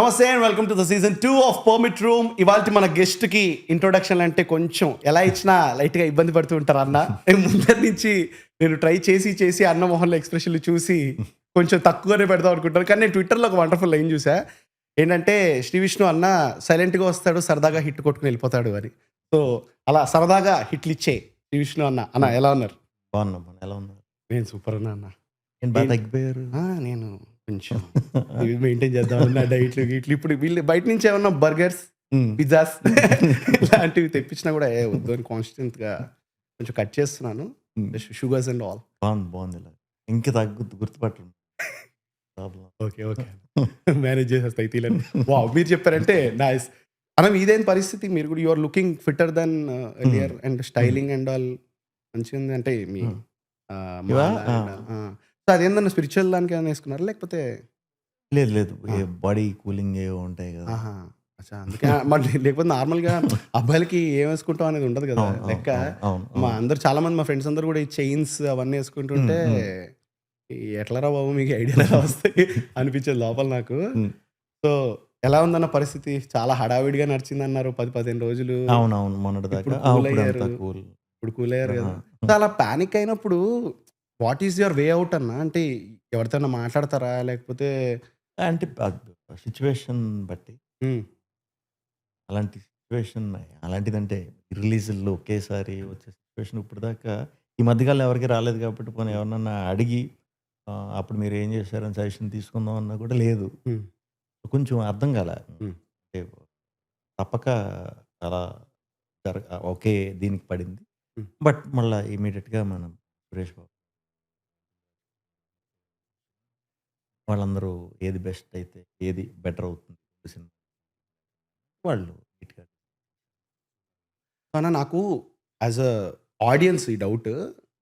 నమస్తే and welcome to the season 2 of permit room. ఇవాళ మన గెస్ట్ కి ఇంట్రొడక్షన్ అంటే కొంచెం ఎలా ఇచ్చినా లైట్ గా ఇబ్బంది పడుతూ ఉంటారు అన్న. ముందరి నుంచి నేను ట్రై చేసి అన్న మొహంలో ఎక్స్ప్రెషన్లు చూసి కొంచెం తక్కువనే పెడదాం అనుకుంటాను. కానీ నేను ట్విట్టర్లో ఒక వండర్ఫుల్ లైన్ చూసా. ఏంటంటే శ్రీ విష్ణు అన్న సైలెంట్గా వస్తాడు, సరదాగా హిట్ కొట్టుకుని వెళ్ళిపోతాడు అని. సో అలా సరదాగా హిట్లు ఇచ్చే శ్రీ విష్ణు అన్న ఎలా ఉన్నారు? బాగున్నాం. ఎలా ఉన్నారు? నేను సూపర్ అన్న. నేను బాగా తగ్గిపోయారు. నేను కొంచెం మెయింటైన్ చేద్దాం నా డైట్లు గీట్లు. ఇప్పుడు వీళ్ళు బయట నుంచి ఏమన్నా బర్గర్స్, పిజ్జాస్ ఇలాంటివి తెప్పించినా కూడా వద్దు అని కాన్స్టెంట్ గా కొంచెం కట్ చేస్తున్నాను. Sugars and all. బాగుంది ఇలా ఇంకా తగ్గుద్ది, గుర్తుపట్టండి. ఓకే మేనేజ్ చేసేస్తాయి తీలని. వావ్, మీరు చెప్పారంటే నైస్ అన్న. ఇదేం పరిస్థితి, మీరు కూడా you're looking fitter than earlier and styling and all మంచిగా ఉంది. అంటే మీ సో అదేందన్న స్పిరిచువల్ దానికి ఏమైనా వేసుకున్నారా లేకపోతే? లేదు బాడీ కూలింగ్ ఏవో ఉంటాయి కదా. అందుకే మళ్ళీ లేకపోతే నార్మల్గా అబ్బాయిలకి ఏం వేసుకుంటాం అనేది ఉండదు కదా లెక్క. మా అందరు చాలా మంది మా ఫ్రెండ్స్ అందరు కూడా ఈ చైన్స్ అవన్నీ వేసుకుంటుంటే ఎట్లరా బాబు మీకు ఐడియా ఎలా వస్తాయి అనిపించేది లోపల నాకు. సో ఎలా ఉందన్న పరిస్థితి? చాలా హడావిడిగా నడిచింది అన్నారు 10-15 రోజులు. అవునవును, మొన్నటి దాకా. ఇప్పుడు కూల్ అయ్యారు కదా. సో అలా ప్యానిక్ అయినప్పుడు what is your way out అన్న? అంటే ఎవరితో మాట్లాడతారా లేకపోతే? అంటే సిచ్యువేషన్ బట్టి అలాంటి సిచ్యువేషన్ అలాంటిదంటే రిలీజుల్లో ఒకేసారి వచ్చే సిచ్యువేషన్ ఇప్పుడు దాకా ఈ మధ్యకాలం ఎవరికి రాలేదు కాబట్టి పోనీ ఎవరినన్నా అడిగి అప్పుడు మీరు ఏం చేశారని సజెషన్ తీసుకుందాం అన్నా కూడా లేదు. కొంచెం అర్థం కాల. అంటే తప్పక అలా ఒకే దీనికి పడింది. బట్ మళ్ళీ ఇమీడియట్గా మనం సురేష్ బాబు వాళ్ళందరూ ఏది బెస్ట్ అయితే ఏది బెటర్ అవుతుంది సినిమా వాళ్ళు అన్న. నాకు యాజ్ అ ఆడియన్స్ ఈ డౌట్,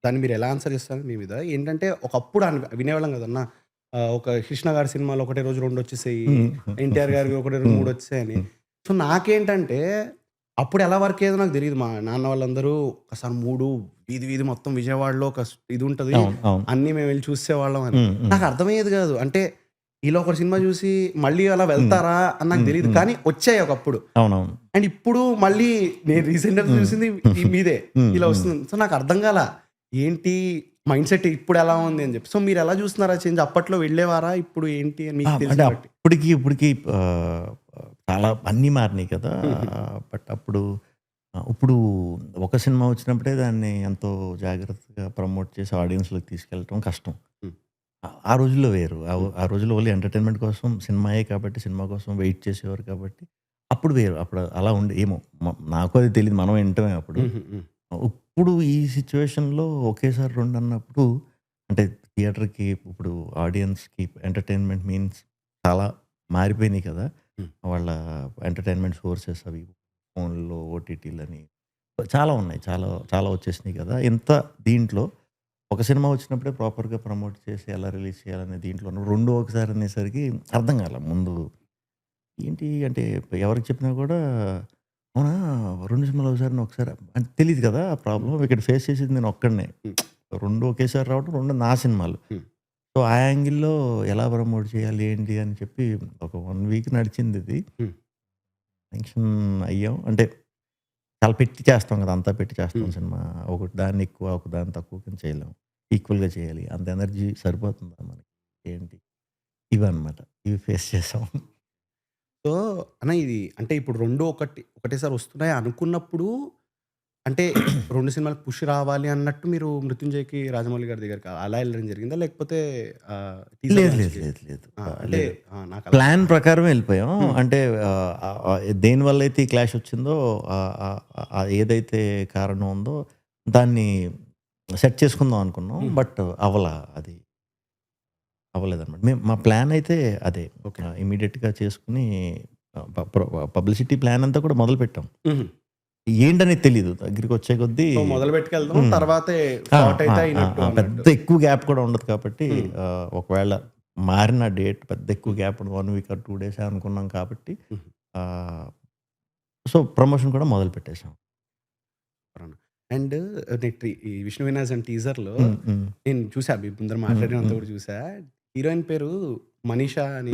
దాన్ని మీరు ఎలా ఆన్సర్ చేస్తారు మీ మీద ఏంటంటే, ఒకప్పుడు వినేవాళ్ళం కదన్న, ఒక కృష్ణ గారి సినిమాలో ఒకటే రోజు 2 వచ్చేసాయి, ఎన్టీఆర్ గారికి ఒకటే రోజు 3 వచ్చాయని. సో నాకేంటంటే అప్పుడు ఎలా వర్క్ అయ్యేదో నాకు తెలియదు. మా నాన్న వాళ్ళందరూ ఒకసారి 3 వీధి మొత్తం విజయవాడలో ఒక ఇది ఉంటుంది, అన్నీ మేము వెళ్ళి చూసేవాళ్ళం అని. నాకు అర్థమయ్యేది కాదు. అంటే ఇలా ఒక సినిమా చూసి మళ్ళీ అలా వెళ్తారా అని నాకు తెలియదు, కానీ వచ్చాయి ఒకప్పుడు. అండ్ ఇప్పుడు మళ్ళీ నేను రీసెంట్ గా చూసింది మీదే ఇలా వస్తుంది. సో నాకు అర్థం కాల ఏంటి మైండ్ సెట్ ఇప్పుడు ఎలా ఉంది అని చెప్పి. సో మీరు ఎలా చూస్తున్నారా చేంజ్? అప్పట్లో వెళ్ళేవారా, ఇప్పుడు ఏంటి అని మీకు తెలిసి? ఇప్పటికి చాలా అన్నీ మారినాయి కదా. బట్ ఇప్పుడు ఒక సినిమా వచ్చినప్పుడే దాన్ని ఎంతో జాగ్రత్తగా ప్రమోట్ చేసి ఆడియన్స్లోకి తీసుకెళ్ళటం కష్టం. ఆ రోజుల్లో వేరు. ఆ రోజుల్లో ఓన్లీ ఎంటర్టైన్మెంట్ కోసం సినిమాయే కాబట్టి సినిమా కోసం వెయిట్ చేసేవారు కాబట్టి అప్పుడు వేరు. అప్పుడు అలా ఉండే ఏమో నాకు అది తెలియదు, మనం వింటమే అప్పుడు. ఇప్పుడు ఈ సిచ్యువేషన్లో ఒకేసారి 2 అన్నప్పుడు అంటే థియేటర్కి ఇప్పుడు ఆడియన్స్కి ఎంటర్టైన్మెంట్ మీన్స్ చాలా మారిపోయినాయి కదా. వాళ్ళ ఎంటర్టైన్మెంట్ సోర్సెస్ అవి ఫోన్లో ఓటీటీలని చాలా ఉన్నాయి, చాలా వచ్చేసినాయి కదా. ఇంత దీంట్లో ఒక సినిమా వచ్చినప్పుడే ప్రాపర్గా ప్రమోట్ చేసి ఎలా రిలీజ్ చేయాలనే దీంట్లో 2 ఒకసారి అనేసరికి అర్థం కాల. ముందు ఏంటి అంటే ఎవరికి చెప్పినా కూడా అవునా 2 సినిమాలు ఒకసారి అంటే తెలియదు కదా. ఆ ప్రాబ్లం ఇక్కడ ఫేస్ చేసేది నేను ఒక్కడనే. 2 ఒకేసారి రావడం, 2 నా సినిమాలు. సో ఆ యాంగిల్లో ఎలా ప్రమోట్ చేయాలి ఏంటి అని చెప్పి ఒక 1 వీక్ నడిచింది ఇది. టెన్షన్ అయ్యాం. అంటే చాలా పెట్టి చేస్తాం కదా, అంతా పెట్టి చేస్తాం సినిమా. ఒకటి దాన్ని ఎక్కువ ఒక దాన్ని తక్కువ కింద చేయలేము, ఈక్వల్గా చేయాలి. అంత ఎనర్జీ సరిపోతుందా మనకి ఏంటి ఇవన్నమాట, ఇవి ఫేస్ చేసాం. సో అన్న ఇది అంటే ఇప్పుడు 2 ఒకటేసారి వస్తున్నాయి అనుకున్నప్పుడు అంటే 2 సినిమాలకు పుష్ రావాలి అన్నట్టు మీరు మృత్యుంజయకి రాజమౌళి గారి దగ్గరికి అలా వెళ్ళడం జరిగిందా లేకపోతే? లేదు. ప్లాన్ ప్రకారం వెళ్ళిపోయాం. అంటే దేనివల్ల అయితే ఈ క్లాష్ వచ్చిందో ఏదైతే కారణం ఉందో దాన్ని సెట్ చేసుకుందాం అనుకున్నాం. బట్ అది అవ్వలేదన్నమాట. మా ప్లాన్ అయితే అదే ఇమీడియట్గా చేసుకుని పబ్లిసిటీ ప్లాన్ అంతా కూడా మొదలు పెట్టాం. ఏంటనేది తెలీదు, దగ్గరికి వచ్చే కొద్దీ మొదలు పెట్టుకెళ్తాం. తర్వాత పెద్ద ఎక్కువ గ్యాప్ కూడా ఉండదు కాబట్టి ఒకవేళ మారిన డేట్ పెద్ద ఎక్కువ గ్యాప్ ఉండదు, 1 వీక్ 2 డేస్ అనుకున్నాం కాబట్టి సో ప్రమోషన్ కూడా మొదలు పెట్టేశాం. అండ్ ఈ విష్ణు వినాయక్ టీజర్లో నేను చూసా, మీ ముందర మాట్లాడినంత కూడా చూసా. హీరోయిన్ పేరు మనీషా అని.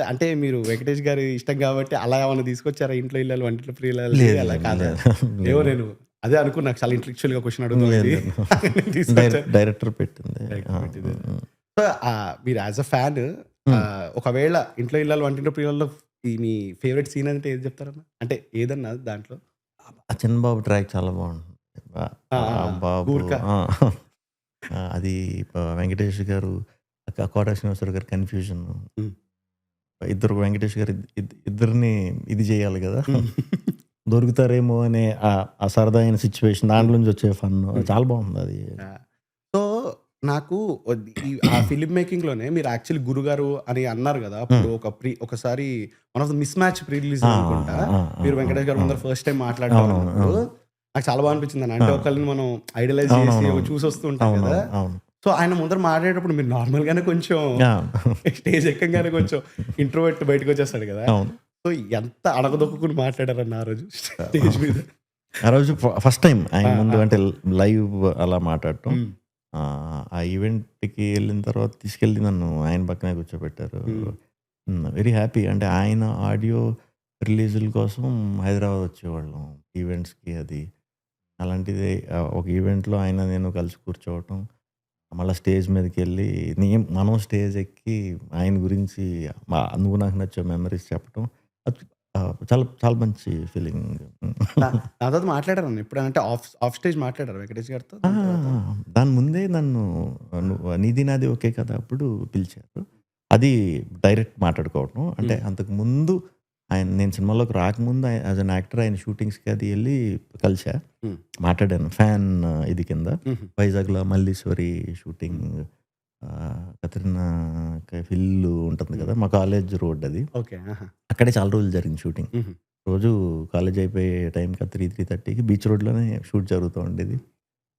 అంటే మీరు వెంకటేష్ గారి ఇష్టం కాబట్టి అలా ఏమన్నా తీసుకొచ్చారా? ఇంట్లో ఇల్లాలు, వంటింట్లో ప్రియులాలు లేదు. అలా లేదు. కాదా? లేదు. ఏమో లేదు. నేను అదే అనుకున్నా. నాకు చాలా ఇంటెలెక్చువల్‌గా క్వెషన్ లేదు. అడుగుదామని లేదు. తీసుకొచ్చారు. డైరెక్టర్ పెట్టింది. డైరెక్టర్ ఆ! పెట్టింది. హ్మ్. సో, మీరు యాస్ ఎ ఫ్యాన్ హ్మ్. ఒకవేళ ఇంట్లో ఇల్లాలు, వంటింట్లో ప్రియులాల్లో ఈ మీ ఫేవరెట్ సీన్ అంటే ఏది చెప్తారన్న? అంటే ఏదన్నా దాంట్లో? ఆ 'చిన్నబాబు' ట్రాక్ చాలా బావుంటుంది. ఆ! ఆ! ఆ ఆ! బాబు 'గూర్ఖా.' ఆ! అది వెంకటేష్ గారు, కోట శ్రీనివాసరావు గారి కన్‌ఫ్యూజన్. హ్మ్. ఇద్దరు వెంకటేష్ గారు ఇద్దరిని ఇది చేయాలి గదా! హ్మ్. దొరుకుతారేమో అనే ఆ సరదా అయిన సిట్యుయేషన్ హ్మ్. దాంట్లో నుంచి వచ్చే ఫన్ హ్మ్. చాలా బావుందది. ఆ! సో, నాకు ఆ ఫిల్మ్ మేకింగ్‌లోనే మీరు యాక్చువల్లీ 'గురుగారు' అని అన్నారు గదా! అప్పుడు హ్మ్. ఒకసారి one of the miss match pre release ఆ! అనుకుంటా. ఆ! ఆ! మీరు ఆ! వెంకటేష్ గారి ఆ! ముందర ఫస్ట్ టైమ్ మాట్లాడడం అవునవును. అన్నప్పుడు అవును. నాకు చాలా బా అనిపించిందన్న. ఆ! అంటే ఒకళ్ళని మనం ఐడలైజ్ చేసి అవునవునవును. చూసొస్తూ ఉంటాం గదా! అవునవును. అవును. సో, ఆయన ముందర మాట్లాడేటప్పుడు మీరు నార్మల్‌గానే కొంచెం ఆ! స్టేజ్ ఎక్కంగానే కొంచెం ఇంట్రోవర్ట్ బయటకొచ్చేస్తాడు గదా! అవును. సో, ఎంత అణగదొక్కుకొని మాట్లాడారన్న ఆ రోజు స్టేజ్ మీద. ఆ రోజు ఫస్ట్ టైమ్ ఆయన ఆ! ముందు ఆ! అంటే లైవ్ అలా మాట్లాడటం. హ్మ్. ఆ ఈవెంట్‌కి ఎళ్ళిన తర్వాత తీసుకెళ్ళి నన్ను ఆయన పక్కనే కూర్చోబెట్టారు. హ్మ్. Very happy. అంటే ఆయన ఆడియో రిలీజుల కోసం హైదరాబాద్ వచ్చేవాళ్ళం ఈవెంట్స్‌కి అది. అలాంటిది ఒక ఈవెంట్‌లో ఆయన నేను కలిసి కూర్చోవటం. మళ్ళా స్టేజ్ మీదకెళ్ళి మనం స్టేజ్ ఎక్కి ఆయన గురించి నువ్వు నాకు నచ్చావు మెమరీస్ చెప్పటం. అది చాలా చాలా మంచి ఫీలింగ్. దాని తర్వాత మాట్లాడారన్న ఎప్పుడైనా? అంటే ఆఫ్ స్టేజ్ మాట్లాడారా వెంకటేష్ గారితో ఆ! దాని తర్వాత? దాని ముందే నన్ను ఆ! 'నీది నాది ఓకే కదా' అప్పుడు పిలిచారు. అది డైరెక్ట్ మాట్లాడుకోవటం. అంటే హ్మ్. అంతకుముందు నేను సినిమాలోకి రాకముందు యాస్ ఎన్ యాక్టర్ ఆయన షూటింగ్స్‌కి అది ఎళ్లి కలిసా. హ్మ్. మాట్లాడాను. ఫ్యాన్ ఇది కింద. హుహు. వైజాగ్‌లో మల్లీశ్వరి షూటింగ్ హ్మ్. కత్రినా కైఫ్ ఇల్లు ఉంటుంది హ్మ్. కదా! మా కాలేజ్ రోడ్ అది. ఓకే. ఆహా! అక్కడే చాలా రోజులు జరిగింది షూటింగ్. హుహు. రోజు కాలేజ్ అయిపోయే టైంకి 3:30కి బీచ్ రోడ్‌లోనే షూట్ జరుగుతూ ఉండేది.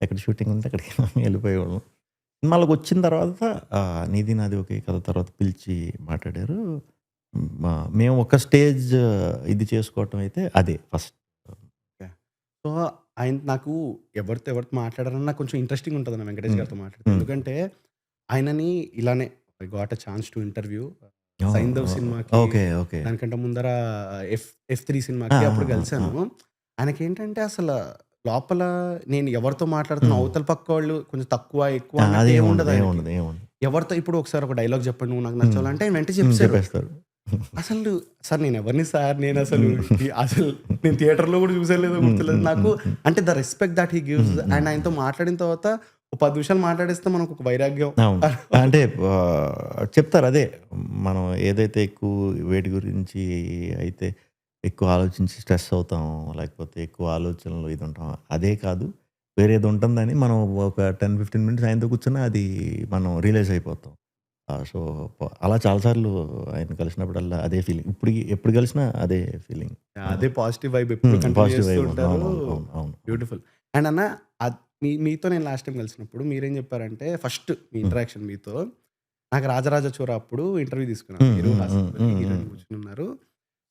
ఎక్కడ షూటింగ్ ఉంటే అక్కడికి వెళ్ళిపోయేవాళ్ళం. సినిమాలోకొచ్చిన తర్వాత 'నీది నాది ఓకే కథ' తర్వాత పిలిచి మాట్లాడారు. మేము ఒక స్టేజ్ ఇది చేసుకోవటం అయితే అదే ఫస్ట్. ఓకే. సో, నాకు ఎవరితో మాట్లాడారన్నా కొంచెం ఇంట్రెస్టింగ్ ఉంటదన్న వెంకటేష్ హ్మ్. గారితో మాట్లాడితే. హ్మ్. ఎందుకంటే ఆయనని ఇలానే I got a chance to interview oh! 'Saindhav' oh! సినిమాకి, ఓకే. ఓకే. దానికంటే ముందర 'ఎఫ్ 3' ఆ! సినిమాకి ఆ! అప్పుడు ఆ! ఆ! కలిసాను. ఆయనకేంటంటే లోపల నేను ఎవరితో మాట్లాడుతున్నా హ్మ్. అవతల పక్కోళ్ళు కొంచెం తక్కువ, ఎక్కువ అన్నట్టు అదేముండదు. ఏముండదు ఆయనకి. ఏముండదు. ఏముండదు. ఎవరితో ఇప్పుడు ఒకసారి ఒక డైలాగ్ చెప్పండి నువ్వు నాకు హ్మ్. నచ్చావంటే ఆయన వెంటనే హ్మ్. చెప్పేసారు. చెప్పేస్తారు. అసలు సార్ నేనెవరిని సార్ నేనసలు హ్మ్. అసలు నేను థియేటర్‌లో గూడా చూసానో లేదో హ్మ్. గుర్తులేదు. హ్మ్. నాకు హ్మ్. హ్మ్. అంటే the respect that he gives హ్మ్. హ్మ్. అండ్ ఆయనతో హ్మ్. మాట్లాడిన తర్వాత ఒక 10 నిమిషాలు మాట్లాడేస్తే మనకొక వైరాగ్యం. అవును. అంటే చెప్తారు అదే. మనం ఏదైతే ఎక్కువ వేటి గురించి అయితే ఎక్కువ ఆలోచించి స్ట్రెస్ అవుతాం. లేకపోతే ఎక్కువ ఆలోచనలు ఇది ఉంటాం. అదే కాదు. వేరేది ఉంటుందని మనం ఒక 10, 15 మినిట్స్ ఆయనతో కూర్చున్నా అది మనం రియలైజ్ అయిపోతాం. సో, అలా చాలా సార్లు ఆయన్ని కలిసినప్పుడల్లా అదే ఫీలింగ్. ఎప్పుడు కలిసినా అదే ఫీలింగ్. అదే పాజిటివ్ వైబ్ ఎప్పుడు కంటిన్యూ పాజిటివ్ చేస్తూ వైబ్ ఉంది. ఉంటారు. అవునవును. అవును. అవును. అవును. బ్యూటిఫుల్. అండ్ అన్న మీతో నేను లాస్ట్ టైమ్ కలిసినప్పుడు మీరేం చెప్పారంటే ఫస్ట్ మీ హ్మ్. ఇంటరాక్షన్ మీతో నాకు 'రాజరాజ చోర' అప్పుడు ఇంటర్వ్యూ తీసుకున్నారు. హ్మ్. మీరు, హ్మ్. హ్మ్. హాసన్ అలీ, హ్మ్. హ్మ్. హీరోయిన్ కూర్చొనున్నారు.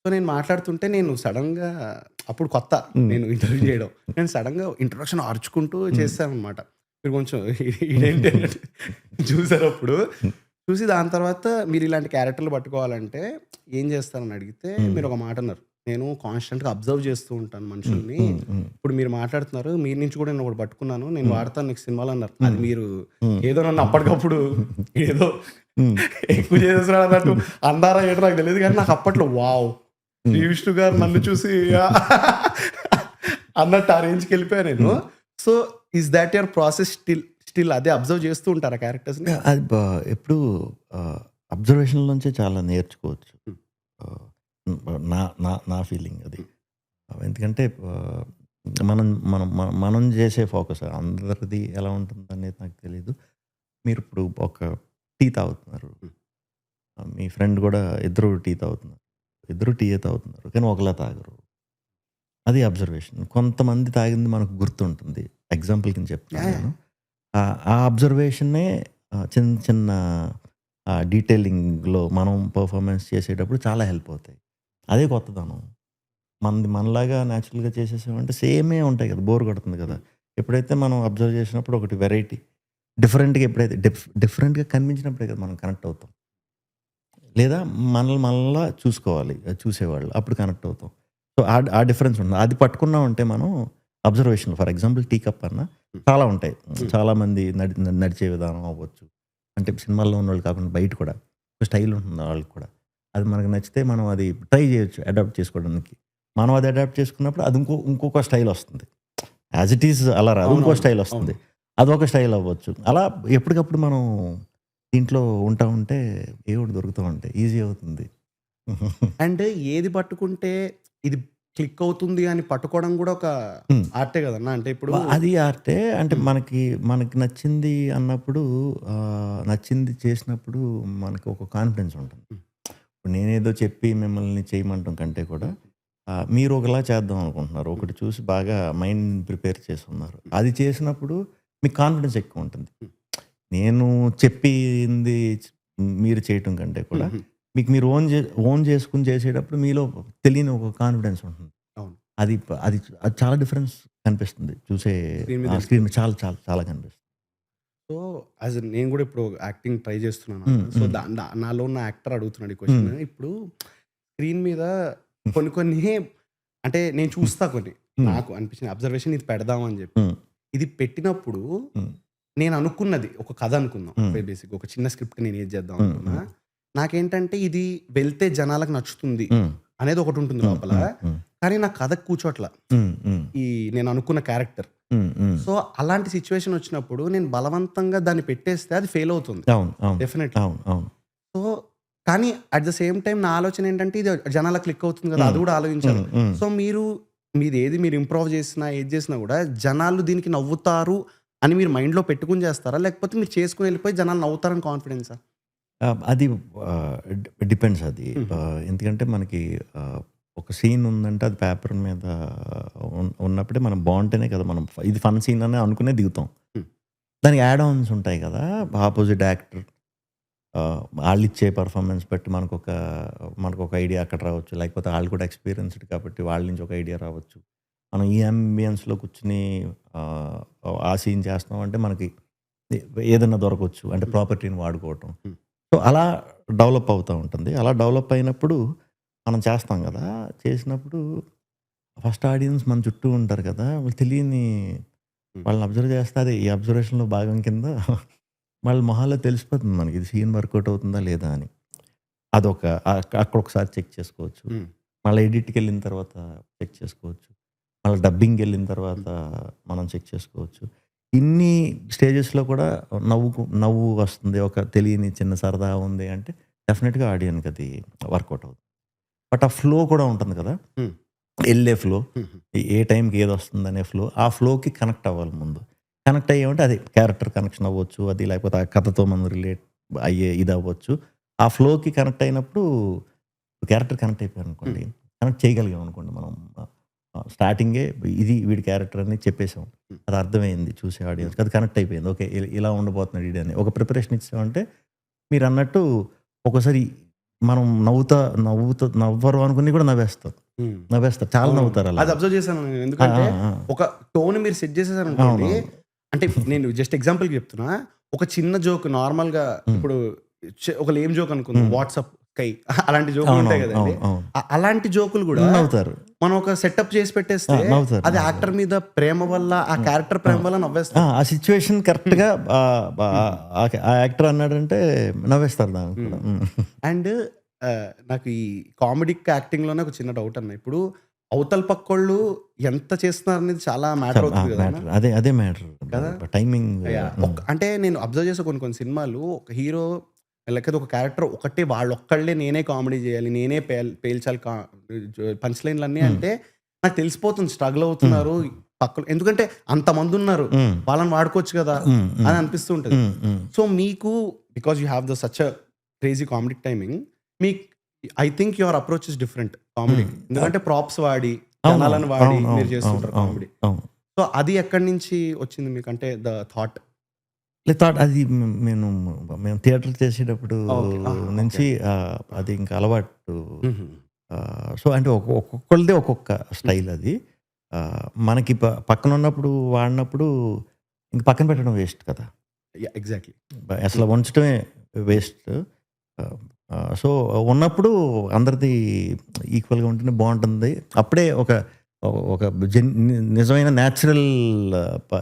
సో, నేను మాట్లాడుతుంటే నేను సడెన్‌గా అప్పుడు కొత్త హ్మ్. నేను ఇంటర్వ్యూ చేయడం. నేను సడెన్‌గా ఇంట్రొడక్షన్ అరుచుకుంటూ హ్మ్. చేశాననమాట. మీరు కొంచెం ఇదేంటి అన్నట్టు చూసారప్పుడు. చూసి దాని తర్వాత మీరిలాంటి క్యారెక్టర్‌లు పట్టుకోవాలంటే ఏం చేస్తారని అడిగితే హ్మ్. మీరొక మాటన్నారు. నేను కాన్స్టెంట్‌గా అబ్జర్వ్ చేస్తూ ఉంటాను హ్మ్. మనుషుల్ని. హ్మ్. హ్మ్. ఇప్పుడు మీరు మాట్లాడుతున్నారు. మీ నుంచి కూడా నేను ఒకటి పట్టుకున్నాను. నేను హ్మ్. వాడతాను నెక్స్ట్ సినిమాలో అన్నారు. అది హ్మ్. మీరు హ్మ్. ఏదో నన్ను అప్పటికప్పుడు ఏదో హ్మ్. ఎక్కువ చేసేస్తున్నాడు అన్నట్టు అన్నారా ఏంటో నాకు తెలీదు గానీ నాకు అప్పట్లో వావ్! శ్రీ హ్మ్. విష్ణు గారు నన్ను చూసి అన్నట్టు ఆ రేంజ్‌కెళ్ళిపోయా నేను. హ్మ్. So, is thought your process still అదే అబ్జర్వ్ చేస్తూ ఉంటారా క్యారెక్టర్స్‌ని? అది ఎప్పుడు అబ్జర్వేషన్ నుంచే చాలా నేర్చుకోవచ్చు. హ్మ్. ఆహ్, హ్మ్. నా నా నా ఫీలింగ్ అది. హ్మ్. ఎందుకంటే మనం మనం మనం చేసే ఫోకస్ అందరిది ఎలా ఉంటుందనేది నాకు తెలీదు. మీరిప్పుడు ఒక టీ తాగుతున్నారు. హ్మ్. మీ ఫ్రెండ్ గూడా ఇద్దరు టీ తాగుతున్నారు. ఇద్దరు టీయే తాగుతున్నారు. కానీ ఒకలా తాగరు. అది అబ్జర్వేషన్. కొంతమంది తాగింది మనకు గుర్తుంటుంది. ఎగ్జాంపుల్ కింద చెప్తున్నాను యాహ్! యాహ్! నేను. ఆ అబ్జర్వేషన్‌నే చిన్న చిన్న డీటెయిలింగ్‌లో మనం పెర్ఫార్మన్స్ చేసేటప్పుడు చాలా హెల్ప్ అవుతాయి. అదే కొత్తదనం. మనలాగా నేచురల్‌గా చేసేసామంటే సేమే ఉంటాయి కదా! బోర్ కొడుతుంది కదా! హ్మ్. ఎప్పుడైతే మనం అబ్జర్వ్ చేసినప్పుడు ఒకటి వెరైటీ డిఫరెంట్‌గా ఎప్పుడైతే డిఫరెంట్‌గా కనిపించినప్పుడే కదా మనం కనెక్ట్ అవుతాం. లేదా మనల్ని మనలా చూసుకోవాలి. చూసేవాళ్ళు. అప్పుడు కనెక్ట్ అవుతాం. సో, ఆ డిఫరెన్స్ ఉంది. అది పట్టుకున్నామంటే మనం observation for example 'tea cup' అన్న చాలా ఉంటాయి. చాలామంది నడిచే విధానం అవ్వచ్చు. అంటే సినిమాల్లో ఉన్నోళ్ళు కాకుండా బయట కూడా స్టైల్ ఉంటుంది వాళ్ళకి కూడా. అది మనకు నచ్చితే మనం అది ట్రై చేయొచ్చు అడాప్ట్ చేసుకోవడానికి. మనం అది అడాప్ట్ చేసుకున్నప్పుడు అది ఇంకొక స్టైల్ వస్తుంది. యాజ్ ఇట్ ఈజ్ అలా రాదు. ఇంకో అవునవును. స్టైల్ వస్తుంది. అదొక స్టైల్ అవ్వచ్చు. అలా ఎప్పటికప్పుడు మనం దీంట్లో ఉంటా ఉంటే ఏవో ఒకటి దొరుకుతూ ఉంటాయి. ఈజీ అవుతుంది. అండ్ ఏది పట్టుకుంటే ఇది క్లిక్ అవుతుంది అని పట్టుకోవడం కూడా ఒక హ్మ్. ఆర్టే కదన్నా. అంటే ఇప్పుడు అది ఆర్టే. అంటే మనకి నచ్చింది అన్నప్పుడు నచ్చింది చేసినప్పుడు మనకి ఒక కాన్ఫిడెన్స్ ఉంటుంది. హ్మ్. ఇప్పుడు నేనేదో చెప్పి మిమ్మల్ని చేయమంటం కంటే కూడా మీరు ఒకలా చేద్దాం అనుకుంటున్నారు. ఒకటి చూసి బాగా మైండ్ ప్రిపేర్ చేసున్నారు. అది చేసినప్పుడు మీకు కాన్ఫిడెన్స్ ఎక్కువ ఉంటుంది. హ్మ్. నేను చెప్పింది మీరు చేయటం కంటే కూడా హుహు. మీకు మీరు ఓన్ చేసుకొని చేసేటప్పుడు మీలో తెలియని ఒక కాన్ఫిడెన్స్ ఉంటుంది. అవును. అది అది అది చాలా డిఫరెన్స్ కనిపిస్తుంది. చూసే స్క్రీన్ మీద స్క్రీన్ మీద చాలా చాలా చాలా కనిపిస్తుంది. సో, యాజ్ నేను గూడా ఇప్పుడు యాక్టింగ్ ట్రై చేస్తున్నాను. హ్మ్. సో, హ్మ్. దా దా నాలో ఉన్న యాక్టర్ అడుగుతున్నాడు ఈ క్వెషన్. హ్మ్. ఇప్పుడు స్క్రీన్ మీద కొన్ని కొన్ని అంటే నేను చూస్తా కొన్ని. హ్మ్. నాకు అనిపించిన అబ్జర్వేషన్ ఇది పెడదాం అని జెప్పి. హ్మ్. ఇది పెట్టినప్పుడు హ్మ్. నేను అనుకున్నది ఒక కథ అనుకుందాం. హ్మ్. బేసిక్‌గా ఒక చిన్న స్క్రిప్ట్ నేను ఏది చేద్దాం హ్మ్. అనుకున్నా. హ్మ్. నాకేంటంటే ఇది వెళ్తే జనాలకు నచ్చుతుంది హ్మ్. అనేది ఒకటుంటుంది హ్మ్. లోపల. హ్మ్. కానీ నా కథకు కూర్చోట్ల. హ్మ్. హ్మ్. ఈ నేను అనుకున్న క్యారెక్టర్. హ్మ్. హ్మ్. సో, అలాంటి సిట్యుయేషన్ వచ్చినప్పుడు నేను బలవంతంగా దాన్ని పెట్టేస్తే అది ఫెయిల్ అవుతుంది. అవును. అవును. డెఫినెట్‌లీ. అవును. అవును. సో, కానీ అట్ ద సేమ్ టైమ్ నా ఆలోచన ఏంటంటే ఇది జనాలకు క్లిక్ అవుతుంది కదా! అది హ్మ్. కూడా ఆలోచించాలి. హ్మ్. హ్మ్. సో, మీరు ఇంప్రూవ్ చేసినా, ఏది చేసినా కూడా జనాలు దీనికి నవ్వుతారు అని మీరు మైండ్‌లో పెట్టుకొని చేస్తారా? లేకపోతే మీరు చేసుకొని వెళ్ళిపోయి జనాలు నవ్వుతారని కాన్ఫిడెన్సా? అది డిపెండ్స్ అది. హుహు. ఎందుకంటే మనకి ఒక సీన్ ఉందంటే అది పేపర్ మీద ఉన్నప్పుడే మనం బావుంటేనే కదా! మనం ఇది ఫన్ సీన్ అని అనుకునే దిగుతాం. హ్మ్. దానికి యాడ్ ఆన్స్ ఉంటాయి కదా! ఆపోజిట్ యాక్టర్ ఆళ్ళిచ్చే పెర్ఫార్మన్స్ బట్టి మనకొక ఐడియా అక్కడ రావచ్చు. లేకపోతే ఆళ్ళు కూడా ఎక్స్‌పీరియన్స్‌డ్ కాబట్టి వాళ్ళ నుంచి ఒక ఐడియా రావచ్చు. మనం ఈ అంబియన్స్‌లో కూర్చొని ఆహ్, ఆ సీన్ చేస్తున్నామంటే మనకి ఎ ఏదన్నా దొరకొచ్చు. అంటే హ్మ్. ప్రాపర్టీని వాడుకోవటం. హ్మ్. సో, అలా డెవలప్ అవుతా ఉంటుంది. అలా డెవలప్ అయినప్పుడు మనం చేస్తాం గదా! చేసినప్పుడు ఫస్ట్ ఆడియన్స్ మన చుట్టూ ఉంటారు కదా! వాళ్ళు తెలియని హ్మ్. వాళ్ళని అబ్జర్వ్ చేస్తే అది ఈ అబ్జర్వేషన్‌లో భాగం కింద వాళ్ళ మొహాల్లో తెలిసిపోతుంది మనకి. ఇది సీన్ వర్కౌట్ అవుతుందా లేదా అని. అదొక అక్కడొకసారి చెక్ చేసుకోవచ్చు. హ్మ్. మళ్ళీ ఎడిట్‌కెళ్ళిన తర్వాత చెక్ చేసుకోవచ్చు. మళ్ళీ డబ్బింగ్‌కెళ్ళిన తర్వాత హ్మ్. మనం చెక్ చేసుకోవచ్చు. ఇన్ని స్టేజెస్‌లో కూడా నవ్వు వస్తుంది. ఒక తెలియని చిన్న సరదా ఉంది అంటే డెఫినిట్‌గా ఆడియన్‌కి అది వర్కౌట్ అవుతుంది. బట్ ఆ ఫ్లో కూడా ఉంటుంది కదా! హ్మ్. ఎళ్ళే ఫ్లో. హుహు. ఏ టైంకి ఏదొస్తుందనే ఫ్లో. ఆ ఫ్లోకి కనెక్ట్ అవ్వాలి ముందు. కనెక్ట్ అయ్యామంటే అది క్యారెక్టర్ కనెక్షన్ అవ్వచ్చు. అది లేకపోతే ఆ కథతో మనం రిలేట్ అయ్యే ఇదవ్వచ్చు. ఆ ఫ్లోకి కనెక్ట్ అయినప్పుడు క్యారెక్టర్ కనెక్ట్ హ్మ్. అయిపోయామనుకోండి. కనెక్ట్ చేయగలిగామనుకోండి మనం స్టార్టింగే ఇది వీడి క్యారెక్టర్ అని చెప్పేసాం. హ్మ్. అది అర్థమైంది చూసే హ్మ్. ఆడియన్స్‌కి. అది కనెక్ట్ అయిపోయింది. ఓకే. ఇలా ఉండబోతున్నాడు ఈడని. ఒక ప్రిపరేషన్ ఇచ్చామంటే మీరన్నట్టు ఒక్కోసారి మనం నవ్వరు అనుకుని కూడా నవ్వేస్తారు. హ్మ్. నవ్వేస్తారు. చాలా అవునవును. నవ్వుతారు అది అలాగా. అబ్జర్వ్ చేశాను నేను. ఆ! ఎందుకంటే ఆ! ఆ! ఒక టోన్ మీరు సెట్ చేసేసారనుకోండి. అవునవును. అంటే నేను జస్ట్ ఎగ్జాంపుల్‌కి చెప్తున్నా. ఒక చిన్న జోక్ నార్మల్‌గా హ్మ్. ఇప్పుడు ఒక లేమ్ జోక్ అనుకుందాం. హ్మ్. వాట్సాప్ కై అలాంటి జోకులు ఉంటాయి అవునవును. కదండీ! అవును. అవును. అలాంటి జోకులు గూడా నవ్వుతారు. మనం ఒక సెటప్ చేసి పెట్టేస్తే నవ్వుతారు. అది నవ్వుతారు. యాక్టర్ మీద ప్రేమ వల్ల, ఆ హ్మ్. క్యారెక్టర్ ఆ! ప్రేమ వల్ల ఆ! నవ్వేస్తారు. ఆ సిట్యుయేషన్ హ్మ్. కరెక్ట్‌గా ఆహ్, బ హుహు. ఆ యాక్టర్ అన్నాడంటే నవ్వేస్తారు దానికి హ్మ్. కూడా. హ్మ్. అండ్ నాకు ఈ కామెడీకి, యాక్టింగ్‌లోనే ఒక చిన్న డౌట్ అన్న. ఇప్పుడు అవతల పక్కోళ్ళు ఎంత చేస్తున్నారనేది చాలా మ్యాటర్ అవుతది గదన్నా! మ్యాటర్. అదే మ్యాటర్. కదా! టైమింగ్. యాహ్! హ్మ్. అంటే నేను అబ్జర్వ్ చేసే కొన్ని కొన్ని సినిమాలు ఒక హీరో లేకపోతే ఒక క్యారెక్టర్ ఒకటే వాళ్ళొక్కళ్ళే నేనే కామెడీ జేయాలి. నేనే పేల్చాలి పంచ్ లైన్‌లన్నీ హ్మ్. అంటే నాకు తెలిసిపోతుంది స్ట్రగుల్ హ్మ్. అవుతున్నారు. ఎందుకంటే అంతమందున్నారు. హ్మ్. వాళ్ళని వాడుకోవచ్చు గదా! హ్మ్. అని హ్మ్. అనిపిస్తూ ఉంటది. హ్మ్. హ్మ్. సో, మీకు because you have such a crazy comedy timing. మీకు I think your approach is different hmm. కామెడీకి. ఎందుకంటే ప్రాప్స్ వాడి, అవునవును. జనాలను వాడి మీరు అవునవును. అవును. చేస్తుంటారు అవును. కామెడీ. అవును. సో, అది ఎక్కడి నుంచి వచ్చింది మీకు? అంటే థాట్. థాట్ అది మేము థియేటర్ చేసేటప్పుడు ఓకే. ఆహా! ఓకే. నుంచి ఆహా! అది ఇంకా అలవాటు. హుహు. సో, అంటే ఒక్కొక్కళ్ళది ఒక్కొక్క హుహు. స్టైల్ అది. మనకి పక్కనున్నప్పుడు వాడినప్పుడు ఇంక పక్కన పెట్టడం వేస్ట్ కదా! ఎగ్జాక్ట్‌లీ. అసలు హ్మ్. వంచటమే హ్మ్. వేస్ట్. సో, ఉన్నప్పుడు అందరిది ఈక్వల్‌గా ఉంటేనే బావుంటుంది. అప్పుడే ఒక ఒక నిజమైన న్యాచురల్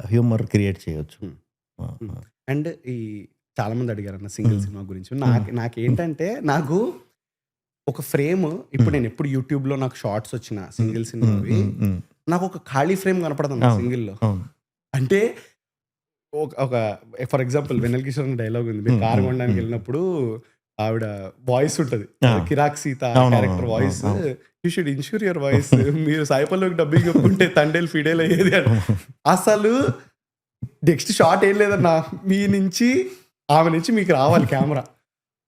హ్యూమర్ క్రియేట్ చేయొచ్చు. హ్మ్. ఆ! హ్మ్. ఆ! అండ్ ఈ చాలా మంది అడిగారన్న సింగిల్ హ్మ్. సినిమా గురించి. హ్మ్. నాకేంటంటే నాకు ఒక ఫ్రేమ్ ఇప్పుడు హ్మ్. నేనెప్పుడు యూట్యూబ్‌లో నాకు షార్ట్స్ వచ్చిన హ్మ్. సింగిల్ హ్మ్. సినిమావి హ్మ్. హ్మ్. నాకొక ఖాళీ ఫ్రేమ్ కనపడదన్న అవును. సింగిల్‌లో. అవును. అంటే ఒక ఒక for example 'Vennela Kishore' dialogue ఉంది. మీరు హ్మ్. కారు హ్మ్. హ్మ్. కొనడానికెళ్ళినప్పుడు ఆవిడ వాయిస్ ఉంటది. ఆ! కిరాక్ సీత క్యారెక్టర్ అవునవునవును. అవును. వాయిస్ అవును. You should ensure your voice. మీరు సాయి పల్లవికి డబ్బింగ్ చెప్పుంటే తండేలు ఫిడేల్ అయ్యేది అని. అసలు నెక్స్ట్ షాట్ ఏం లేదన్న. మీ నుంచి ఆమె నుంచి మీకు రావాలి కెమెరా.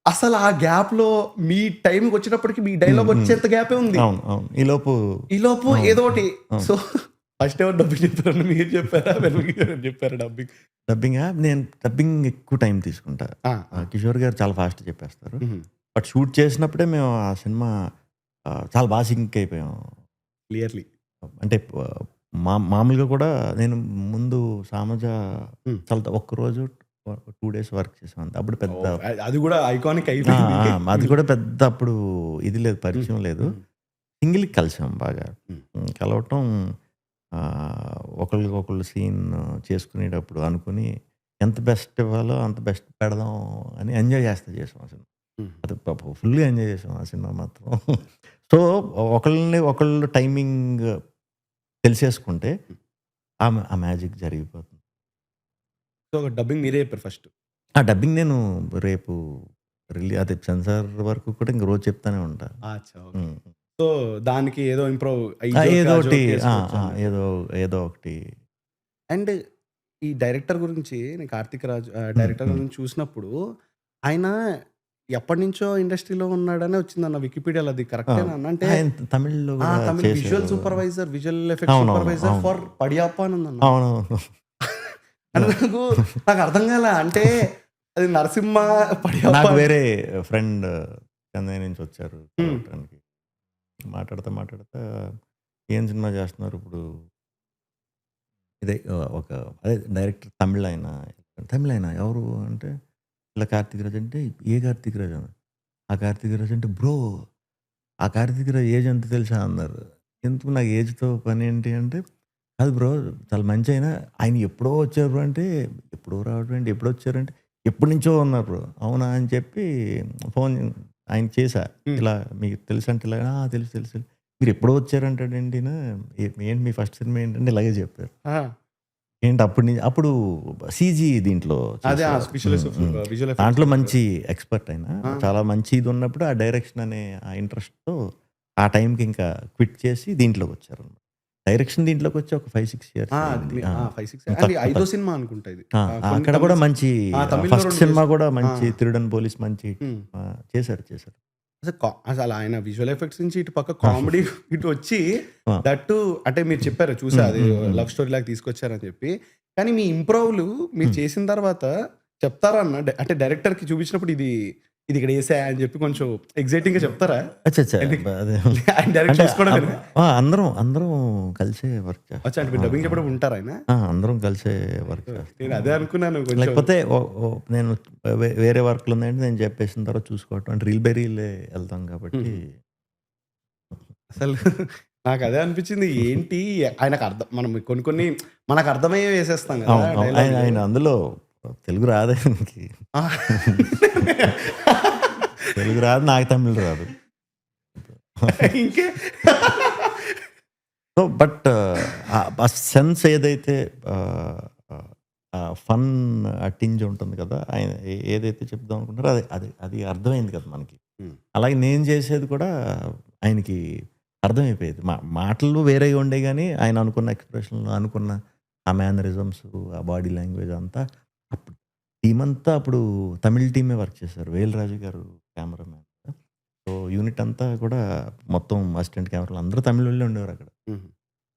అసలు ఆ గ్యాప్‌లో మీ టైమ్‌కొచ్చేటప్పటికి మీ హ్మ్. డైలాగ్ హ్మ్. వచ్చేంత గ్యాపే ఉంది. అవును. అవును. ఈలోపు ఈలోపు అవును. ఏదోకటి. అవును. సో, ఫస్ట్ ఎవరు డబ్బింగ్ చెప్పారన్న మీరు చెప్పారా? వెన్నెల కిషోర్ గారు చెప్పారా డబ్బింగ్? నేను డబ్బింగ్ ఎక్కువ టైం తీసుకుంటా. ఆ! ఆ! కిషోర్ గారు చాలా ఫాస్ట్‌గా చెప్పేస్తారు. హుహు. బట్ షూట్ చేసినప్పుడే మేము ఆ సినిమా చాలా సింక్ అయిపోయాం. క్లియర్‌లీ. అంటే మామూలుగా కూడా నేను ముందు 'సామజ' హ్మ్. చాలా ఒక్కరోజు 2 డేస్ వర్క్ చేసాం అంతే. అప్పుడు పెద్ద ఓహ్! అది గూడా ఐకానిక్ ఆ! అయిపోయింది. ఆ! అది కూడా పెద్ద అప్పుడు ఇది లేదు, హ్మ్. పరిచయం లేదు. హ్మ్. సింగిల్‌గా కలిసాం బాగా. హ్మ్. కలవటం ఒకళ్ళకొకళ్ళు సీన్ చేసుకునేటప్పుడు అనుకుని ఎంత బెస్ట్ ఇవ్వాలో అంత బెస్ట్ పెడదాం అని ఎంజాయ్ చేస్తా చేసాం ఆ సినిమా. హ్మ్. అది ఫుల్‌గా ఎంజాయ్ చేసాం ఆ సినిమా మాత్రం. సో, ఒకళ్ళని ఒకళ్ళు టైమింగ్ తెలిసేసుకుంటే హ్మ్. ఆ మ్యాజిక్ జరిగిపోతుంది. సో, డబ్బింగ్ మీరే చెప్పారు ఫస్ట్. ఆ డబ్బింగ్ నేను రేపు అదే సెన్సార్ వరకు కూడా ఇంక రోజు చెప్తానే ఉంటా. అచ్చా! ఓకే. హ్మ్. సో, దానికి ఏదో ఇంప్రూవ్ ఈ జోక్‌కి, ఆ ఏదోటి జోక్‌కి ఆ! ఏసుకోవచ్చు ఆ! అన్నట్టు. ఏదో ఒకటి. అండ్ ఈ డైరెక్టర్ గురించి నేను 'కార్తీక్ రాజ్' హ్మ్. డైరెక్టర్ హ్మ్. గురించి చూసినప్పుడు ఆయన ఎప్పటినుంచో ఇండస్ట్రీలో ఉన్నాడనే వచ్చిందన్న వికీపీడియాలో అది ఆ! కరెక్టేనా అన్న? అంటే ఆయన తమిళ్‌లో కూడా తమిళ్ చేశారు. విజువల్ ఎఫెక్ట్స్ అవునవును. సూపర్వైజర్ అవును. ఫర్ 'పడియాప్ప' అని ఉందన్న. అవునవును. అంటే నాకు అర్థం కాల. అంటే అది 'నరసింహ పడియప్ప' నాకు అంటే వేరే ఫ్రెండ్ చెన్నై నుంచి వచ్చారు హ్మ్. కలవటానికి. మాట్లాడుతా "ఏం సినిమా చేస్తున్నారు ఇప్పుడు?" ఇదే ఒక అదే డైరెక్టర్ తమిళాయన. తమిళాయన ఎవరు అంటే, ఇలా 'కార్తీక్ రాజ్' అంటే, "ఏ 'కార్తీక్ రాజ్' అన్నా?" "ఆ 'కార్తీక్ రాజ్' అంటే, బ్రో ఆ 'కార్తీక్ రాజ్' ఏజ్ ఎంత తెలుసా?" అన్నారు. ఎందుకు నాకు ఏజ్‌తో పనేంటి అంటే, "కాదు బ్రో చాలా మంచాయన. ఆయన ఎప్పుడో వచ్చారు బ్రో" అంటే, "ఎప్పుడో రావడం ఏంటి? ఎప్పుడొచ్చారంటే" "ఎప్పటినుంచో ఉన్నారు బ్రో." "అవునా?" అని చెప్పి ఫోన్ ఆయనకి చేశా. హ్మ్. ఇలా మీకు తెలుసంటే ఇలా, "ఆ! తెలుసు తెలుసు." "మీరెప్పుడో వచ్చారంటాడేంటినా? ఏంటి మీ ఫస్ట్ సినిమా ఏంటంటే" ఇలాగే చెప్పారు. ఆ! ఏంటి అప్పుడు సీజీ దీంట్లో అదే చేసేవారు. హ్మ్. హ్మ్. విజువల్ ఎఫెక్ట్స్ దాంట్లో చేసేవారు. మంచి ఎక్స్‌పర్ట్ ఆయన. ఆ! చాలా మంచి ఇదున్నప్పుడు ఆ డైరెక్షన్ అనే ఆ ఇంట్రెస్ట్‌తో ఆ టైంకి ఇంకా క్విట్ చేసి దీంట్లోకొచ్చారనమాట. డైరెక్షన్ దీంట్లోకొచ్చి ఒక 5, 6 ఇయర్స్ అయింది. ఆ! 5, 6 అండ్ తక్కువ ఐదో తక్కువ. సినిమా అనుకుంటా ఇది. ఆ! కొన్ని అక్కడ కూడా తమిళ్ మంచి తమిళ్‌లో ఫస్ట్ 2 సినిమా చేసారు. కూడా ఆ! మంచి 'తిరుడన్ పోలీస్' మంచి హిట్. హ్మ్. చేశారు. చేశారు. అసలు ఆయన విజువల్ ఎఫెక్ట్స్ నుంచి ఇటు పక్క కామెడీ ఇటు వచ్చి ఆ! దట్ టూ అంటే మీరు చెప్పారు చూసా హ్మ్. అది హ్మ్. హ్మ్. లవ్ స్టోరీ లాగా తీసుకొచ్చారని చెప్పి. కానీ మీ ఇంప్రూవ్‌లు మీరు హ్మ్. చేసిన తర్వాత చెప్తారా అన్న? అంటే డైరెక్టర్‌కి చూపించినప్పుడు ఇది ఇక్కడ ఏసా అని చెప్పి కొంచెం ఎక్సైటింగ్‌గా చెప్తారా? అచ్చచ్చా! అంటే అదే ఆయన డైరెక్ట్ అంటే చూసుకోవడమేనా? అందరం కలిసే వర్క్ అచ్చా! చేస్తాం. అంటే మీరు డబ్బింగ్ చెప్పడం ఉంటారా ఆయన? అందరం కలిసే వర్క్ చేస్తాం. నేను అదే అనుకున్నాను కొంచెం. లేకపోతే ఓ ఓ నేను వేరే వర్క్‌లున్నాయంటే నేను చెప్పేసిన తర్వాత చూసుకోవటం. అంటే రీల్ బై రీలే ఎళ్తాం కాబట్టి. హుహు. అసలు నాకదే అనిపించింది. ఏంటి ఆయనకు అర్థం మనం కొన్ని కొన్ని మనకు అర్థమయ్యేవి వేసేస్తాం గదా! అవును. అవును. ఆయన డైలాగులు. ఆయన అందులో తెలుగు రాదు ఆయనకి. ఆ! తెలుగు రాదు. నాకు తమిళ్ రాదు. ఇంకే సో, బట్ ఆ సెన్స్ ఏదైతే ఆహ్, ఫన్ ఆ టింజ్ ఉంటుంది కదా! ఆయన ఏదైతే చెప్దాం అనుకుంటారో అది అర్థమైంది కదా మనకి. హ్మ్. అలాగే నేను చేసేది కూడా ఆయనకి అర్థమైపోయేది. మాటలు వేరేగా ఉండేవి గానీ, ఆయన అనుకున్న ఎక్స్‌ప్రెషన్‌లు, అనుకున్న ఆ మేనరిజమ్స్, ఆ బాడీ లాంగ్వేజ్ అంతా అప్పుడు టీమంతా అప్పుడు తమిళ్ టీమే వర్క్ చేశారు. వేల్‌రాజు గారు కెమెరామాన్. సో, యూనిట్ అంతా కూడా మొత్తం అసిస్టెంట్ కెమెరాలు అందరూ తమిళోళ్ళే ఉండేవారక్కడ. హుహు.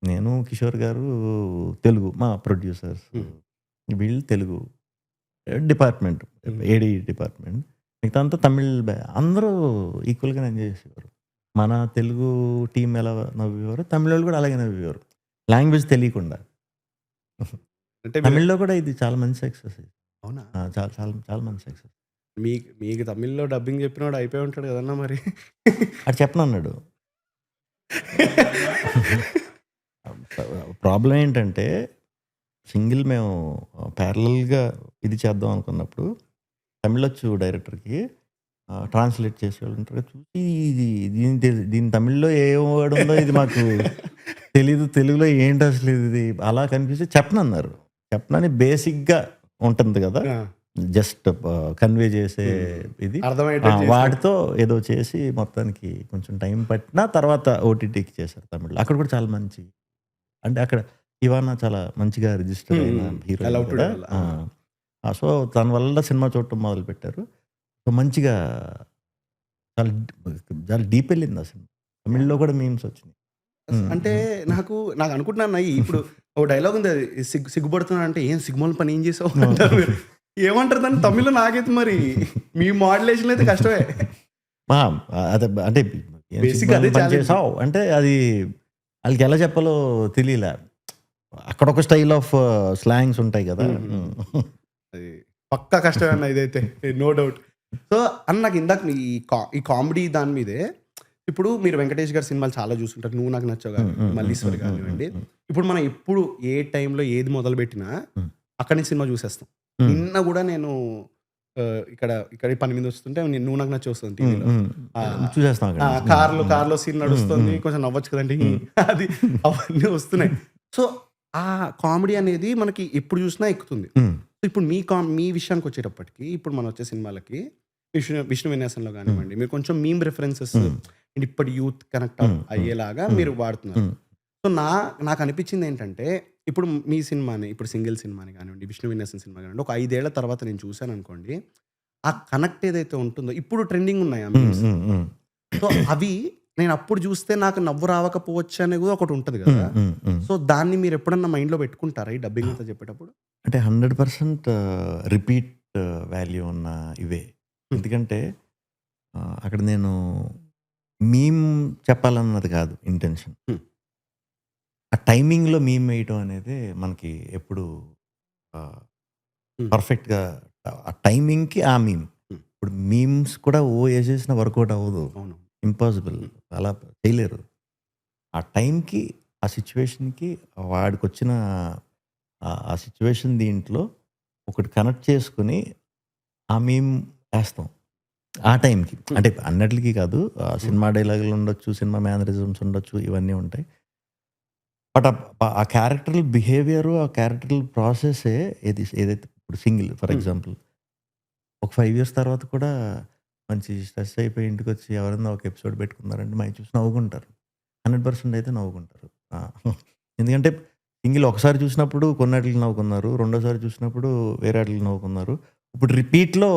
నేను, కిషోర్ గారు తెలుగు. మా ప్రొడ్యూసర్స్ హ్మ్. వీళ్ళు తెలుగు. డిపార్ట్‌మెంట్. హ్మ్. ఏడీ డిపార్ట్‌మెంట్. మిగతా అంతా తమిళ్ అందరూ ఈక్వల్‌గానే ఎంజాయ్ చేసేవారు. మన తెలుగు టీమ్ ఎలా నవ్వేవారో తమిళోళ్ళు కూడా అలాగే నవ్వేవారు. లాంగ్వేజ్ తెలియకుండా. అంటే మీరు తమిళ్‌లో కూడా ఇది చాలా మంచి సక్సెస్ ఇది. అవునా? చాలా చాలా చాలా మంచి సక్సెస్. మీకు మీకు తమిళ్‌లో డబ్బింగ్ చెప్పినోడు అయిపోయి ఉంటాడు కదన్నా మరి. అది చెప్పనన్నాడు. ప్రాబ్లమ్ ఏంటంటే సింగిల్ మేము ప్యారలల్‌గా ఇది చేద్దాం అనుకున్నప్పుడు తమిళొచ్చు డైరెక్టర్‌కి ట్రాన్స్‌లేట్ చేసేవాళ్ళు ఉంటారు. చూసి దీని తమిళ్‌లో ఏ వర్డ్ ఉందో ఇది మాకు తెలీదు. తెలుగులో ఏంటి అసలు ఇది అలా కనిపిస్తే చెప్పనన్నారు. చెప్పనని బేసిక్‌గా ఉంటుంది కదా! ఆ! జస్ట్ కన్వే చేసే ఇది అర్థమయ్యేటట్టు చేసినట్టు. వాటితో ఏదో చేసి మొత్తానికి కొంచెం టైం పట్టినా తర్వాత ఓటీటీకి చేశారు తమిళ్‌లో. అక్కడ కూడా చాలా మంచి అంటే అక్కడ ఇవాన చాలా మంచిగా రిజిస్టర్ అయిన హీరో Allowed to కదా! develop. సో తన వల్ల సినిమా చూడటం మొదలుపెట్టారు. సో మంచిగా చాలా చాలా డీప్ వెళ్ళింది ఆ సినిమా. తమిళ్‌లో కూడా మీమ్స్ వచ్చినాయి. అంటే నాకు అనుకుంటున్నాను ఇప్పుడు ఓ డైలాగ్ ఉంది అది సిగ్గుపడుతున్నా అంటే ఏం సిగ్గుమాల పని ఏం చేసావు అంటారు మీరు. ఏమంటారు దాన్ని తమిళ్లో నాకైతే మరి మీ మాడ్యులేషన్ అయితే కష్టమే. ఆ! అదే అంటే ఏం Basic అదే సినిమా పని challenge. చేసావు అంటే అది ఆళ్ళకి ఎలా చెప్పాలో తెలియలే. అక్కడొక స్టైల్ ఆఫ్ స్లాంగ్స్ ఉంటాయి కదా! అది పక్కా కష్టమే అన్న ఇదైతే నో డౌట్. సో అన్న నాకు ఇందాక ఈ కామెడీ దాని మీదే ఇప్పుడు మీరు వెంకటేష్ గారి సినిమాలు చాలా చూసుంటారు. నువ్వు నాకు నచ్చావు కానీ మల్లీశ్వరి కానివ్వండి. ఇప్పుడు మనం ఎప్పుడు ఏ టైంలో ఏది మొదలుపెట్టినా అక్కడి నుంచి సినిమా చూసేస్తాం. నిన్న కూడా నేను ఇక్కడ పని మీద వస్తుంటే నువ్వు నాకు నచ్చి వస్తుంది టీవీలో. చూసేస్తాం కార్లో సీన్ నడుస్తుంది కొంచెం నవ్వచ్చు కదండి అది అవన్నీ వస్తున్నాయి. సో ఆ కామెడీ అనేది మనకి ఎప్పుడు చూసినా ఎక్కుతుంది. ఇప్పుడు మీ విషయానికి వచ్చేటప్పటికి ఇప్పుడు మనం వచ్చే సినిమాలకి విష్ణు విన్యాసంలో కానివ్వండి మీరు కొంచెం మీమ్ రిఫరెన్సెస్ ఇప్పటి యూత్ కనెక్ట్ అయ్యేలాగా మీరు వాడుతున్నారు. సో నాకు అనిపించింది ఏంటంటే ఇప్పుడు మీ సినిమాని ఇప్పుడు సింగిల్ సినిమాని కానివ్వండి విష్ణు విన్యాసం సినిమా కానివ్వండి ఒక 5 ఏళ్ల తర్వాత నేను చూశాను అనుకోండి ఆ కనెక్ట్ ఏదైతే ఉంటుందో ఇప్పుడు ట్రెండింగ్ ఉన్నాయి ఆ memes. సో అవి నేను అప్పుడు చూస్తే నాకు నవ్వు రావకపోవచ్చు అనేది కూడా ఒకటి ఉంటుంది కదా. సో దాన్ని మీరు ఎప్పుడన్నా మైండ్లో పెట్టుకుంటారా ఈ డబ్బింగ్ అంతా చెప్పేటప్పుడు? అంటే 100% రిపీట్ వాల్యూ ఉన్న ఇవే. ఎందుకంటే అక్కడ నేను మీమ్ చెప్పాలన్నది కాదు ఇంటెన్షన్. ఆ టైమింగ్‌లో మీమ్ వేయటం అనేది మనకి ఎప్పుడు పర్ఫెక్ట్‌గా ఆ టైమింగ్‌కి ఆ మీమ్. ఇప్పుడు మీమ్స్ కూడా ఏసేసినా వర్కౌట్ అవ్వదు. అవును. ఇంపాసిబుల్. అలా చేయలేరు. ఆ టైంకి, ఆ సిట్యుయేషన్‌కి వాడికొచ్చిన ఆ సిట్యుయేషన్ దీంట్లో ఒకటి కనెక్ట్ చేసుకొని ఆ మీమ్ ఏస్తాం. ఆ టైంకి. అంటే అన్నిట్లికి కాదు. సినిమా డైలాగులు ఉండొచ్చు, సినిమా మేనరిజమ్స్ ఉండొచ్చు, ఇవన్నీ ఉంటాయి. బట్ ఆ క్యారెక్టరల్ బిహేవియరు, ఆ క్యారెక్టరల్ ప్రాసెసే ఏదైతే ఇప్పుడు సింగిల్ ఫర్ ఎగ్జాంపుల్ ఒక 5 ఇయర్స్ తర్వాత కూడా మంచి స్ట్రెస్ అయిపోయి ఇంటికొచ్చి ఎవరైనా ఒక ఎపిసోడ్ పెట్టుకున్నారంటే మనకి చూసి నవ్వుకుంటారు. 100% అయితే నవ్వుకుంటారు. ఎందుకంటే సింగిల్ ఒకసారి చూసినప్పుడు కొన్నాటికి నవ్వుకున్నారు. రెండోసారి చూసినప్పుడు వేరాటికి నవ్వుకున్నారు. ఇప్పుడు రిపీట్‌లో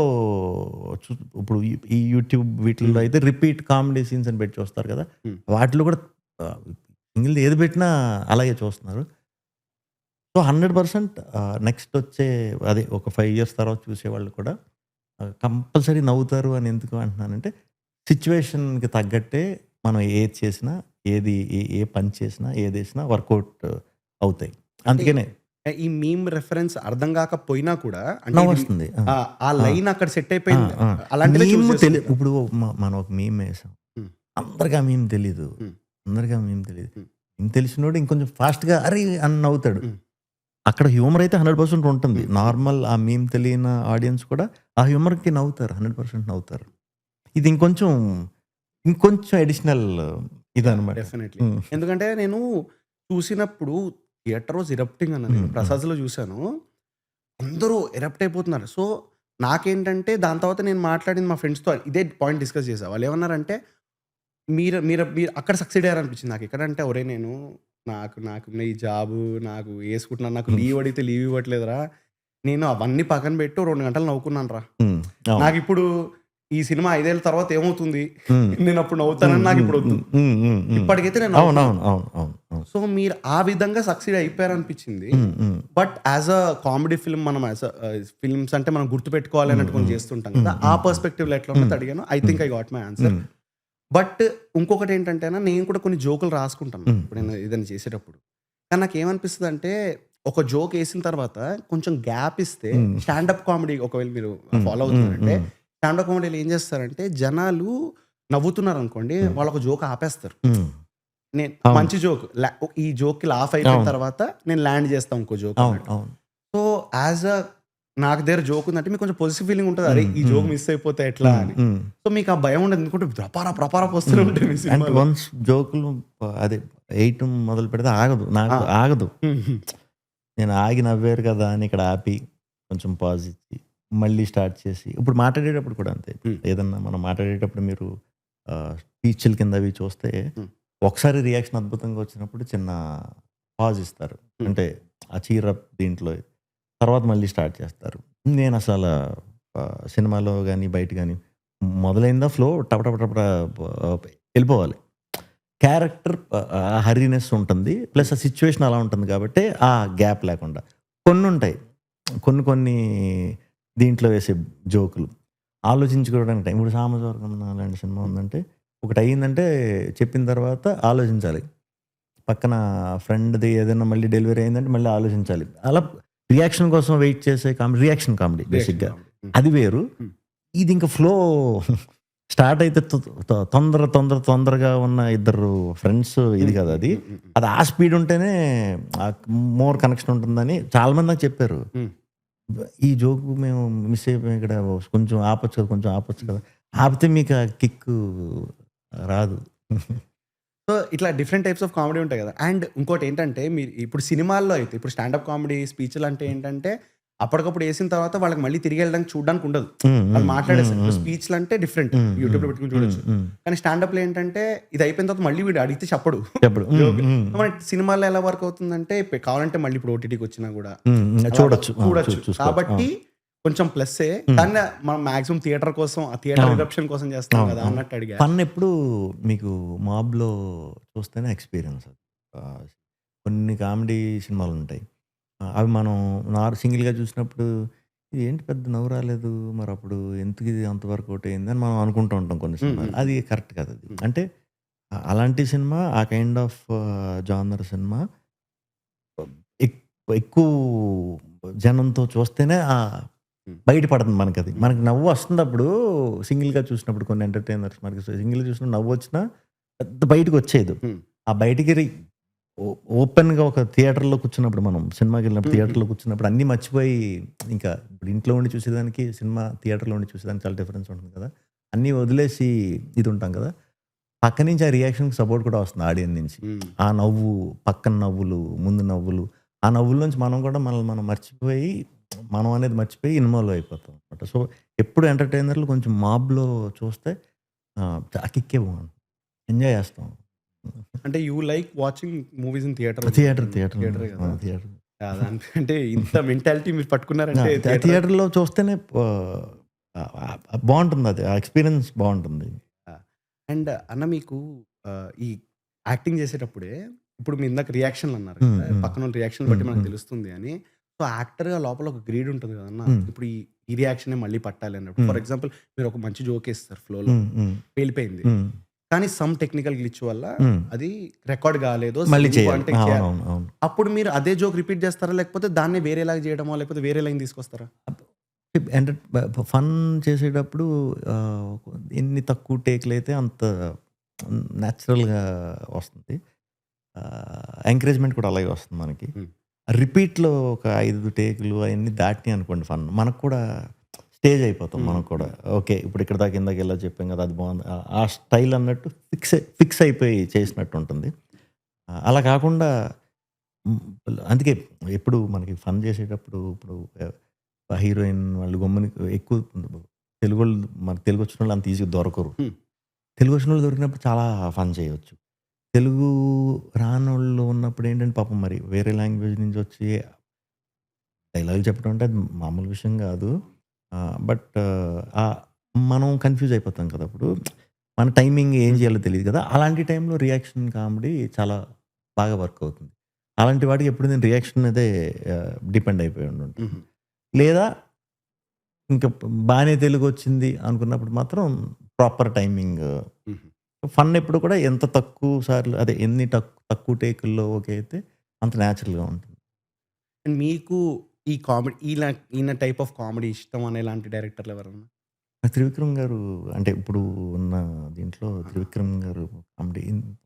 ఇప్పుడు ఈ యూట్యూబ్ వీటిల్లో అయితే రిపీట్ కామెడీ సీన్స్ అని పెట్టి చూస్తారు కదా! వాటిలో కూడా సింగిల్‌ది ఏది పెట్టినా అలాగే చూస్తున్నారు. సో 100% నెక్స్ట్ వచ్చే అదే ఒక 5 ఇయర్స్ తర్వాత చూసేవాళ్ళు కూడా కంపల్సరీ నవ్వుతారు అని ఎందుకు అంటున్నానంటే సిట్యుయేషన్‌కి తగ్గట్టే మనం ఏది చేసినా, ఏ పని చేసినా, ఏదేసినా వర్కౌట్ అవుతాయి. అందుకనే ఈ మీమ్ రెఫరెన్స్ అర్థం కాకపోయినా కూడా అంటే నవ్వొస్తుంది. ఆ లైన్ అక్కడ సెట్ అయిపోయింది. అలాంటిదే మీమ్ చూస్ చేసుకుంటారు. ఇప్పుడు మనం ఒక మీమ్ వేసాం. అందరికి ఆ మీమ్ తెలీదు. అందరికి ఆ మీమ్ తెలీదు. మీమ్ తెలిసినోడు ఇంకొంచెం ఫాస్ట్‌గా అరే అని నవ్వుతాడు. అక్కడ హ్యూమర్ అయితే 100% ఉంటుంది. నార్మల్ ఆ మీమ్ తెలియని ఆడియన్స్ కూడా ఆ హ్యూమర్‌కి నవ్వుతారు. 100% నవ్వుతారు. ఇది ఇంకొంచెం అడిషనల్ ఇదనమాట. డెఫినెట్‌లీ. ఎందుకంటే నేను చూసినప్పుడు థియేటర్ వాస్ ఎరప్టింగ్ అన్న నేను ప్రసాద్‌లో చూసాను. అందరూ ఎరప్ట్ అయిపోతున్నారు. సో నాకేంటంటే దాని తర్వాత నేను మాట్లాడింది మా ఫ్రెండ్స్‌తో ఇదే పాయింట్ డిస్కస్ చేశా. వాళ్ళేమన్నారంటే మీరు మీరు మీరు అక్కడ సక్సీడ్ అయ్యారనిపించింది నాకు. ఎక్కడంటే ఒరేయ్ నేను నాకున్న ఈ జాబు నాకు యేసుకుంటున్నాను. నాకు లీవ్ అడిగితే లీవ్ ఇవ్వట్లేదురా. నేను అవన్నీ పక్కన పెట్టి ఓ 2 గంటలు నవ్వుకున్నానురా. నాకిప్పుడు ఈ సినిమా 5 ఏళ్ల తర్వాత ఏమవుతుంది? నేనప్పుడు నవ్వుతానని నాకిప్పుడు వద్దు. ఇప్పటికైతే నేను నవ్వుతున్నాను. సో మీరు ఆ విధంగా సక్సీడ్ అయిపోయారనిపించింది. But as a comedy film మనం యాజ్ ఫిల్మ్స్ అంటే మనం గుర్తుపెట్టుకోవాలి అన్నట్టు కొన్ని చేస్తుంటాం కదా! ఆ పర్స్పెక్టివ్‌లో ఎట్లా ఉన్నది అడిగాను. I think I got my answer. But ఇంకొకటి ఏంటంటే నేను కూడా కొన్ని జోకులు రాసుకుంటాను. ఇప్పుడు నేను ఏదైనా చేసేటప్పుడు. కానీ నాకేమనిపిస్తదంటే ఒక జోక్ ఏసిన తర్వాత కొంచెం గ్యాప్ ఇస్తే స్టాండప్ కామెడీ ఒకవేళ మీరు ఫాలో అవుతున్నారంటే స్టాండప్ కామెడీలో ఏం చేస్తారంటే జనాలు నవ్వుతున్నారనుకోండి, వాళ్ళొక జోక్ ఆపేస్తారు. హ్మ్. నేను అవును. మంచి జోక్ ఈ జోక్‌కి లాఫ్ అయిపోయిన అవును. తర్వాత నేను ల్యాండ్ చేస్తా ఇంకో జోక్ అవును. అన్నట్టు. అవును. సో, యాస్ ఎ నాకు దగ్గర జోక్ ఉందంటే మీకు కొంచెం పొజిటివ్ ఫీలింగ్ ఉంటది. అరే! హ్మ్. ఈ జోక్ హ్మ్. మిస్ అయిపోతే ఎట్లా హ్మ్. అని. హ్మ్. సో, మీకు ఆ భయం ఉండదు. ఎందుకంటే రపారప్ వస్తూనే హ్మ్. ఉంటాయి మీ అంటే సినిమాలో. వన్స్ జోకులు అదే ఏయటం మొదలు పెడితే ఆగదు. ఆ! నాకు ఆగదు. హుహు. నేను ఆగి నవ్వారు కదా అని ఇక్కడ ఆపి, కొంచెం పాజ్ ఇచ్చి, మళ్ళీ స్టార్ట్ చేసి ఇప్పుడు మాట్లాడేటప్పుడు కూడా అంతే. హ్మ్. ఏదన్నా మనం మాట్లాడేటప్పుడు మీరు స్పీచ్‌ల కింద అవి చూస్తే, హ్మ్. ఒకసారి రియాక్షన్ అద్భుతంగా వచ్చినప్పుడు చిన్న పాజ్ ఇస్తారు. హ్మ్. అంటే ఆ చీరప్ దీంట్లో. తర్వాత మళ్ళీ స్టార్ట్ చేస్తారు. నేనసల సినిమాలో గాని, బయట గాని మొదలైందా ఫ్లో టప టప టప ఎళ్ళిపోవాలి. క్యారెక్టర్ ఆ హర్రీనెస్ ఉంటుంది. ప్లస్ ఆ సిట్యుయేషన్ అలా ఉంటుంది కాబట్టి, ఆ గ్యాప్ లేకుండా. కొన్నుంటాయి. కొన్ని కొన్ని దీంట్లో వేసే జోకులు. ఆలోచించుకోవడానికి టైం ఇప్పుడు 'సామజవర్గం' అలాంటి సినిమా ఉందంటే, ఒకటయిందంటే చెప్పిన తర్వాత ఆలోచించాలి. పక్కన ఫ్రెండ్‌ది ఏదైనా మళ్ళీ డెలివరీ అయిందంటే మళ్ళీ ఆలోచించాలి. అలా రియాక్షన్ కోసం వెయిట్ చేసే రియాక్షన్ కామెడీ రియాక్షన్ బేసిక్‌గా. కామెడీ. హ్మ్. అది వేరు. హ్మ్. ఇది ఇంక ఫ్లో స్టార్ట్ అయితే తొందరగా ఉన్న ఇద్దరు ఫ్రెండ్స్ ఇది హ్మ్. కదా హ్మ్. అది. హ్మ్. హ్మ్. అది ఆ స్పీడ్ ఉంటేనే మోర్ కనెక్షన్ ఉంటుందని చాలామంది నాకు చెప్పారు. హ్మ్. ఈ జోక్ మేము మిస్ అయిపోయాం ఇక్కడ కొంచెం ఆపొచ్చు కదా! కొంచెం ఆపొచ్చు కదా! ఆపితే మీకు ఆ కిక్కు రాదు. సో, ఇట్లా డిఫరెంట్ టైప్స్ ఆఫ్ కామెడీ ఉంటాయి గదా! అండ్ ఇంకోటేంటంటే మీరు ఇప్పుడు సినిమాల్లో అయితే ఇప్పుడు స్టాండప్ కామెడీ స్పీచ్‌లంటే ఏంటంటే అప్పటికప్పుడు ఏసిన తర్వాత వాళ్ళకి మళ్ళీ తిరిగెళ్ళడానికి చూడడానికి ఉండదు. హ్మ్. వాళ్ళు హ్మ్. హ్మ్. మాట్లాడేస్తారు. ఇప్పుడు హ్మ్. స్పీచ్‌లంటే డిఫరెంట్. హ్మ్. హ్మ్. యూట్యూబ్‌లో పెట్టుకొని హ్మ్. చూడొచ్చు. హ్మ్. కానీ స్టాండప్‌లో ఏంటంటే ఇది అయిపోయిన తర్వాత మళ్ళీ వీడు అడిగితే చెప్పడు. చెప్పడు. హ్మ్. జోక్. హ్మ్. మనకి సినిమాల్లో ఎలా వర్క్ అవుతుందంటే కావాలంటే మళ్ళీ ఇప్పుడు ఓటీటీకొచ్చినా గూడా హ్మ్. హ్మ్. అలాగా చూడొచ్చు. ఆ! చూడొచ్చు. చూసుకోవచ్చు. కాబట్టి అవును. కొంచెం ప్లస్సే. హ్మ్. కానీ మనం మాక్సిమం థియేటర్ కోసం ఆ థియేటర్ అవును. ఇరప్షన్ కోసం చేస్తాం అవును. గదా! అవును. అన్నట్టు అడిగా. ఫన్ ఎప్పుడు మీకు మాబ్‌లో చూస్తేనే ఎక్స్‌పీరియన్స్ అది. ఆహ్, కొన్ని కామెడీ సినిమాలుంటాయి. అవి మనం సింగిల్‌గా చూసినప్పుడు ఇదేంటి పెద్ద నవ్వు రాలేదు. మరప్పుడు ఎందుకిది అంత వర్కౌట్ అయింది అని మనం అనుకుంటూ ఉంటాం కొన్ని హ్మ్. సినిమాలు. హ్మ్. అది హ్మ్. కరెక్ట్ కాదది. హ్మ్. అంటే అలాంటి సినిమా ఆ కైండ్ ఆఫ్ జానర్ సినిమా ఎక్ ఎక్కువ జనంతో చూస్తేనే హ్మ్. బయట పడుతుంది మనకది. హ్మ్. మనకి నవ్వు వస్తున్నప్పుడు సింగిల్‌గా చూసినప్పుడు కొన్ని ఎంటర్‌టైనర్స్ మనకి సింగిల్‌గా చూసినప్పుడు నవ్వొచ్చినా పెద్ద బయటకొచ్చేయదు. హ్మ్. ఆ బయటికి ఓ ఓపెన్‌గా ఒక థియేటర్‌లో కూర్చున్నప్పుడు మనం సినిమాకెళ్ళినప్పుడు హ్మ్. హ్మ్. థియేటర్‌లో కూర్చున్నప్పుడు అన్నీ మర్చిపోయి ఇంకా ఇప్పుడు ఇంట్లో ఉండి చూసేదానికి సినిమా థియేటర్‌లో ఉండి చూసేదానికి చాలా డిఫరెన్స్ ఉంటుంది కదా! అన్నీ వదిలేసి ఇది ఉంటాం కదా! పక్క నుంచి ఆ రియాక్షన్‌కి సపోర్ట్ కూడా వస్తుంది ఆడియన్స్ నుంచి. హ్మ్. ఆ నవ్వు, పక్కన నవ్వులు, ముందు నవ్వులు, ఆ నవ్వుల్లోంచి మనం కూడా మనల్ని మనం మర్చిపోయి, మనం అనేది మర్చిపోయి ఇన్వాల్వ్ అయిపోతాం అనమాట. సో, ఎప్పుడు ఎంటర్‌టైనర్‌లు కొంచెం మాబ్‌లో చూస్తే ఆ కిక్కే బాగుంటుంది. ఎంజాయ్ చేస్తాం. అంటే you like watching movies in theatre theatre, అనుకుంటాను. థియేటర్. థియేటరే ఆ! గదా! థియేటర్. అంటే ఇంత మెంటాలిటీ మీరు పట్టుకున్నారంటే థియేటర్. థియేటర్‌లో చూస్తేనే బావుంటుందది. ఆ ఎక్స్‌పీరియన్స్ బావుంటుంది. ఆ! అండ్ అన్న మీకు ఈ యాక్టింగ్ చేసేటప్పుడే ఇప్పుడు మీరు ఇందాక రియాక్షన్‌లు అన్నారు హ్మ్. కదా! హ్మ్. పక్కనోళ్ళ రియాక్షన్‌లు హ్మ్. బట్టి మనకు హ్మ్. తెలుస్తుంది అని. సో, యాక్టర్‌గా లోపల ఒక గ్రీడ్ ఉంటది కదన్నా! హ్మ్. ఇప్పుడు ఈ రియాక్షనే మళ్ళీ పట్టాలి అన్నప్పుడు. హ్మ్. ఫర్ ఎగ్జాంపుల్ మీరు ఒక మంచి జోకేస్తారు ఫ్లోలో. హ్మ్. హ్మ్. పేలిపోయింది. హ్మ్. కానీ సమ్ టెక్నికల్ గ్లిచ్ వల్ల హ్మ్. అది రికార్డ్ కాలేదో మళ్ళీ చేయాలి. ఇంకో చేయాలి. అవునవును. అవును. అప్పుడు మీరు అదే జోక్ రిపీట్ చేస్తారా? లేకపోతే దాన్నే వేరేలాగా చేయడమో, లేకపోతే వేరే లైన్ తీసుకొస్తారా? అంటే ఫన్ చేసేటప్పుడు ఆహ్, ఎన్ని తక్కువ టేక్‌లయితే అంత నేచురల్‌గా వస్తుంది. ఎంకరేజ్‌మెంట్ కూడా అలాగే వస్తుంది మనకి. హ్మ్. రిపీట్‌లో ఒక 5 టేకులు అయన్నీ దాటినాయి అనుకోండి ఫన్. మనకు కూడా స్టేజ్ అయిపోతాం హ్మ్. మనం కూడా. హ్మ్. ఓకే. ఇప్పుడు ఇక్కడ దాకా ఇందాక ఇలా చెప్పాం కదా! అది బావుంది. ఆ స్టైల్ అన్నట్టు ఫిక్స్ అయిపోయి చేసినట్టు ఉంటుంది. అలా కాకుండా హ్మ్. అందుకే ఎప్పుడు మనకి ఫన్ చేసేటప్పుడు ఇప్పుడు హీరోయిన్ వాళ్ళు గమ్మున ఎక్కువ తెలుగోళ్ళు మనకు తెలుగొచ్చినోళ్ళు అంత ఈజీగా దొరకరు. హ్మ్. తెలుగొచ్చినోళ్ళు దొరికినప్పుడు చాలా ఫన్ చేయొచ్చు. తెలుగు రానోళ్ళు ఉన్నప్పుడు ఏంటంటే పాపం మరి వేరే లాంగ్వేజ్ నుంచి వచ్చి డైలాగులు చెప్పడం అంటే అది మామూలు విషయం గాదు. బట్ మనం కన్‌ఫ్యూజ్ అయిపోతాం కదా! అప్పుడు. మన టైమింగ్ ఏం హ్మ్. చేయాలో తెలీదు కదా! అలాంటి టైంలో రియాక్షన్ కామెడీ చాలా బాగా వర్క్ అవుతుంది. అలాంటి వాటికి ఎప్పుడు నేను రియాక్షన్ మీదే డిపెండ్ అయిపోయి ఉండుంటాను. హుహు. లేదా ఇంక బానే తెలుగొచ్చింది అనుకున్నప్పుడు మాత్రం ప్రాపర్ టైమింగ్. హుహు. ఫన్ ఎప్పుడు కూడా ఎంత తక్కువ సార్లు అదే ఎన్ని తక్కువ టేకుల్లో ఓకే అయితే అంత నేచురల్‌గా ఉంటుంది. అండ్ మీకు ఈ కామెడీ ఈయన టైప్ ఆఫ్ కామెడీ ఇష్టం అనేలాంటి డైరెక్టర్‌లు ఎవరన్నా? త్రివిక్రమ్ గారు అంటే ఇప్పుడు ఉన్న దీంట్లో త్రివిక్రమ్ గారు కామెడీ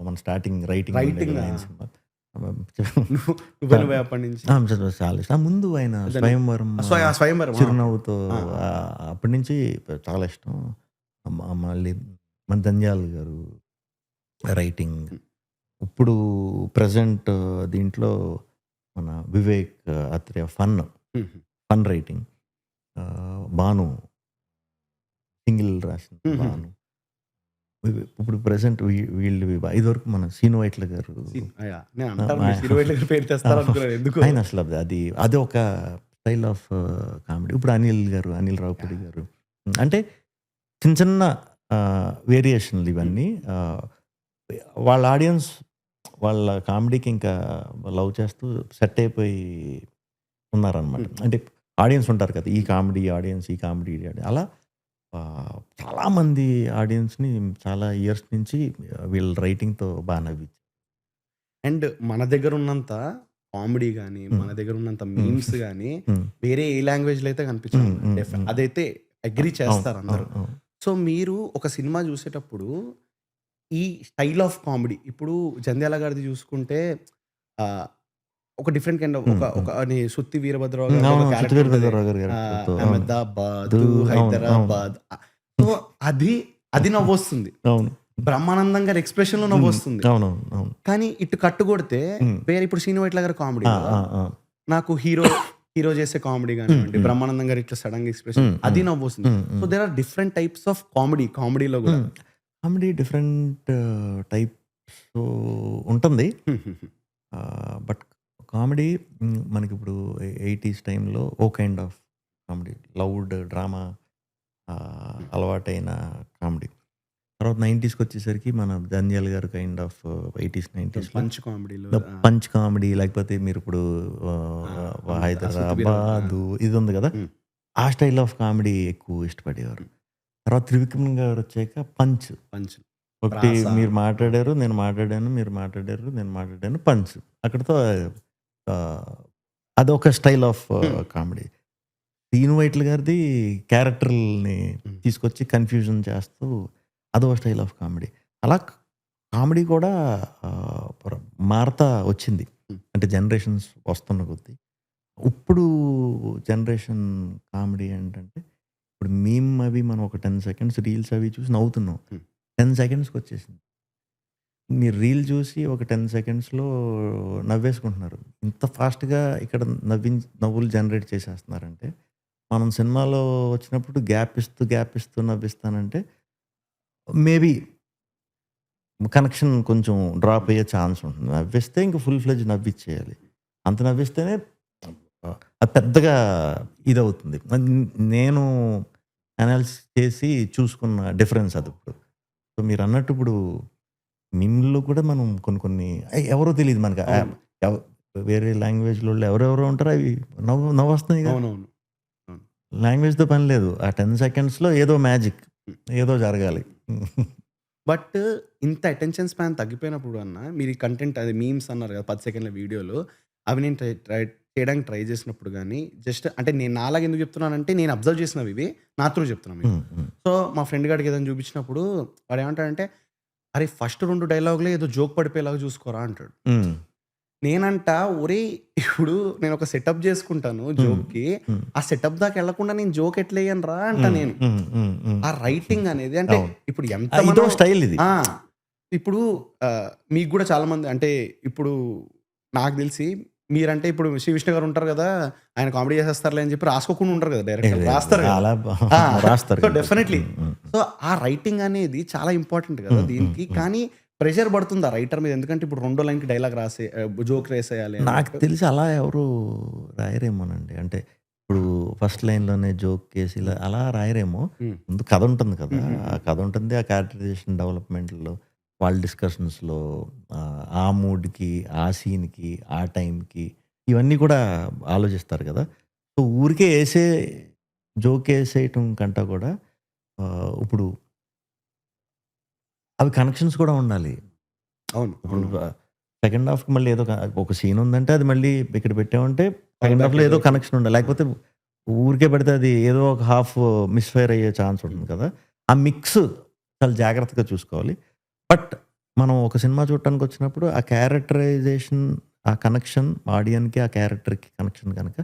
మన స్టార్టింగ్ రైటింగ్ రైటింగ్ ఆయన సినిమా నువ్వే నువ్వే అప్పటి నుంచి చాలా ఇష్టం. ముందు ఆయన అదే స్వయంవరం స్వయంవరం చిరునవ్వుతో ఆ. అప్పటి నుంచి చాలా ఇష్టం. మళ్ళీ మన ధన్యాల్ గారు రైటింగ్. ఇప్పుడు ప్రజెంట్ దీంట్లో మన Vivek Athreya fun writing. Bhanu single రాసిన భాను. ఇప్పుడు ప్రజెంట్ వీళ్ళు ఇదివరకు మన సీను వైట్ల గారు నేను అంటాను మీరు సిరివెట్ల గారి పేరు తెస్తారు అనుకున్నాను ఎందుకు ఆయన అసలు అది ఒక స్టైల్ ఆఫ్ కామెడీ. ఇప్పుడు అనిల్ రావుపూడి గారు అంటే చిన్న చిన్న వేరియేషన్లు ఇవన్నీ. వాళ్ళ ఆడియన్స్ వాళ్ళ కామెడీకి ఇంకా లవ్ చేస్తూ సెట్ అయిపోయి ఉన్నారనమాట. అంటే ఆడియన్స్ ఉంటారు కదా, ఈ కామెడీ ఆడియన్స్, ఈ కామెడీ అలా చాలామంది ఆడియన్స్ని చాలా ఇయర్స్ నుంచి వీళ్ళ రైటింగ్తో బాగా నవ్వించారు. అండ్ మన దగ్గర ఉన్నంత కామెడీ కానీ మన దగ్గర ఉన్నంత మీమ్స్ కానీ వేరే ఏ లాంగ్వేజ్ లో అయితే కనిపించదు. అదైతే అగ్రి చేస్తారు అందరూ. సో మీరు ఒక సినిమా చూసేటప్పుడు ఈ స్టైల్ ఆఫ్ కామెడీ ఇప్పుడు జంధ్యాల గారిది చూసుకుంటే ఒక డిఫరెంట్ కైండ్ ఆఫ్ ఒక సుత్తి వీరభద్రరావు హైదరాబాద్. సో అది నవ్వొస్తుంది, బ్రహ్మానందం గారి ఎక్స్ప్రెషన్ లో నవ్వొస్తుంది. కానీ ఇటు కట్టుకొడితే వేరే ఇప్పుడు శ్రీను వైట్ల గారి కామెడీ నాకు హీరో చేసే కామెడీ కానివ్వండి, బ్రహ్మానందం గారు ఇట్లా సడన్ గా ఎక్స్ప్రెషన్ అది నవ్వొస్తుంది. So there are different types of కామెడీలో కూడా కామెడీ డిఫరెంట్ టైప్స్ ఉంటుంది. బట్ కామెడీ మనకి ఇప్పుడు 80s టైంలో ఓ kind of comedy, loud drama అలవాటైన కామెడీ. తర్వాత 90స్కి వచ్చేసరికి మన ధన్యాల్ గారు kind of 80s 90s punch comedy, లేకపోతే మీరు ఇప్పుడు హైదరాబాద్ ఇది ఉంది కదా, ఆ స్టైల్ ఆఫ్ కామెడీ ఎక్కువ ఇష్టపడేవారు. తర్వాత త్రివిక్రమ్ గారు వచ్చాక పంచ్ ఒకటి, మీరు మాట్లాడారు నేను మాట్లాడాను, మీరు మాట్లాడారు నేను మాట్లాడాను, పంచ్. అక్కడితో అదొక style of comedy. Sreenu Vaitla గారిది క్యారెక్టర్ని తీసుకొచ్చి కన్ఫ్యూజన్ చేస్తూ అదో స్టైల్ ఆఫ్ కామెడీ. అలా కామెడీ కూడా మారుతా వచ్చింది, అంటే జనరేషన్స్ వస్తున్న కొద్దీ. ఇప్పుడు జనరేషన్ కామెడీ ఏంటంటే ఇప్పుడు మీమ్ అవి మనం ఒక 10 seconds రీల్స్ అవి చూసి నవ్వుతున్నాం, 10 secondsకి వచ్చేసింది. మీరు రీల్ చూసి ఒక 10 secondsలో నవ్వేసుకుంటున్నారు. ఇంత ఫాస్ట్గా ఇక్కడ నవ్వులు జనరేట్ చేసేస్తున్నారంటే, మనం సినిమాలో వచ్చినప్పుడు గ్యాప్ ఇస్తూ నవ్విస్తానంటే మేబీ కనెక్షన్ కొంచెం డ్రాప్ అయ్యే ఛాన్స్ ఉంటుంది. నవ్విస్తే ఇంకా ఫుల్ ఫ్లెడ్జ్ నవ్విచ్చేయాలి. అంత నవ్విస్తేనే అది పెద్దగా ఇదవుతుంది. నేను అనాలిసిస్ చేసి చూసుకున్న డిఫరెన్స్ అది. సో మీరు అన్నట్టు ఇప్పుడు మీమ్లో కూడా మనం కొన్ని ఎవరో తెలియదు మనకి, వేరే లాంగ్వేజ్లో ఎవరెవరో ఉంటారు, అవి నవ్వు వస్తున్నాయి కదా. లాంగ్వేజ్తో పని లేదు, ఆ 10 secondsలో ఏదో మ్యాజిక్ ఏదో జరగాలి. బట్ ఇంత అటెన్షన్ స్పాన్ తగ్గిపోయినప్పుడు అన్న మీరు ఈ కంటెంట్ అది మీమ్స్ అన్నారు కదా 10 సెకండ్ల వీడియోలు, అవి నేను చేయడానికి ట్రై చేసినప్పుడు కానీ జస్ట్ అంటే నేను నాలాగా ఎందుకు చెప్తున్నానంటే నేను అబ్జర్వ్ చేసినవి ఇవి నా త్రూ చెప్తున్నాను. సో మా ఫ్రెండ్ గారికి ఏదైనా చూపించినప్పుడు వాడు ఏమంటాడంటే, అరే ఫస్ట్ 2 డైలాగులే ఏదో జోక్ పడిపోయేలాగా చూసుకోరా అంటాడు. నేనంట ఒరే ఇప్పుడు నేను ఒక సెటప్ చేసుకుంటాను జోక్కి, ఆ సెటప్ దాకా వెళ్లకుండా నేను జోక్ ఎట్లా వేయను రా అంట. నేను ఆ రైటింగ్ అనేది అంటే ఇప్పుడు ఎంత స్టైల్ ఇది. ఇప్పుడు మీకు కూడా చాలా మంది అంటే ఇప్పుడు నాకు తెలిసి మీరంటే ఇప్పుడు శ్రీ విష్ణు గారు ఉంటారు కదా, ఆయన కామెడీ చేసేస్తారులే అని చెప్పి రాసుకోకుండా ఉంటారు కదా, డైరెక్ట్ రాస్తారు. సో డెఫినెట్లీ సో ఆ రైటింగ్ అనేది చాలా ఇంపార్టెంట్ కదా దీనికి. కానీ ప్రెషర్ పడుతుంది ఆ రైటర్ మీద, ఎందుకంటే ఇప్పుడు 2 లైన్కి డైలాగ్ రాసే జోక్ వేసేయాలి. నాకు తెలిసి అలా ఎవరు రాయరేమోనండి. అంటే ఇప్పుడు ఫస్ట్ లైన్లోనే జోక్ కేసి అలా రాయరేమో. ముందు కథ ఉంటుంది కదా, ఆ కథ ఉంటుంది, ఆ క్యారెక్టరైజేషన్ డెవలప్మెంట్లో వాళ్ళ డిస్కషన్స్లో ఆ మూడ్కి, ఆ సీన్కి, ఆ టైంకి ఇవన్నీ కూడా ఆలోచిస్తారు కదా. సో ఊరికే జోక్ వేసేయటం కంటే కూడా ఇప్పుడు అవి కనెక్షన్స్ కూడా ఉండాలి. అవును. ఇప్పుడు సెకండ్ హాఫ్కి మళ్ళీ ఏదో ఒక సీన్ ఉందంటే అది మళ్ళీ ఇక్కడ పెట్టామంటే సెకండ్ హాఫ్లో ఏదో కనెక్షన్ ఉండాలి, లేకపోతే ఊరికే పడితే అది ఏదో ఒక హాఫ్ మిస్‌ఫైర్ అయ్యే ఛాన్స్ ఉంటుంది కదా! ఆ మిక్స్ చాలా జాగ్రత్తగా చూసుకోవాలి. బట్ మనం ఒక సినిమా చూడటానికొచ్చినప్పుడు ఆ క్యారెక్టరైజేషన్, ఆ కనెక్షన్ ఆడియన్‌కి, ఆ క్యారెక్టర్‌కి కనెక్షన్ గనక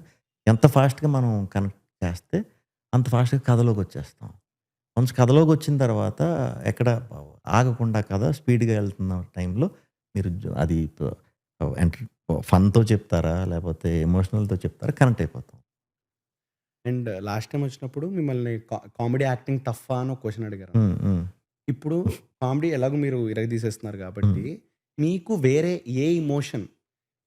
ఎంత ఫాస్ట్‌గా మనం కనెక్ట్ చేస్తే అంత ఫాస్ట్‌గా కథలోకొచ్చేస్తాం. వన్స్ కథలోకొచ్చిన తర్వాత ఎక్కడ ఆగకుండా కథ స్పీడ్‌గా ఎళ్తున్న టైంలో మీరు అది ఎంటర్ ఫన్‌తో చెప్తారా? లేపోతే ఎమోషనల్‌తో చెప్తారా? కనెక్ట్ అయిపోతాం. అండ్ లాస్ట్ టైమ్ వచ్చినప్పుడు మిమ్మల్ని కామెడీ యాక్టింగ్ టఫా అని ఒక క్వెషన్ అడిగారు. హ్మ్. హ్మ్. ఇప్పుడు కామెడీ ఎలాగో మీరు ఇరగదీసేస్తున్నారు హ్మ్. కాబట్టి, మీకు వేరే ఏ ఎమోషన్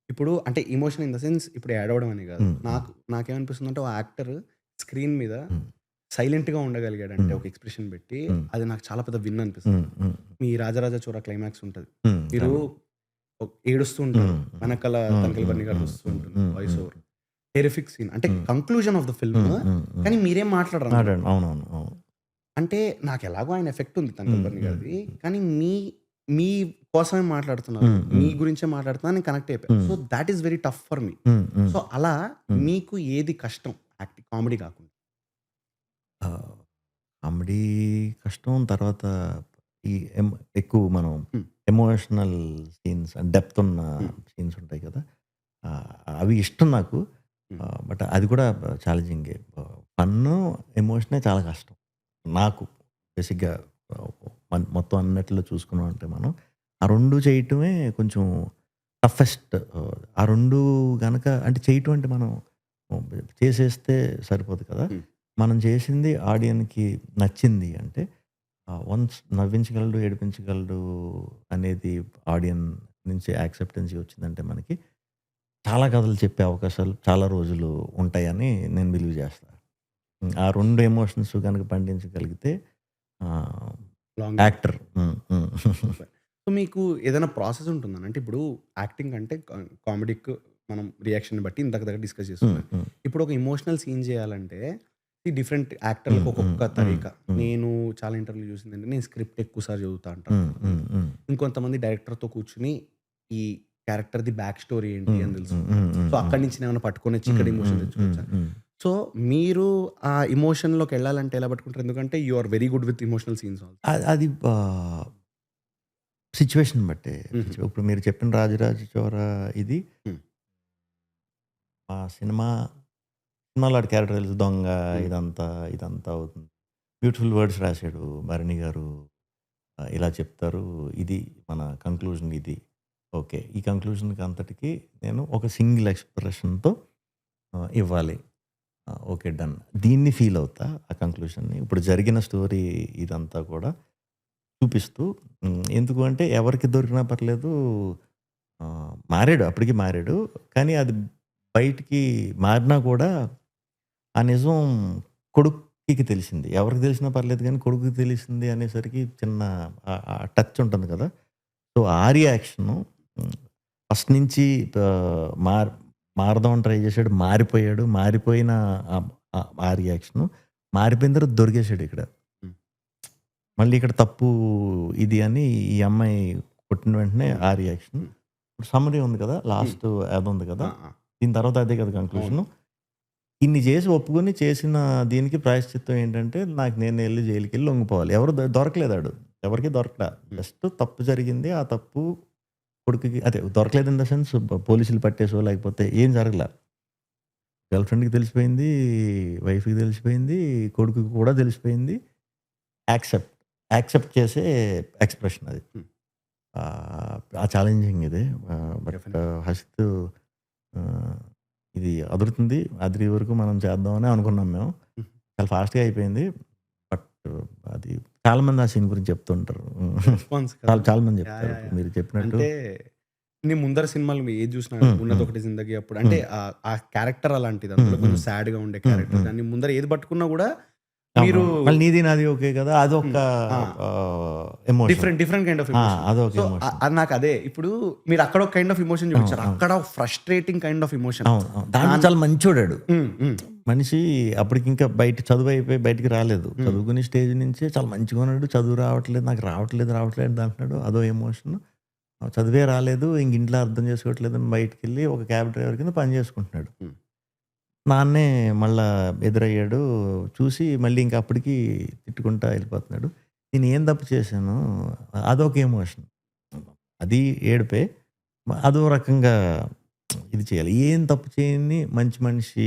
ఇప్పుడు అంటే ఎమోషన్ ఇన్ ద సెన్స్ ఇప్పుడు ఏడవడం అని కాదు. హ్మ్. హ్మ్. నాకేమనిపిస్తుందంటే ఓ యాక్టర్ స్క్రీన్ మీద హ్మ్. సైలెంట్‌గా ఉండగలిగాడంటే హ్మ్. ఒక ఎక్స్‌ప్రెషన్ పెట్టి హ్మ్. అది నాకు చాలా పెద్ద విన్ అనిపిస్తది. హ్మ్. హ్మ్. మీ 'రాజరాజ చోర' క్లైమాక్స్ ఉంటది. హ్మ్. మీరు అవును. ఏడుస్తూ ఉంటారు. హ్మ్. వెనకాల హ్మ్. 'తనికెళ్ళ హ్మ్. బన్నీ' గారిది హ్మ్. వస్తూ హ్మ్. ఉంటుంది హ్మ్. వాయిస్ హ్మ్. ఓవర్. టెర్రిఫిక్ సీన్ అంటే హ్మ్. Conclusion of the film. హ్మ్. హ్మ్. హ్మ్. కానీ మీరేం మాట్లాడరు అందులో. ఆడాను. అవునవును. అవును. అంటే నాకెలాగో ఆయన ఎఫెక్ట్ ఉంది 'తనికెళ్ళ హ్మ్. బన్నీ' హ్మ్. గారిది. కానీ మీ కోసమే మాట్లాడుతున్నారు. హ్మ్. మీ హ్మ్. గురించే మాట్లాడుతున్నారు. నేను కనెక్ట్ అయిపోయా. హ్మ్. So, thought is very tough for me. హ్మ్. హ్మ్. సో, అలా హ్మ్. మీకు ఏది కష్టం కామెడీ కాకుండా? ఆహ్, కామెడీ కష్టం. తర్వాత ఈ ఎమ్ ఎక్కువ మనం హ్మ్. ఎమోషనల్ సీన్స్ డెప్త్ ఉన్న హ్మ్. సీన్స్ ఉంటాయి కదా! ఆహ్, అవి ఇష్టం నాకు. హ్మ్. బట్ అది కూడా ఛాలెంజింగే. ఫన్ను, ఎమోషనే చాలా కష్టం. నాకు బేసిక్‌గా ఆహ్, మొత్తం అన్నిట్లో చూసుకున్నామంటే మనం, ఆ 2 చేయటమే కొంచెం టఫెస్ట్. ఆ 2 గనక అంటే చేయటం అంటే మనం చేసేస్తే సరిపోదు కదా! హ్మ్. మనం చేసింది ఆడియన్‌కి నచ్చింది అంటే వన్స్ నవ్వించగలడు, ఏడిపించగలడు అనేది ఆడియన్ నుంచి యాక్సెప్టెన్సీ వచ్చిందంటే మనకి చాలా కథలు చెప్పే అవకాశాలు చాలా రోజులు ఉంటాయని నేను బిలీవ్ చేస్తా. ఆ 2 ఎమోషన్స్ గనక పండించగలిగితే ఆహ్, లాంగ్ రన్. యాక్టర్. హ్మ్. హ్మ్. సూపర్. సో, మీకు ఏదైనా ప్రాసెస్ ఉంటుందా? అంటే ఇప్పుడు యాక్టింగ్ అంటే కామెడీకి మనం రియాక్షన్‌ని బట్టి ఇందాక దాకా డిస్కస్ హ్మ్. చేసుకున్నాం. హ్మ్. ఇప్పుడు ఒక ఎమోషనల్ సీన్ చేయాలంటే ఈ డిఫరెంట్ యాక్టర్‌లకి హ్మ్. హ్మ్. ఒక్కొక్క హ్మ్. తరీకా. హ్మ్. నేను చాలా ఇంటర్వ్యూలు చూసిందేంటంటే నేను స్క్రిప్ట్ ఎక్కువ సార్లు చదువుతా అంటారు హ్మ్. హ్మ్. కొంతమంది. హ్మ్. ఇంకొంతమంది డైరెక్టర్‌తో కూర్చొని ఈ క్యారెక్టర్‌ది బ్యాక్ స్టోరీ ఏంటి హ్మ్. అని హ్మ్. తెలుసుకుంటారు. హ్మ్. హ్మ్. సో, హ్మ్. అక్కడి నుంచి నేనేమైనా పట్టుకొనొచ్చి ఇక్కడ హ్మ్. ఎమోషన్ హ్మ్. హ్మ్. తెచ్చుకోవచ్చా? హ్మ్. సో, మీరు ఆ ఎమోషన్‌లోకెళ్ళాలంటే ఎలా పట్టుకుంటారు? ఎందుకంటే you are very good with emotional scenes also. అది సిట్యుయేషన్ బట్టే. హుహు. ఇప్పుడు మీరు చెప్పిన 'రాజరాజ చోర' ఇది హ్మ్. ఆ సినిమాలో ఆడి క్యారెక్టర్ తెలుసు. దొంగ హ్మ్. ఇదంతా అవుతుంది. Beautiful words రాసాడు Bharani garu. ఇలా చెప్తారు. ఇది మన కంక్లూజన్ ఇది. ఓకే. ఈ కంక్లూజన్‌కి అంతటికి నేను ఒక సింగిల్ ఎక్స్‌ప్రెషన్‌తో ఇవ్వాలి. ఓకే. డన్. దీన్ని ఫీల్ అవుతా ఆ కంక్లూజన్‌ని. ఇప్పుడు జరిగిన స్టోరీ ఇదంతా కూడా చూపిస్తూ ఎందుకు అంటే ఎవరికి దొరికినా పర్లేదు మారాడు. అప్పటికి మారాడు. కానీ అది బయటికి మారినా కూడా ఆ నిజం కొడుక్కి తెలిసింది. ఎవరికి తెలిసినా పర్లేదు గానీ కొడుకుకి తెలిసింది అనేసరికి చిన్న టచ్ ఉంటుంది కదా! సో, ఆ రియాక్షను ఫస్ట్ నుంచి మార్ మారదామని ట్రై చేసాడు. మారిపోయాడు. మారిపోయిన ఆహ్, ఆహ్, ఆ రియాక్షను మారిపోయిన తర్వాత దొరికేసాడిక్కడ. హ్మ్. మళ్ళీ ఇక్కడ తప్పు ఇది అని ఈ అమ్మాయి కొట్టిన వెంటనే అవును. ఆ రియాక్షన్. హ్మ్. ఇప్పుడు సమ్మరీ ఉంది కదా! హ్మ్. లాస్ట్ అదుంది కదా! ఆ! ఆ! దీని తర్వాత అదే కదా అవును. కంక్లూజను. ఇన్ని చేసి ఒప్పుకొని చేసిన దీనికి ప్రాయశ్చిత్తం ఏంటంటే, నాకు నేను ఎళ్లి జైలుకెళ్ళి లొంగిపోవాలి. ఎవరు దొరకలేదాడు. ఎవరికీ దొరకలా. హ్మ్. జస్ట్ తప్పు జరిగింది. ఆ తప్పు కొడుకుకి అదే దొరకలేదు ఇన్ ద సెన్స్ పోలీసులు పట్టేసో లేకపోతే ఏం జరగలా. గర్ల్ ఫ్రెండ్‌కి తెలిసిపోయింది. వైఫ్‌కి తెలిసిపోయింది. కొడుకుకి కూడా తెలిసిపోయింది. యాక్సెప్ట్. యాక్సెప్ట్ చేసే ఎక్స్‌ప్రెషన్ అది. హ్మ్. ఛాలెంజింగ్ ఇది. But definitely. హసిత్ ఆహ్, ఇది అదురుతుంది. అదిరే వరకు మనం చేద్దామని అనుకున్నాం మేము. హ్మ్. చాలా ఫాస్ట్‌గా అయిపోయింది. బట్ అది చాలామంది ఆ సీన్ గురించి చెప్తుంటారు. రెస్పాన్స్ చాలా కదండీ. చాలా మంది యాహ్! చెప్తారు. యాహ్! ఇప్పుడు యాహ్! మీరు చెప్పినట్టు అంటే నేను ముందర సినిమాలు ఏది చూసినా హ్మ్. హ్మ్. 'ఉన్నదొకటి జిందగీ' అప్పుడు అంటే హ్మ్. ఆ క్యారెక్టర్ అలాంటిది. హ్మ్. అందులో కొంచెం హ్మ్. సాడ్‌గా ఉండే హ్మ్. క్యారెక్టర్ హ్మ్. కానీ ముందర ఏది పట్టుకున్నా గూడా మీరు అవునవును. మళ్ళీ 'నీది నాది ఓకే' కదా! అదొక హ్మ్. ఆ! Emotion. Different kind of emotion. అదొక సో, ఎమోషన్. అది నాకదే. ఇప్పుడు మీరు అక్కడ ఒక కైండ్ ఆఫ్ ఎమోషన్ అవును. చూపించారు. అవును. అక్కడ ఫ్రస్ట్రేటింగ్ కైండ్ ఆఫ్ ఎమోషన్. అవును. అవును. దాంట్లో నాన్ చాలా మంచోడాడు. హ్మ్. హ్మ్. మనిషి అప్పటికింకా బయట చదువయిపోయి బయటికి రాలేదు. హ్మ్. చదువుకునే స్టేజ్ నుంచే చాలా మంచిగున్నాడు. చదువు రావట్లేదు, నాకు రావట్లేదు అంటున్నాడు. అదో ఎమోషన్. చదివే రాలేదు. ఇంక ఇంట్లో అర్థం చేసుకోవట్లేదని బయటికెళ్ళి ఒక క్యాబ్ డ్రైవర్ కింద పని చేసుకుంటున్నాడు. హ్మ్. నాన్నే మళ్ళా ఎదురయ్యాడు. చూసి మళ్ళీ ఇంక అప్పటికి తిట్టుకుంటా వెళ్ళిపోతున్నాడు. నేను ఏం తప్పు చేశాను? అదొక ఎమోషన్. అది ఏడుపే. అదో రకంగా ఇది చేయాలి. ఏం తప్పు చేయని మంచి మనిషి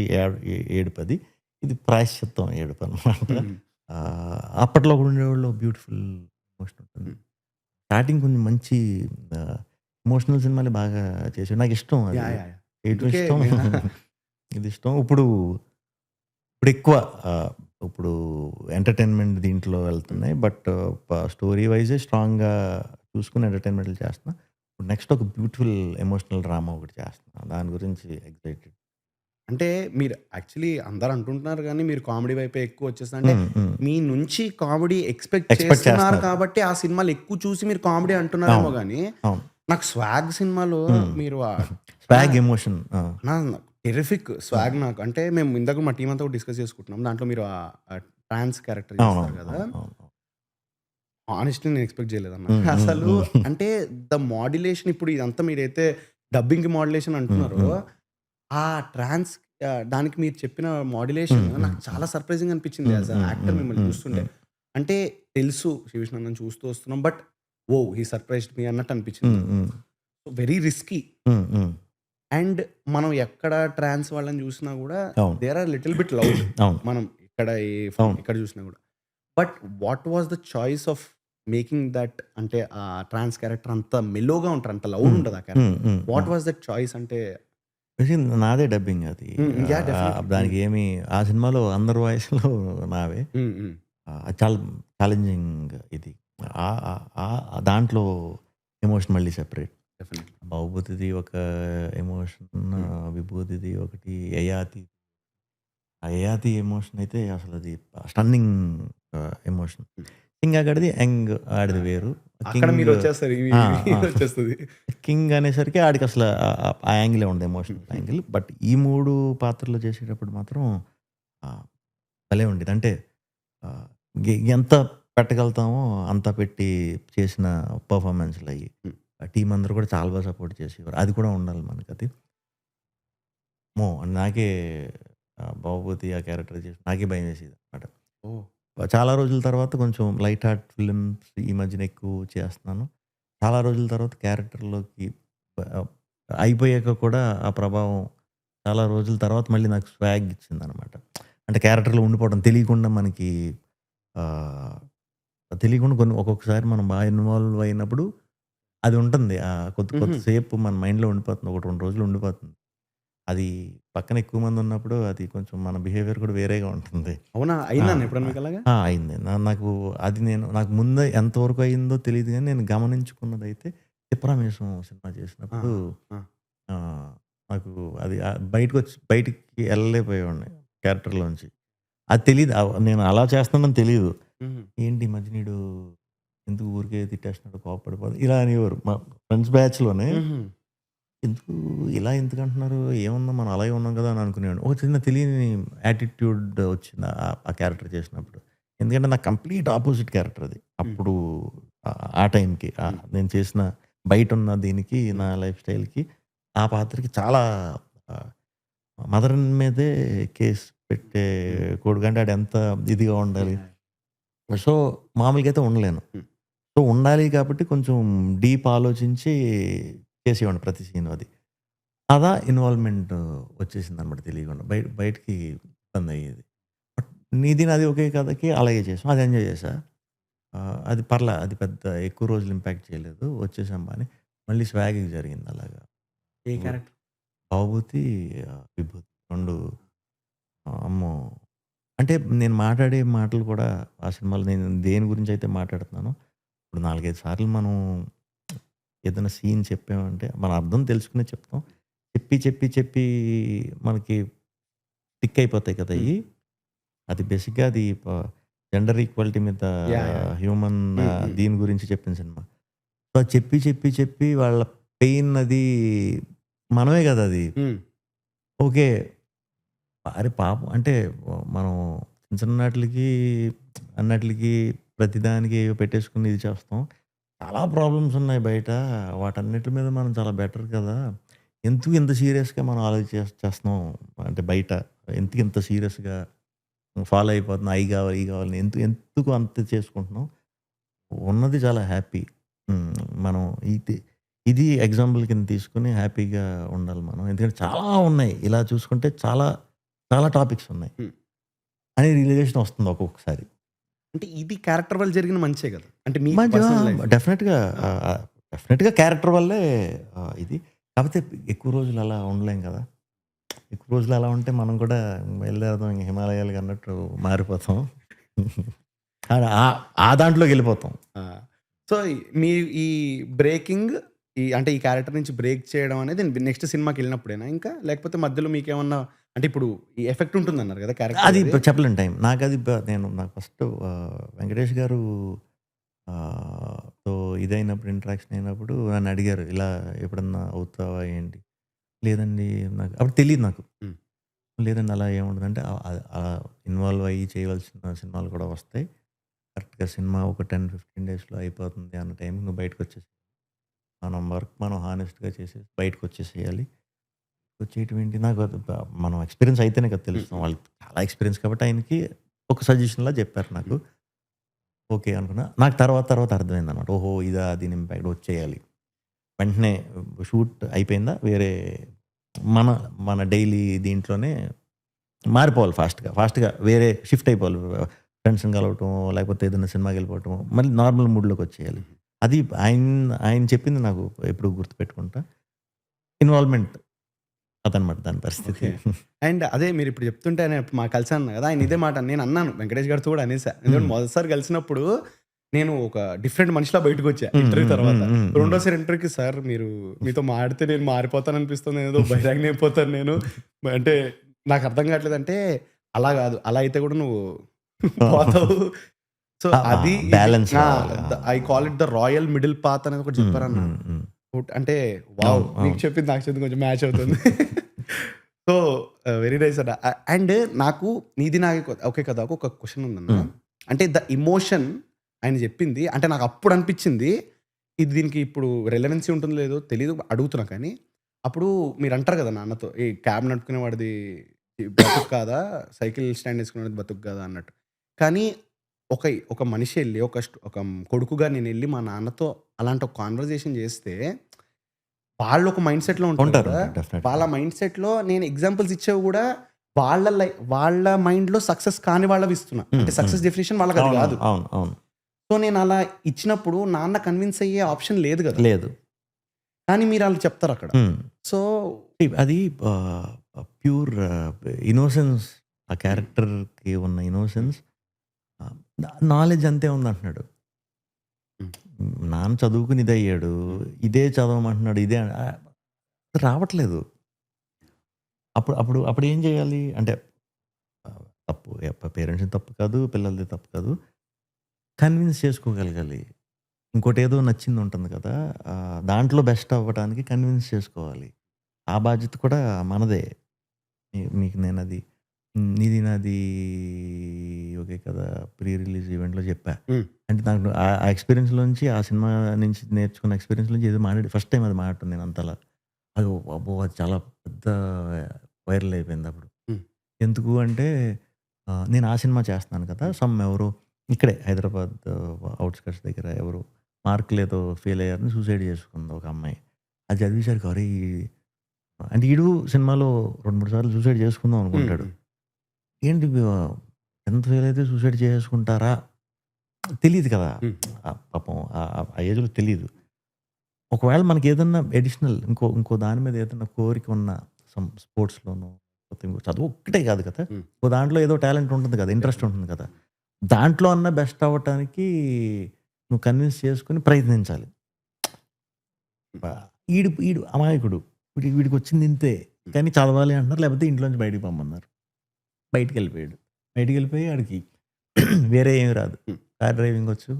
ఏడుపది. ఇది ప్రాయశ్చిత్తం ఏడుపనమాట. హ్మ్. అప్పట్లో ఉండేవాళ్ళు బ్యూటిఫుల్ ఎమోషన్ ఉంటుంది. హ్మ్. స్టార్టింగ్ కొంచెం మంచి ఆహ్, ఎమోషనల్ సినిమాలే బాగా చేసాడు. నాకిష్టం అది. యాహ్! యాహ్! యాహ్! చేయటం అందుకే ఇష్టం. నేను ఇది ఇష్టం. ఇప్పుడెక్కువ ఆహ్, ఇప్పుడు ఎంటర్‌టైన్‌మెంట్ దీంట్లో వెళ్తున్నాయి. బట్ స్టోరీ వైజే స్ట్రాంగ్‌గా చూసుకొని ఎంటర్‌టైన్‌మెంట్లు చేస్తున్నా. ఇప్పుడు నెక్స్ట్ ఒక బ్యూటిఫుల్ ఎమోషనల్ డ్రామా ఒకటి చేస్తున్నా. దాని గురించి ఎక్సైటెడ్. అంటే మీరు యాక్చువల్లీ అందరూ అంటుంటున్నారు గానీ, మీరు కామెడీ వైపే ఎక్కువ వచ్చేసారు. అంటే హ్మ్. మీ నుంచి కామెడీ ఎక్స్‌పెక్ట్ ఎక్స్‌పెక్ట్ చేస్తున్నారు చేస్తున్నారు. కాబట్టి, ఆ సినిమాలు ఎక్కువ చూసి మీరు కామెడీ అంటున్నారేమో అవును. గానీ, అవును. నాకు 'స్వాగ్' సినిమాలో హ్మ్. మీరు నా స్వాగ్ ఎమోషన్. ఆ! నా టెర్రిఫిక్ ఆ! 'స్వాగ్' నాకు. అంటే మేము ఇందాక మా టీమ్ అంతా కూడా డిస్కస్ చేసుకుంటున్నాం. దాంట్లో మీరు ట్రాన్స్ క్యారెక్టర్ చేస్తారు అవునవును. కదా! అవును. హానెస్ట్‌లీ నేను ఎక్స్‌పెక్ట్ చేయలేదన్న. హ్మ్. హ్మ్. అసలు హ్మ్. అంటే ద మాడ్యులేషన్ ఇప్పుడు ఇదంతా మీరైతే డబ్బింగ్‌కి మాడ్యులేషన్ హ్మ్. అంటున్నారో, హ్మ్. ఆ ట్రాన్స్ దానికి మీరు చెప్పిన మాడ్యులేషన్ హ్మ్. హ్మ్. నాకు చాలా సర్ప్రైజింగ్ అనిపించింది హ్మ్. యాస్ ఎ హ్మ్. యాక్టర్ హ్మ్. మిమ్మల్ని హ్మ్. చూస్తుంటే. హ్మ్. అంటే తెలుసు శిరీష్ అన్నని చూస్తూ వస్తున్నాం. But oh! హి సర్ప్రైజ్డ్ మీ అన్నట్టు అనిపించింది హ్మ్. నాకు. హ్మ్. Very risky. హ్మ్. హ్మ్. అండ్ మనం ఎక్కడ ట్రాన్స్ వాళ్ళని చూసినా గూడా అవును. They are little bit loud. అవును. మనం ఇక్కడ అవును. ఎక్కడ చూసినా గూడా. But what was the choice of making that అంటే ఆ ట్రాన్స్ క్యారెక్టర్ అంత మెలోగా ఉంటారు. అంత లౌడ్ హ్మ్. ఉంటది ఆ హ్మ్. క్యారెక్టర్. హ్మ్. వాట్ హ్మ్. వాస్ దట్ చాయిస్ అంటే నాదే డబ్బింగ్ అది. యాహ్! డెఫినైట్‌లీ. దానికి ఏమి ఆ సినిమాలో అందరి వాయిస్‌లు నావే. హ్మ్. చాలా ఛాలెంజింగ్ ఇది. ఆహ్, ఆహ్, దాంట్లో ఎమోషన్ మళ్ళీ సెపరేట్. డెఫినైట్‌లీ. 'భవభూతి'ది ఒక ఎమోషన్, హ్మ్. 'విభూతి'ది ఒకటి, 'యయాతి'. ఆ 'యయాతి' ఎమోషన్ అయితే అసలది స్టన్నింగ్ ఎమోషన్. హ్మ్. 'కింగ్' ఆడిది యంగ్ ఆడిది యాహ్! వేరు. యాహ్! అక్కడ 'కింగ్' మీరొచ్చేస్తారు. ఆ! ఆ! ఇదొచ్చేస్తది. 'కింగ్' అనేసరికి ఆడికసల ఆ యాంగిలే ఉంది హ్మ్. ఎమోషనల్ హ్మ్. యాంగిల్. బట్ ఈ 3 పాత్రలు చేసేటప్పుడు మాత్రం ఆహ్, భలే ఉండేది. అంటే ఆహ్, ఎంత పెట్టగలుగుతామో అంత పెట్టి చేసిన పెర్ఫార్మన్స్‌లయ్యి. హ్మ్. ఆ టీమ్ అందరూ కూడా చాలా బాగా సపోర్ట్ చేసేవారు. అది కూడా ఉండాలి మనకది. అమ్మో! నాకే 'భవభూతి' ఆ క్యారెక్టర్ చేసి నాకే భయమేసేదనమాట. ఓహ్! చాలా రోజుల తర్వాత కొంచెం లైట్ హార్ట్ ఫిల్మ్స్ ఈ మధ్యన ఎక్కువ చేస్తున్నాను. చాలా రోజుల తర్వాత క్యారెక్టర్‌లోకి ఆహ్, అయిపోయాక కూడా ఆ ప్రభావం చాలా రోజుల తర్వాత మళ్ళీ నాకు స్వాగ్ ఇచ్చిందనమాట. అంటే క్యారెక్టర్‌లో ఉండిపోవడం తెలియకుండా మనకి ఆహ్, తెలియకుండా కొన్ని ఒక్కొక్కసారి మనం బాగా ఇన్వాల్వ్ అయినప్పుడు అది ఉంటుంది. హుహు. కొద్దిసేపు మన మైండ్‌లో ఉండిపోతుంది. 1, 2 రోజులు ఉండిపోతుంది. అది పక్కన ఎక్కువ మందున్నప్పుడు అది కొంచెం మన బిహేవియర్ కూడా వేరేగా ఉంటుంది. అవునా? ఆ! అయిందా ఎప్పుడన్నా ఆ! మీకలాగా? ఆ! అయింది. నాకు అది నాకు ముందే ఎంతవరకు అయిందో తెలీదు గానీ, నేను గమనించుకున్నదైతే 'తిప్పరామేశం' సినిమా చేసినప్పుడు ఆహా! ఆ! ఆహ్, నాకు అది బయటికి ఎళ్ళలేకపోయేవాడిని క్యారెక్టర్‌లోంచి. అది తెలీదు. నేను అలా చేస్తున్నానని తెలీదు. హుహు. ఏంటి ఈ మధ్యన ఈడు ఎందుకు ఊరికే తిట్టేస్తున్నాడు, కోప్పడిపోదు ఇలా అనేవారు. మా ఫ్రెండ్స్ బ్యాచ్‌లోనే హుహు. ఎందుకు ఇలా ఎందుకంటున్నారు? ఏముంది మనం అలాగే ఉన్నాం కదా! అని అనుకునేవాడిని. ఒక చిన్న తెలియని యాటిట్యూడ్ వచ్చింది ఆ క్యారెక్టర్ చేసినప్పుడు. ఎందుకంటే నాకు కంప్లీట్ అపోజిట్ క్యారెక్టర్ అది. హ్మ్. అప్పుడు ఆ టైంకి హ్మ్. నేను చేసిన బయటున్న దీనికి హ్మ్. నా లైఫ్ స్టైల్‌కి ఆ పాత్రకి చాలా ఆహ్, మదర్ మీదే కేస్ పెట్టే హ్మ్. కొడుకంటే ఆడెంత ఇదిగా ఉండాలి. యాహ్! సో, మామూలుగా అయితే ఉండలేను. హ్మ్. సో, ఉండాలి కాబట్టి కొంచెం డీప్ ఆలోచించి చేసేవాడిని ప్రతి సీను అది. అలా ఇన్వాల్వ్‌మెంట్ వచ్చేసిందనమాట తెలియకుండా. బయటికి ఇబ్బందయ్యేది. బట్ నీది నాది ఒకే కథకి అలాగే చేసాం. అది ఎంజాయ్ చేశా. అది అది పెద్ద ఎక్కువ రోజులు ఇంపాక్ట్ చేయలేదు. వచ్చేసాం బానే. మళ్ళీ స్వాగ్‌కి జరిగింది అలాగా. ఏ వ్ క్యారెక్టర్? 'భవభూతి', 'విభూతి' 2 అమ్మో! అంటే నేను మాట్లాడే మాటలు కూడా ఆ సినిమాలో నేను దేని గురించైతే మాట్లాడుతున్నానో, ఇప్పుడు 4, 5 సార్లు మనం ఏదైనా సీన్ చెప్పామంటే, మన అర్థం తెలుసుకునే చెప్తాం. చెప్పి మనకి స్టిక్ అయిపోతాయి కదా! హ్మ్. అది బేసిక్‌గా అది జెండర్ ఈక్వాలిటీ మీద యాహ్! హ్యూమన్ హ్మ్. హ్మ్. దీని గురించి చెప్పిన సినిమా. సో, అది చెప్పి వాళ్ళ పెయిన్ అది మనమే గదా! అది. హ్మ్. ఓకే. అరే పాపం అంటే మనం చిన్న చిన్నాటిలకి అన్నట్లికి ప్రతిదానికి ఏవో పెట్టేసుకొని ఇది చేస్తాం. చాలా ప్రాబ్లమ్స్ ఉన్నాయి బయట. వాటన్నిటి మీద మనం చాలా బెటర్ కదా! ఎందుకు ఇంత సీరియస్‌గా మనం చేస్తున్నాం అంటే బయట. ఎందుకు ఇంత సీరియస్‌గా ఫాలో అయిపోతున్నాం. అయి కావాలి, ఇయి కావాలి ఎందుకు అంత చేసుకుంటున్నాం? ఉన్నది చాలా హ్యాపీ. హ్మ్. మనం ఇది ఇది ఎగ్జాంపుల్ కింద తీసుకొని హ్యాపీగా ఉండాలి మనం. ఎందుకంటే చాలా ఉన్నాయి. ఇలా చూసుకుంటే చాలా, చాలా టాపిక్స్ ఉన్నాయి. హ్మ్. అని రియలైజేషన్ వస్తుంది ఒక్కొక్కసారి. అంటే ఇది క్యారెక్టర్ వల్ల జరిగిన మంచే గదా! అంటే మీకు మంచిగా పర్సనల్ లైఫ్. డెఫినెట్‌గా ఆ! డెఫినెట్‌గా క్యారెక్టర్ వల్లే ఇది. కాకపోతే ఎక్కువ రోజులు అలా ఉండలేం కదా! ఎక్కువ రోజులు అలా ఉంటే మనం కూడా బయలుదేరదాం ఇంక హిమాలయాలకి అన్నట్టు మారిపోతాం. ఆ ఆ దాంట్లోకెళ్ళిపోతాం. ఆ! సో, మీ ఈ బ్రేకింగ్ అంటే ఈ క్యారెక్టర్ నుంచి బ్రేక్ చేయడం అనేది నెక్స్ట్ సినిమాకెళ్ళినప్పుడేనా ఇంకా? లేకపోతే మధ్యలో మీకేమన్నా అంటే ఇప్పుడు ఈ ఎఫెక్ట్ ఉంటుందన్నారు గదా! క్యారెక్టర్ అది అది. చెప్పలేని టైం. నాకది నాకు ఫస్ట్ వెంకటేష్ గారు తో ఇదైనప్పుడు ఇంటరాక్షన్ అయినప్పుడు నన్నడిగారు. ఇలా ఎప్పుడన్నా అవుతావా ఏంటి? లేదండి నాకు అప్పుడు తెలీదు నాకు. హ్మ్. లేదండి అలా ఏముండదంటే అలా ఇన్వాల్వ్ అయ్యి చేయవలసిన సినిమాలు కూడా వస్తాయి. కరెక్ట్‌గా సినిమా ఒక 10, 15 డేస్‌లో అయిపోతుంది అన్న టైంకి నువ్వు బయటకొచ్చేసేయి. మనం వర్క్ మనం హానెస్ట్‌గా చేసేసి బయటకొచ్చేసేయాలి. వచ్చేయటం ఏంటి నాకు అది మనం ఎక్స్‌పీరియన్స్ అయితేనే కదా హ్మ్. తెలుస్తాం. హ్మ్. వాళ్ళకి చాలా ఎక్స్‌పీరియన్స్ కాబట్టి ఆయనకి ఒక సజెషన్‌లా చెప్పారు నాకు. హ్మ్. ఓకే అనుకున్నా. నాకు తర్వాత అర్థమైందనమాట. ఓహో! ఇదా దీని ఇంపాక్ట్ వచ్చేయాలి. వెంటనే షూట్ అయిపోయిందా వేరే మన మన డైలీ దీంట్లోనే మారిపోవాలి ఫాస్ట్‌గా. ఫాస్ట్‌గా వేరే షిఫ్ట్ అయిపోవాలి. ఫ్రెండ్స్‌ని కలవటం, లేకపోతే ఏదైనా సినిమాకెళ్ళిపోవటం, మళ్ళీ నార్మల్ మూడ్‌లోకొచ్చేయాలి. హుహు. అది ఆయన ఆయన చెప్పింది నాకు ఎప్పుడు గుర్తుపెట్టుకుంటా. ఇన్వాల్వ్‌మెంట్ అదనమాట దాని పరిస్థితి. ఓకే. అండ్ అదే మీరిప్పుడు చెప్తుంటే నేను కలిసాను గదా! ఆయన ఇదే మాట నేనన్నాను. వెంకటేష్ గారితో కూడా అనేసా. ఎందుకంటే హ్మ్. మొదటిసారి కలిసినప్పుడు నేను ఒక డిఫరెంట్ మనిషిలా బయటకొచ్చా హ్మ్. ఇంటర్వ్యూ హ్మ్. తర్వాత. హ్మ్. హ్మ్. హ్మ్. రెండోసారి ఇంటర్వ్యూకి సార్ మీతో మాడితే నేను మారిపోతాననిపిస్తుంది. ఏదో బైరాగిని అయిపోతాను నేను. అంటే నాకు అర్థం కావట్లేదంటే అలా గాదు. అలా అయితే కూడా నువ్వు పోతావు. సో, ఆ! ఆ! అది ఇది బ్యాలెన్స్ ఆ! రావాలి. ఆ! I call it the royal middle path అనేది ఒకటి హ్మ్. చెప్పారన్న. హ్మ్. హ్మ్. అంటే వావ్! అవును. మీకు అవును. చెప్పింది నాకు చెప్పింది కొంచెం మ్యాచ్ అవుతుంది. సో, వెరీ నైస్ అన్న. అండ్ నాకు నీది నాది ఓకే కదా! ఒక క్వెషన్ ఉందన్న. హ్మ్. అంటే ద ఎమోషన్ ఆయన జెప్పింది అంటే నాకు అప్పుడు అనిపించింది. ఇది దీనికి ఇప్పుడు రెలెవెన్సీ ఉంటుందో లేదో తెలీదు. అడుగుతున్నా కానీ. అప్పుడు మీరంటారు కదా నాన్నతో, "ఏ క్యాబ్ నడుపుకునేవాడిది బతుకు కాదా? సైకిల్ స్టాండ్ ఏసుకునేవాడిది బతుకు కాదా?" అన్నట్టు. కానీ ఒక ఒక మనిషి ఎళ్లి ఒక కొడుకుగా నేనెళ్లి మా నాన్నతో అలాంటి ఒక కాన్వర్జేషన్ చేస్తే వాళ్ళొక మైండ్ సెట్‌లో ఉంటారు ఉంటారు. గదా! ఉంటారు. డెఫినెట్‌గా. వాళ్ళ మైండ్ సెట్‌లో నేను ఎగ్జాంపుల్స్ ఇచ్చేవి గూడా వాళ్ళ మైండ్‌లో సక్సెస్ కాని వాళ్ళవి ఇస్తున్నా. హ్మ్. అంటే హ్మ్. సక్సెస్ డెఫినిషన్ వాళ్ళకది అవునవును. గాదు. అవును. అవును. సో, నేనలా ఇచ్చినప్పుడు నాన్న కన్విన్స్ అయ్యే ఆప్షన్ లేదు గదా! లేదు. కానీ మీరలా చెప్తారక్కడ. హ్మ్. సో అది ప్యూర్ ఇన్నోసెన్స్ ఆ హ్మ్. క్యారెక్టర్‌కి ఉన్న హ్మ్. ఇన్నోసెన్స్ నాలెడ్జ్ అంతే ఉందంటున్నాడు. హ్మ్. నాన్న చదువుకుని ఇదయ్యాడు. హ్మ్. ఇదే చదవమంటున్నాడు. ఇదే రావట్లేదు. అప్పుడు ఏం చేయాలి? అంటే తప్పు పేరెంట్స్‌ది తప్పు కాదు. పిల్లలది తప్పు కాదు. కన్విన్స్ చేసుకోగలగాలి. ఇంకోటేదో నచ్చింది ఉంటుంది కదా! దాంట్లో బెస్ట్ అవ్వటానికి కన్విన్స్ చేసుకోవాలి. ఆ బాధ్యత కూడా మనదే. మీకు నేనది నీది నాది ఓకే కదా! ప్రీ రిలీజ్ ఈవెంట్‌లో చెప్పా. హ్మ్. అంటే నాకు ఆ ఎక్స్‌పీరియన్స్‌లోంచి ఆ సినిమా నుంచి నేర్చుకున్న ఎక్స్‌పీరియన్స్ నుంచి ఏదో ఫస్ట్ టైమ్ అది మాట్లాడటం నేను అంతలా. అది అబ్బో! అది చాలా పెద్ద వైరల్ అయిపోయిందప్పుడు. హ్మ్. ఎందుకు అంటే నేను ఆ సినిమా చేస్తున్నాను కదా! హ్మ్. ఎవరో ఇక్కడే హైదరాబాద్ ఔట్‌స్కట్స్ దగ్గర ఎవరో మార్కులు ఏదో ఫెయిల్ అయ్యారని సూసైడ్ చేసుకుంది ఒక అమ్మాయి. అది చదివేసరికి అరేయ్! అంటే ఈడు సినిమాలో 2, 3 సార్లు సూసైడ్ చేసుకుందాం హ్మ్. అనుకుంటాడు. హ్మ్. ఏంటి 10థ్ ఫెయిల్ అయితే సూసైడ్ చేసేసుకుంటారా? తెలీదు కదా! హ్మ్. పాపం ఆ ఏజ్‌లో తెలీదు. ఒకవేళ మనకేదన్నా అడిషనల్ ఇంకో దాని మీద ఏదన్నా కోరిక ఉన్న స్పోర్ట్స్‌లోనో లేకపోతే ఇంకో చదువు ఒక్కటే కాదు కదా! హ్మ్. ఇంకో దాంట్లో ఏదో టాలెంట్ ఉంటుంది కదా! Interest definitely. ఉంటుంది కదా! దాంట్లో అన్నా బెస్ట్ అవ్వటానికి నువ్వు కన్విన్స్ చేసుకొని ప్రయత్నించాలి. హ్మ్. ఆ! ఈడు అమాయకుడు. వీడికొచ్చింది ఇంతే. హ్మ్. కానీ చదవాలి అంటున్నారు. లేకపోతే ఇంట్లోంచి బయటికి పొమ్మన్నారు. బయటికెళ్ళిపోయాడు. బయటికెళ్ళిపోయి ఆడికి వేరే ఏమి రాదు. హ్మ్. కార్ డ్రైవింగ్ వచ్చు.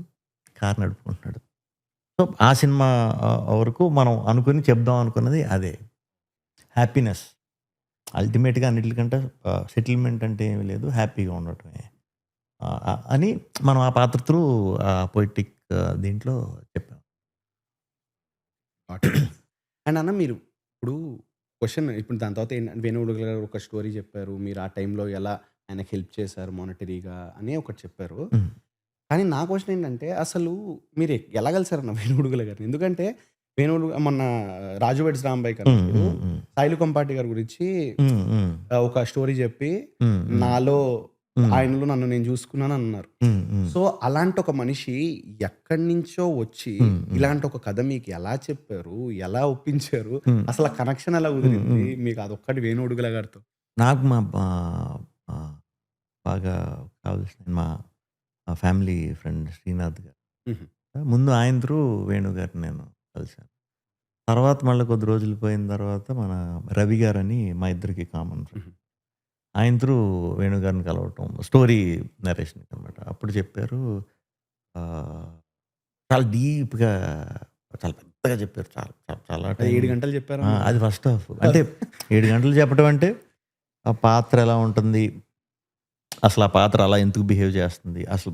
కార్ నడుపుకుంటున్నాడు. సో, ఆ సినిమా వరకు మనం అనుకుని చెప్దాం అనుకున్నది అదే. హ్యాపీనెస్. అల్టిమేట్‌గా అన్నిట్లికంటే సెటిల్మెంట్ అంటే ఏమి లేదు. హ్యాపీగా ఉండటమే. అని మనం ఆ పాత్ర త్రూ పొయెటిక్ దీంట్లో చెప్పాం. Got it. అండ్ అన్న మీరు ఇప్పుడు క్వెషన్ ఇప్పుడు దాని తర్వాత వేణుగోపాల్ గారు ఒక స్టోరీ చెప్పారు. మీరు ఆ టైంలో ఎలా ఆయనకి హెల్ప్ చేశారు మానిటరీగా అని ఒకటి చెప్పారు. హ్మ్. కానీ నా క్వెషన్ ఏంటంటే అసలు మీరు ఎలా కలిసారన్న వేణుగోపాల్ గారిని? ఎందుకంటే మొన్న 'రాజు వెడ్స్ రాంబాయ్' హ్మ్. కన్నప్పుడు హ్మ్. హ్మ్. సాయిలు కొంపాటి గారి గురించి హ్మ్. హ్మ్. ఒక స్టోరీ చెప్పి హ్మ్. హ్మ్. నాలో హ్మ్. ఆయనలో నన్ను నేను చూసుకున్నాను అన్నారు. హ్మ్. హ్మ్. సో, అలాంటి ఒక మనిషి ఎక్కడి నుంచో వచ్చి హ్మ్. హ్మ్. ఇలాంటి ఒక కథ మీకు ఎలా చెప్పారు? ఎలా ఒప్పించారు? హ్మ్. అసలు ఆ కనెక్షన్ ఎలా హ్మ్. కుదిరింది? హ్మ్. మీకు అదొక్కటి వేణుడుగుల గారితో? నాకు ఆహ్, బాగా కావాల్సిన మా ఫ్యామిలీ ఫ్రెండ్ శ్రీనాథ్ గారు. హుహు. ముందు ఆయన త్రూ వేణు గారిని నేను కలిసాను. తర్వాత మళ్ళీ కొద్ది రోజులు పోయిన తర్వాత మన రవి గారని మా ఇద్దరికి కామన్ ఫ్రెండ్. హుహు. ఆయన త్రూ వేణు గారిని కలవటం స్టోరీ నరేషన్‌కి అనమాట. అప్పుడు చెప్పారు ఆహ్, చాలా డీప్‌గా చాలా పెద్దగా చెప్పారు. చాలా చాలా చాలా అది టైం 7 గంటలు చెప్పారన్నారు. అది ఫస్ట్ హాఫ్. అంటే 7 గంటలు చెప్పడం అంటే ఆ పాత్ర ఎలా ఉంటుంది? అసలు ఆ పాత్ర అలా ఎందుకు బిహేవ్ చేస్తుంది? అసల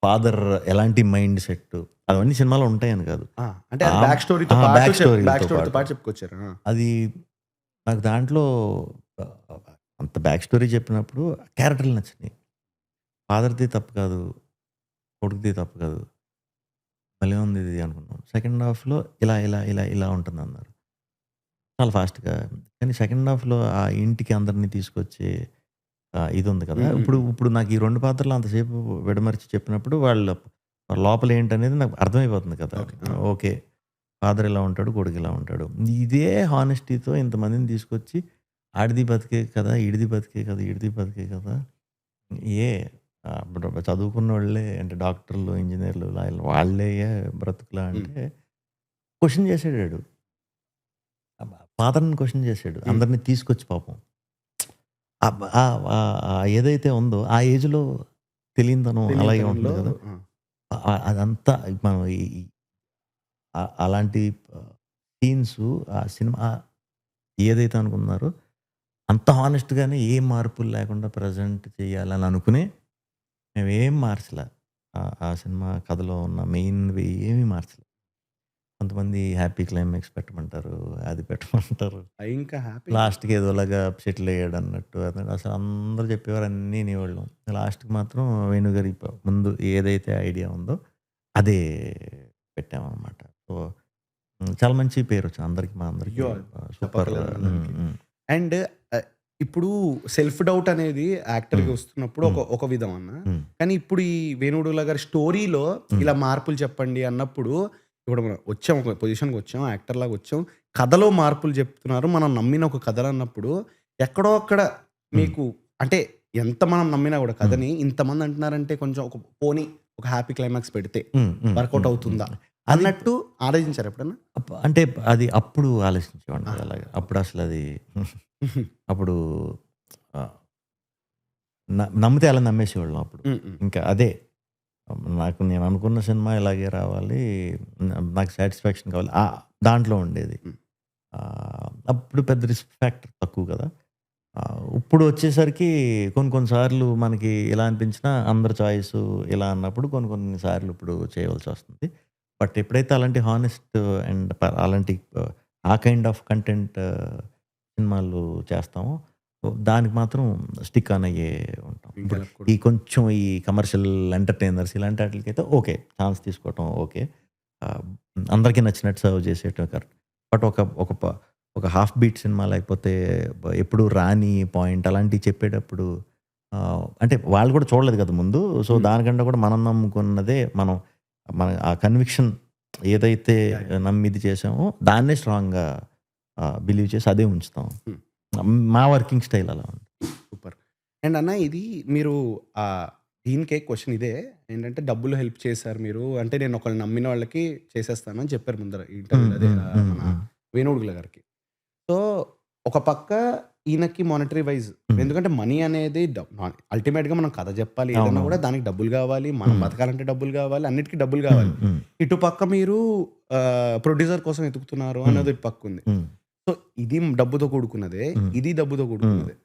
ఫాదర్ ఎలాంటి మైండ్ సెట్ అవన్నీ సినిమాలో ఉంటాయని కాదు. ఆ! అంటే అది బ్యాక్ స్టోరీతో ఆ! పాటు బ్యాక్ బ్యాక్ స్టోరీతో పాటు. పాటు చెప్పుకొచ్చారు. ఆ! అది నాకు దాంట్లో ఆహ్, అంత బ్యాక్ స్టోరీ చెప్పినప్పుడు క్యారెక్టర్‌లు నచ్చినాయి. ఫాదర్‌ది తప్పు కాదు. కొడుకుది తప్పు కాదు. భలే ఉంది ఇది అనుకున్నాం. సెకండ్ హాఫ్‌లో ఇలా ఉంటుందన్నారు. చాలా ఫాస్ట్‌గా. కానీ సెకండ్ హాఫ్‌లో ఆ ఇంటికి అందరిని తీసుకొచ్చే ఇదుంది కదా! హ్మ్. హ్మ్. హ్మ్. ఇప్పుడు నాకు ఈ 2 పాత్రలు అంతసేపు విడమరిచి చెప్పినప్పుడు వాళ్ళ లోపల ఏంటనేది నాకు అర్థమైపోతుంది కదా! ఓకే. ఆ! ఓకే. ఫాదర్ ఇలా ఉంటాడు. కొడుకు ఇలా ఉంటాడు. ఇదే హానెస్టీతో ఇంతమందిని తీసుకొచ్చి ఆడిది బతికే కదా! ఈడిది బతికే కదా! ఈడిది బతికే కదా! ఏ ఇప్పుడు చదువుకున్నోళ్ళే అంటే డాక్టర్లు, ఇంజినీర్లు, లాయర్లు వాళ్ళే బ్రతుకులా హ్మ్. అంటే క్వెషన్ చేసాడాడు. ఫాదర్‌ని క్వెషన్ చేసాడు. హ్మ్. అందరిని తీసుకొచ్చి పాపం. ఏదైతే ఉందో ఆ ఏజ్‌లో తెలియనితనం అలాగే తెలియనితనంలో ఉంటుంది కదా! ఆ! అదంతా మనం అలాంటి సీన్సు ఆ సినిమా ఏదైతే అనుకున్నారో అంత హానెస్ట్‌గానే ఏ మార్పులు లేకుండా ప్రెజెంట్ చేయాలని అనుకుని మేమేం మార్చలా. ఆ సినిమా కథలో ఉన్న మెయిన్‌వి ఏమి మార్చలే. కొంతమంది హ్యాపీ క్లైమాక్స్ పెట్టమంటారు. అది పెట్టమంటారు. ఇంకా హ్యాపీ. లాస్ట్‌కి ఏదోలాగా సెటిల్ అయ్యాడన్నట్టు. అసలు అందరూ చెప్పేవారు అన్నీ వినేవాళ్ళం. లాస్ట్‌కి మాత్రం వేణుగారి ముందు ఏదైతే ఐడియా ఉందో అదే పెట్టామనమాట. సో, చాలా మంచి పేరొచ్చింది అందరికి మా అందరికి. అయ్యో! సూపర్. చెప్పక్కర్లేదండి హ్మ్. దానికి. హ్మ్. అండ్ ఇప్పుడు సెల్ఫ్ డౌట్ అనేది యాక్టర్‌కి హ్మ్. వస్తున్నప్పుడు హ్మ్. ఒక విధం అన్న. హ్మ్. కానీ ఇప్పుడు ఈ వేణుగుడుల గారి స్టోరీలో హ్మ్. ఇలా మార్పులు చెప్పండి అన్నప్పుడు, ఇప్పుడు మనం వచ్చాం ఒక పొజిషన్‌కొచ్చాం. యాక్టర్‌లాగా వచ్చాం. కథలో మార్పులు చెప్తున్నారు. మనం నమ్మిన ఒక కథలన్నప్పుడు ఎక్కడో అక్కడ హ్మ్. మీకు అంటే ఎంత మనం నమ్మినా కూడా హ్మ్. కథని ఇంతమంది అంటున్నారంటే కొంచెం పోనీ ఒక హ్యాపీ క్లైమాక్స్ పెడితే హ్మ్. హ్మ్. వర్కౌట్ హ్మ్. హ్మ్. అవుతుందా? అది అన్నట్టు ఆలోచించారా ఎప్పుడన్నా? అంటే అది అప్పుడు ఆలోచించేవాడిని ఆహా! అలాగా. ఓకే. అప్పుడసలది అప్పుడు ఆహ్, నమ్మితే అలా నమ్మేసేవాళ్ళం అప్పుడు. హ్మ్. హ్మ్. ఇంకా అదే నాకు నేను అనుకున్న సినిమా ఇలాగే రావాలి. నాకు సాటిస్ఫాక్షన్ కావాలి. దాంట్లో ఉండేది. హ్మ్. అప్పుడు పెద్ద రిస్క్ ఫ్యాక్టర్ తక్కువ కదా! ఇప్పుడు వచ్చేసరికి కొన్ని కొన్ని సార్లు మనకి ఇలా అనిపించినా అందరి చాయిసు ఇలా అన్నప్పుడు కొన్ని కొన్ని సార్లు ఇప్పుడు చేయవలసొస్తుంది. బట్ ఎప్పుడైతే అలాంటి హానెస్ట్ అండ్ అలాంటి ఆ కైండ్ ఆఫ్ కంటెంట్ సినిమాలు చేస్తామో దానికి మాత్రం స్టిక్ ఆన్ అయ్యే ఉంటాం. ఇప్పుడు ఇంకెలప్పుడు. కొంచెం ఈ కమర్షియల్ ఎంటర్‌టైనర్స్ ఇలాంటి ఆటిలకైతే ఓకే. ఛాన్స్ తీసుకోవటం ఓకే. ఆహ్, అందరికీ నచ్చినట్టు సర్వ్ చేసేయటం కరెక్ట్. బట్ ఒక హాఫ్ బీట్ సినిమా లేకపోతే ఎప్పుడు రాని పాయింట్ అలాంటివి చెప్పేటప్పుడు అంటే వాళ్ళు కూడా చూడలేదు కదా ముందు. సో, హ్మ్. దానికంటే కూడా మనం నమ్ముకున్నదే మన ఆ కన్విక్షన్ ఏదైతే యాహ్! యాహ్! నమ్మి ఇది చేసామో దాన్నే స్ట్రాంగ్‌గా బిలీవ్ చేసి అదే ఉంచుతాం. హ్మ్. మా వర్కింగ్ స్టైల్ అలా ఉంటుంది. సూపర్. అండ్ అన్న ఇది మీరు దీనికే క్వెషన్ ఇదే. ఏంటంటే డబ్బులు హెల్ప్ చేశారు మీరు. అంటే నేను ఒకళ్ళని నమ్మిన వాళ్ళకి చేసేస్తాను అని చెప్పారు ముందర ఈ హ్మ్. ఇంటర్వ్యూలో. అదే హ్మ్. హ్మ్. మన హ్మ్. వేణుగుల గారికి. సో, ఒక పక్క ఈయనకి మానిటరీ వైస్ హ్మ్. ఎందుకంటే మనీ అనేది అల్టిమేట్‌గా మనం కథ చెప్పాలి. ఏదన్నా కూడా అవునవును. దానికి డబ్బులు గావాలి. మనం హ్మ్. బతకాలంటే డబ్బులు గావాలి. అన్నిటికి డబ్బులు హ్మ్. గావాలి. హ్మ్. ఇటు పక్క మీరు ప్రొడ్యూసర్ కోసం వెతుకుతున్నారు హ్మ్. అన్నది ఇటు పక్కుంది. హ్మ్. సో, ఇది డబ్బుతో కూడుకున్నదే. హ్మ్. ఇది డబ్బుతో హ్మ్. కూడుకున్నదే.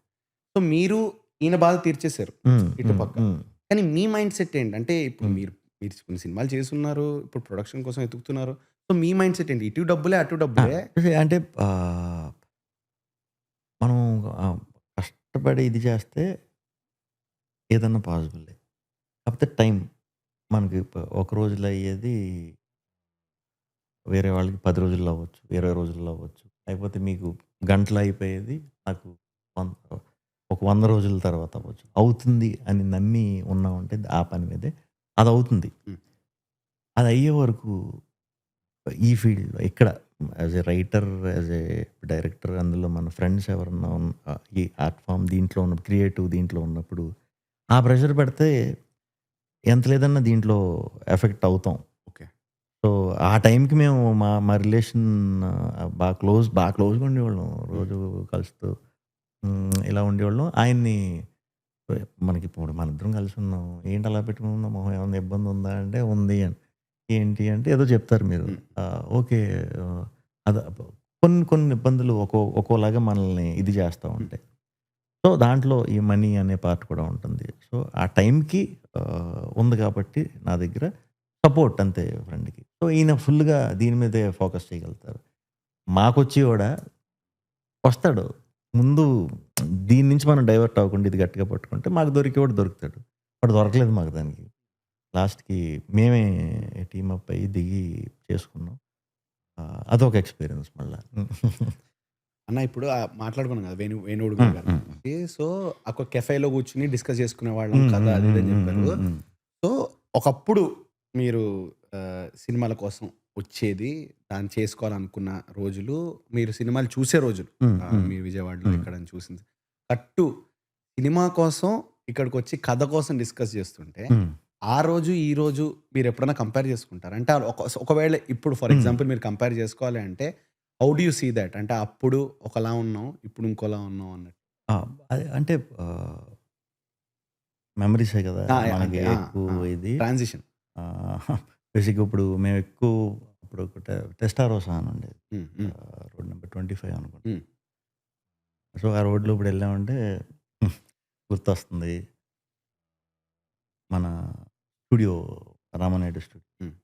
సో, మీరు ఈయన బాధ తీర్చేసారు హ్మ్. ఇటు హ్మ్. పక్క. హ్మ్. కానీ మీ మైండ్ సెట్ ఏంటి? అంటే ఇప్పుడు హ్మ్. మీరు మీరు కొన్ని సినిమాలు చేసున్నారు. ఇప్పుడు ప్రొడక్షన్ కోసం వెతుకుతున్నారు. సో, మీ మైండ్ సెట్ ఏంటి? ఇటు డబ్బులే, అటు ఆ! డబ్బులే? అంటే మనం కష్టపడి ఇది చేస్తే ఏదన్నా పాసిబులే. కాకపోతే టైం మనకి ఒక రోజులో అయ్యేది వేరే వాళ్ళకి 10 రోజుల్లో అవ్వచ్చు. 20 రోజుల్లో అవ్వచ్చు. లేకపోతే మీకు గంటలో అయిపోయేది నాకు వన్ ఒక 100 రోజుల తర్వాత అవ్వచ్చు. అవుతుంది అని నమ్మి ఉన్నామంటే ఆ పని మీదే అదవుతుంది. హ్మ్. అదయ్యే వరకు ఈ ఫీల్డ్‌లో ఇక్కడ as a writer, as a director అందులో మన ఫ్రెండ్స్ ఎవరన్నా ఈ ఆర్ట్ ఫార్మ్ దీంట్లో ఉన్న క్రియేటివ్ దీంట్లో ఉన్నప్పుడు ఆ ప్రెషర్ పెడితే ఎంత లేదన్నా దీంట్లో ఎఫెక్ట్ అవుతాం. ఓకే. సో, ఆ టైంకి మేము మా మా రిలేషన్ బాగా క్లోజ్‌గా ఉండేవాళ్ళం. హ్మ్. రోజు కలుస్తూ ఇలా ఉండేవాళ్ళం. ఆయన్ని మనకిప్పుడు మనిద్దరం కలిసున్నాం. ఏంటి అలా పెట్టుకున్నావు మొహం ఏమన్నా ఇబ్బంది ఉందా? అంటే ఉంది అని. ఏంటి అంటే ఏదో చెప్తారు మీరు. హ్మ్. ఓకే. ఆహ్, అద కొన్ని కొన్ని ఇబ్బందులు ఒక్కోలాగా మనల్ని ఇది చేస్తా హ్మ్. ఉంటాయి. సో, దాంట్లో ఈ మనీ అనే పార్ట్ కూడా ఉంటుంది. సో, ఆ టైంకి ఉంది కాబట్టి నా దగ్గర సపోర్ట్ అంతే ఫ్రెండ్‌కి. సో, ఈయన ఫుల్‌గా దీని మీదే ఫోకస్ చేయగలుగుతారు. మాకొచ్చి గూడా వస్తాడు. ముందు దీని నుంచి మనం డైవర్ట్ అవ్వకుండా ఇది గట్టిగా పట్టుకుంటే మాకు దొరికేవాడు దొరుకుతాడు. వాడు దొరకలేదు మాకు దానికి. లాస్ట్‌కి మేమే టీమ్ అప్ అయ్యి దిగి చేసుకున్నాం. అదొక ఎక్స్‌పీరియన్స్ మళ్ళా. అన్న ఇప్పుడు మాట్లాడుకున్నాం కదా! వేణుగోడు హ్మ్. గారి హ్మ్. గురించి. సో, ఒక కెఫేలో కూర్చొని డిస్కస్ చేసుకునేవాళ్ళం హ్మ్. కథ హ్మ్. అది ఇది హ్మ్. అని హ్మ్. చెప్పారు. హ్మ్. హ్మ్. సో, ఒకప్పుడు మీరు సినిమాల కోసం వచ్చేది, దాన్ని చేసుకోవాలనుకున్న రోజులు, మీరు సినిమాలు చూసే రోజులు. హ్మ్. హ్మ్. మీరు విజయవాడలో హ్మ్. ఎక్కడైనా చూసింది. కట్టు సినిమా కోసం ఇక్కడికొచ్చి కథ కోసం డిస్కస్ చేస్తుంటే, హ్మ్. ఆ రోజు, ఈ రోజు మీరెప్పుడైనా కంపేర్ చేసుకుంటారా? అంటే ఒకవేళ ఇప్పుడు ఫర్ హ్మ్. ఎగ్జాంపుల్ మీరు కంపేర్ చేసుకోవాలి అంటే, how do you see that? అంటే అప్పుడు ఒకలా ఉన్నాం, ఇప్పుడు ఇంకోలా ఉన్నాం అన్నట్టు. ఆ! అదే అంటే మెమరీసే గదా! ఆ! మనకి అంటే ఆ! ఎక్కువ ఆ! ఇది. ట్రాన్సిషన్. బేసిక్‌గా ఇప్పుడు మేమెక్కువ అప్పుడు ఒక టెస్టారోసా అని ఉండేది. హ్మ్. హ్మ్. రోడ్ నంబర్ 25 అనుకుంటా. హ్మ్. సో, ఆ రోడ్‌లో ఇప్పుడు ఎళ్ళామంటే గుర్తొస్తుంది. మన స్టూడియో రామానాయుడు స్టూడియో. హ్మ్.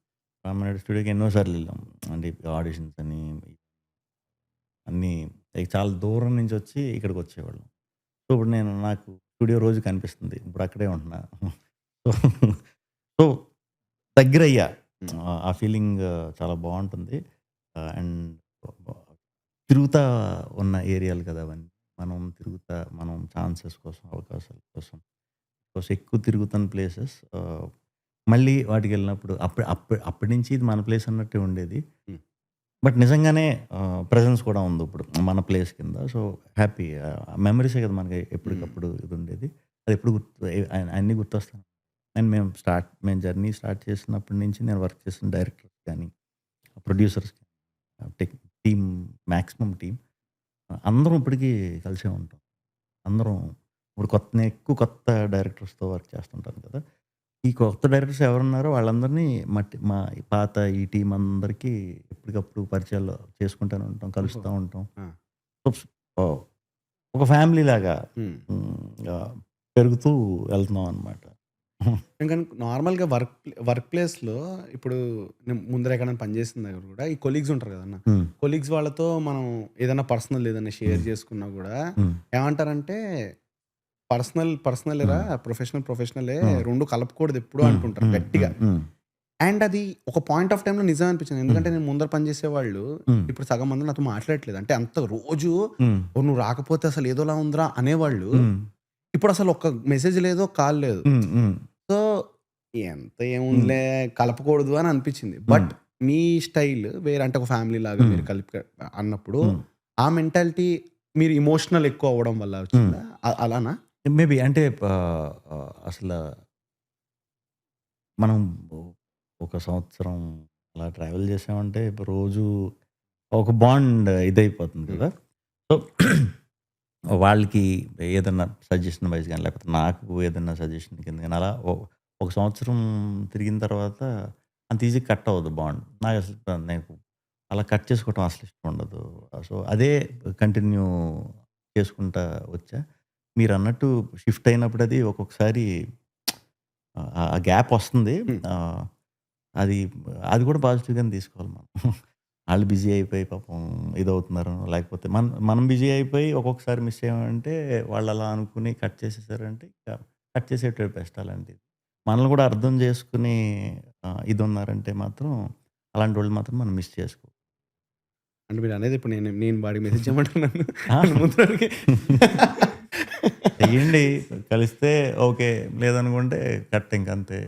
రామానాయుడు స్టూడియోకి ఎన్నో సార్లు ఎళ్ళాం. అంటే ఆడిషన్స్ అని అన్నీ చాలా దూరం నుంచొచ్చి ఇక్కడికొచ్చేవాళ్ళం. సో, ఇప్పుడు నాకు స్టూడియో రోజు కనిపిస్తుంది. ఇప్పుడు అక్కడే ఉంటున్నా. సో, సో దగ్గరయ్యా. హ్మ్. ఆ ఫీలింగ్ చాలా బావుంటుంది. అండ్ తిరుగుతా ఉన్న ఏరియాలు కదా అవన్నీ. మనం తిరుగుతా మనం ఛాన్సెస్ కోసం, అవకాశాల కోసం, ఎక్కువ తిరుగుతున్న ప్లేసెస్ మళ్ళీ వాటికెళ్ళినప్పుడు అప్పటి నుంచి ఇది మన ప్లేస్ అన్నట్టే ఉండేది. హ్మ్. బట్ నిజంగానే ప్రెజెన్స్ కూడా ఉంది ఇప్పుడు మన ప్లేస్ కింద. సో, హ్యాపీ మెమరీసే కదా మనకి హ్మ్. ఎప్పటికప్పుడు ఇది ఉండేది. అది ఎప్పుడు గుర్తు అయన్నీ గుర్తొస్తాయి. అండ్ మేము జర్నీ స్టార్ట్ చేసినప్పటి నుంచి నేను వర్క్ చేసిన డైరెక్టర్స్ గానీ, ప్రొడ్యూసర్స్ టీమ్ మాక్సిమం టీమ్ అందరం ఇప్పటికీ కలిసే ఉంటాం. అందరం ఇప్పుడు నేను ఎక్కువ కొత్త డైరెక్టర్స్‌తో వర్క్ చేస్తుంటాను కదా! ఈ కొత్త డైరెక్టర్స్ ఎవరున్నారో వాళ్ళందరినీ మా పాత ఈ టీమ్ అందరికీ ఎప్పటికప్పుడు పరిచయాలు చేసుకుంటూనే ఉంటాం. ఓహో! కలుస్తా ఉంటాం. ఆ! సో, ఓహ్! ఒక ఫ్యామిలీలాగా హ్మ్. హ్మ్. పెరుగుతూ వెళ్తున్నాం అనమాట. కానీ నార్మల్‌గా వర్క్ ప్లేస్‌లో ఇప్పుడు నేను ముందర ఎక్కడైనా పనిచేసిన దగ్గర గూడా ఈ కొలీగ్స్ ఉంటారు గదన్న! హ్మ్. కొలీగ్స్ వాళ్ళతో మనం ఏదైనా పర్సనల్ ఏదైనా షేర్ హ్మ్. చేసుకున్నా గూడా హ్మ్. ఏమంటారంటే, పర్సనలేరా హ్మ్. ప్రొఫెషనలే హ్మ్. 2 కలపకూడదు ఎప్పుడు హ్మ్. అంటుంటారు హ్మ్. గట్టిగా. హ్మ్. హ్మ్. అండ్ అది ఒక పాయింట్ ఆఫ్ టైమ్‌లో నిజం అనిపించింది. హ్మ్. ఎందుకంటే నేను ముందర పనిచేసేవాళ్ళు హ్మ్. ఇప్పుడు సగం మంది నాతో మాట్లాడట్లేదు. అంటే అంత రోజు హ్మ్. ఓహ్! నువ్వు రాకపోతే అసలు ఏదోలా ఉందిరా అనేవాళ్ళు. హ్మ్. ఇప్పుడసలు ఒక్క మెసేజ్ లేదు, కాల్ లేదు. హ్మ్. హ్మ్. సో, ఎంత హ్మ్. ఏముందిలే కలపకూడదు అని అనిపించింది. హ్మ్. బట్ మీ స్టైల్ వేరే అంటే ఒక ఫ్యామిలీ లాగా హ్మ్. మీరు అన్నప్పుడు హ్మ్. ఆ మెంటాలిటీ మీరు ఎమోషనల్ ఎక్కువ అవ్వడం వల్ల హ్మ్. వచ్చిందా? అలానా? మేబీ అంటే అసల మనం ఒక సంవత్సరం అలా ట్రావెల్ చేసామంటే రోజు ఒక బాండ్ ఇదైపోతుంది హ్మ్. కదా! సో, వాళ్ళకి ఏదన్నా సజెషన్ వైస్ గాని, లేకపోతే నాకు ఏదన్నా సజెషన్ కింద గాని అలా ఒక సంవత్సరం తిరిగిన తర్వాత అంత ఈజీగా కట్ అవ్వదు బాండ్. నాకు అలా కట్ చేసుకోవటం అసలు ఇష్టం ఉండదు. సో, అదే కంటిన్యూ చేసుకుంటా వచ్చా. మీరన్నట్టు షిఫ్ట్ అయినప్పుడు అది ఒక్కొక్కసారి ఆ గ్యాప్ వస్తుంది. హ్మ్. ఆహ్, అది అది కూడా పాజిటివ్‌గానే తీసుకోవాలి మనం. ఆళ్ళు బిజీ అయిపోయి పాపం ఇదవుతున్నారు. లేకపోతే మనం బిజీ అయిపోయి ఒక్కొక్కసారి మిస్ అయ్యామంటే వాళ్ళలా అనుకుని కట్ చేసేసారంటే ఇక కట్ చేసేయటమే బెస్ట్ అలాంటిది. మనల్ని కూడా అర్థం చేసుకుని ఇదున్నారంటే మాత్రం అలాంటోళ్ళు మాత్రం మనం మిస్ చేసుకో. అంటే మీరనేది ఇప్పుడు నేను నేను వాడికి మెసేజ్ చేయమంటారా నన్ను? ఆ! నన్ను ముందులోనికి చెయ్యండి. కలిస్తే ఓకే. లేదనుకుంటే కట్ ఇంకంతే.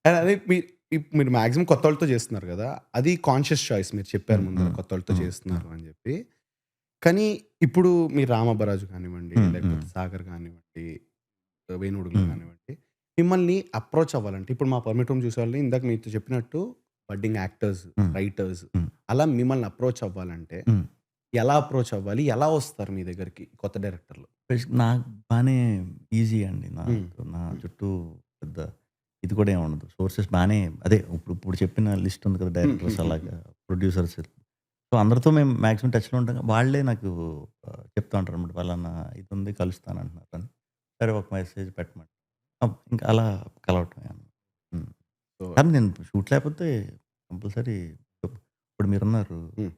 అదే మీరు మాక్సిమం కొత్తోళ్ళతో చేస్తున్నారు గదా! అది కాన్షియస్ చాయిస్ మీరు చెప్పారు హ్మ్. ముందర హ్మ్. కొత్తోళ్ళతో హ్మ్. హ్మ్. చేస్తున్నారు అని జెప్పి. కానీ ఇప్పుడు మీరు 'రామబ్బరాజు' కానివ్వండి, హ్మ్. హ్మ్. లేకపోతే 'సాగర్' కానివ్వండి, 'వేణుడుగులు' హ్మ్. కానివ్వండి, మిమ్మల్ని అప్రోచ్ అవ్వాలంటే ఇప్పుడు మా 'పర్మిట్ రూమ్' చూసేవాళ్ళని ఇందాక మీతో చెప్పినట్టు బడ్డింగ్ యాక్టర్స్, హ్మ్. రైటర్స్ హ్మ్. అలా మిమ్మల్ని అప్రోచ్ అవ్వాలంటే హ్మ్. ఎలా అప్రోచ్ అవ్వాలి? ఎలా వస్తారు మీ దగ్గరికి కొత్త డైరెక్టర్లు? నాకు బానే ఈజీ అండి. హ్మ్. నా హ్మ్. చుట్టూ పెద్ద ఇది కూడా ఏముండదు. సోర్సెస్ బానే అదే ఇప్పుడు చెప్పిన లిస్ట్ ఉంది కదా! హ్మ్. డైరెక్టర్స్ హ్మ్. హ్మ్. అలాగా ప్రొడ్యూసర్స్. సో, అందరితో మేము మాక్సిమం టచ్‌లో ఉంటాం. వాళ్ళే నాకు చెప్తా ఉంటారనమాట. పలానా ఇదుంది కలుస్తానంటున్నారని. సరే ఒక మెసేజ్ పెట్టమని. ఇంకా అలా కలవటమే అన్నమాట. హ్మ్. సో కానీ నేను షూట్ లేకపోతే కంపల్సరీ ఇప్పుడు మీరున్నారు. హ్మ్.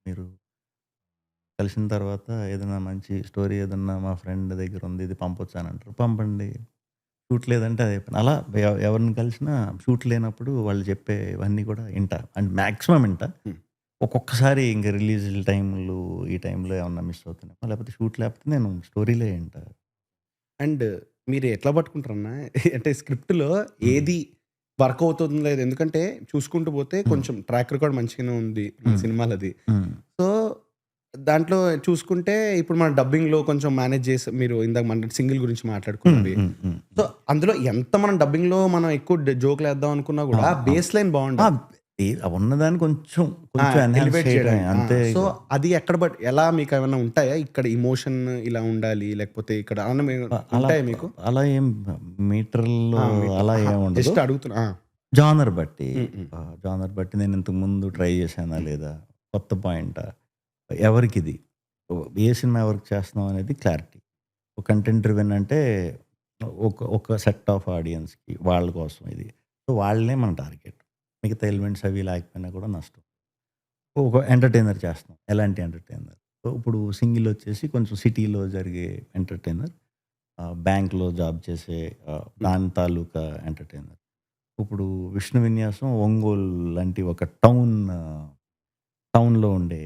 మీరు కలిసిన తర్వాత ఏదైనా మంచి స్టోరీ ఏదన్నా మా ఫ్రెండ్ దగ్గరుంది ఇది పంపొచ్చా అని అంటారు. పంపండి. షూట్ లేదంటే అదే పని. అలా ఎవరిని కలిసినా షూట్ లేనప్పుడు వాళ్ళు చెప్పేవన్నీ కూడా ఇంటా. అంటే మాక్సిమం ఇంటా. హ్మ్. ఒక్కొక్కసారి ఇంక రిలీజుల టైంలు, ఈ టైంలో ఏమన్నా మిస్ అవుతున్నామా, లేకపోతే షూట్ లేకపోతే నేను స్టోరీలే ఇంటా. అండ్ మీరు ఎట్లా పట్టుకుంటారన్నా అంటే స్క్రిప్ట్‌లో హ్మ్. ఏది వర్క్ అవుతుందో లేదు. ఎందుకంటే చూసుకుంటూ పోతే హ్మ్. కొంచెం ట్రాక్ రికార్డ్ మంచిగానే ఉంది మన హ్మ్. సినిమాలది. హ్మ్. సో, దాంట్లో చూసుకుంటే ఇప్పుడు మన డబ్బింగ్‌లో కొంచెం మేనేజ్ చేసి మీరు ఇందాక మన సింగిల్ గురించి హ్మ్. మాట్లాడుకున్నవి. హ్మ్. హ్మ్. సో, హ్మ్. అందులో ఎంత మనం డబ్బింగ్‌లో మనం ఎక్కువ జోకులేద్దాం అనుకున్నా కూడా అవును. అవును. బేస్ లైన్ ఆ! బావుండాలి. ఉన్నదాన్ని కొంచెం, ఆ! కొంచెం ఎన్హాన్స్ ఎలివేట్ చేయటమే చేయడానికి. ఆ! అంతే సో, ఇక. అది ఎక్కడ ఎలా మీకేమన్నా ఉంటాయా? ఇక్కడ ఎమోషన్ ఇలా ఉండాలి. లేకపోతే ఇక్కడ అలా ఉంటాయా మీకు? అలా ఏం మీటర్‌లో ఆ! మీటర్ అలా అహా! ఏముండదు. జస్ట్ అడుగుతున్నా. ఆ! జానర్ బట్టి. హ్మ్. హ్మ్. జానర్ బట్టి నేను ఇంతకుముందు ట్రై చేశానా హ్మ్. లేదా? కొత్త పాయింటా? ఎవరికిది? ఏ సినిమా ఎవరికి చేస్తున్నాం అనేది క్లారిటీ. కంటెంట్ డ్రివెన్ అంటే ఒక సెట్ ఆఫ్ ఆడియన్స్‌కి వాళ్ళ కోసం ఇది. సో, వాళ్ళనే మన టార్గెట్. మిగతా ఎలిమెంట్స్ అవి లేకపోయినా కూడా నష్టం. ఒక ఎంటర్‌టైనర్ చేస్తున్నాం. ఎలాంటి ఎంటర్‌టైనర్? సో, ఇప్పుడు సింగిల్ వచ్చేసి కొంచెం సిటీలో జరిగే ఎంటర్‌టైనర్. బ్యాంక్‌లో జాబ్ చేసే హ్మ్. దాని తాలూకా ఎంటర్‌టైనర్. ఇప్పుడు 'విష్ణు విన్యాసం' ఒంగోలు లాంటి ఒక టౌన్‌లో ఉండే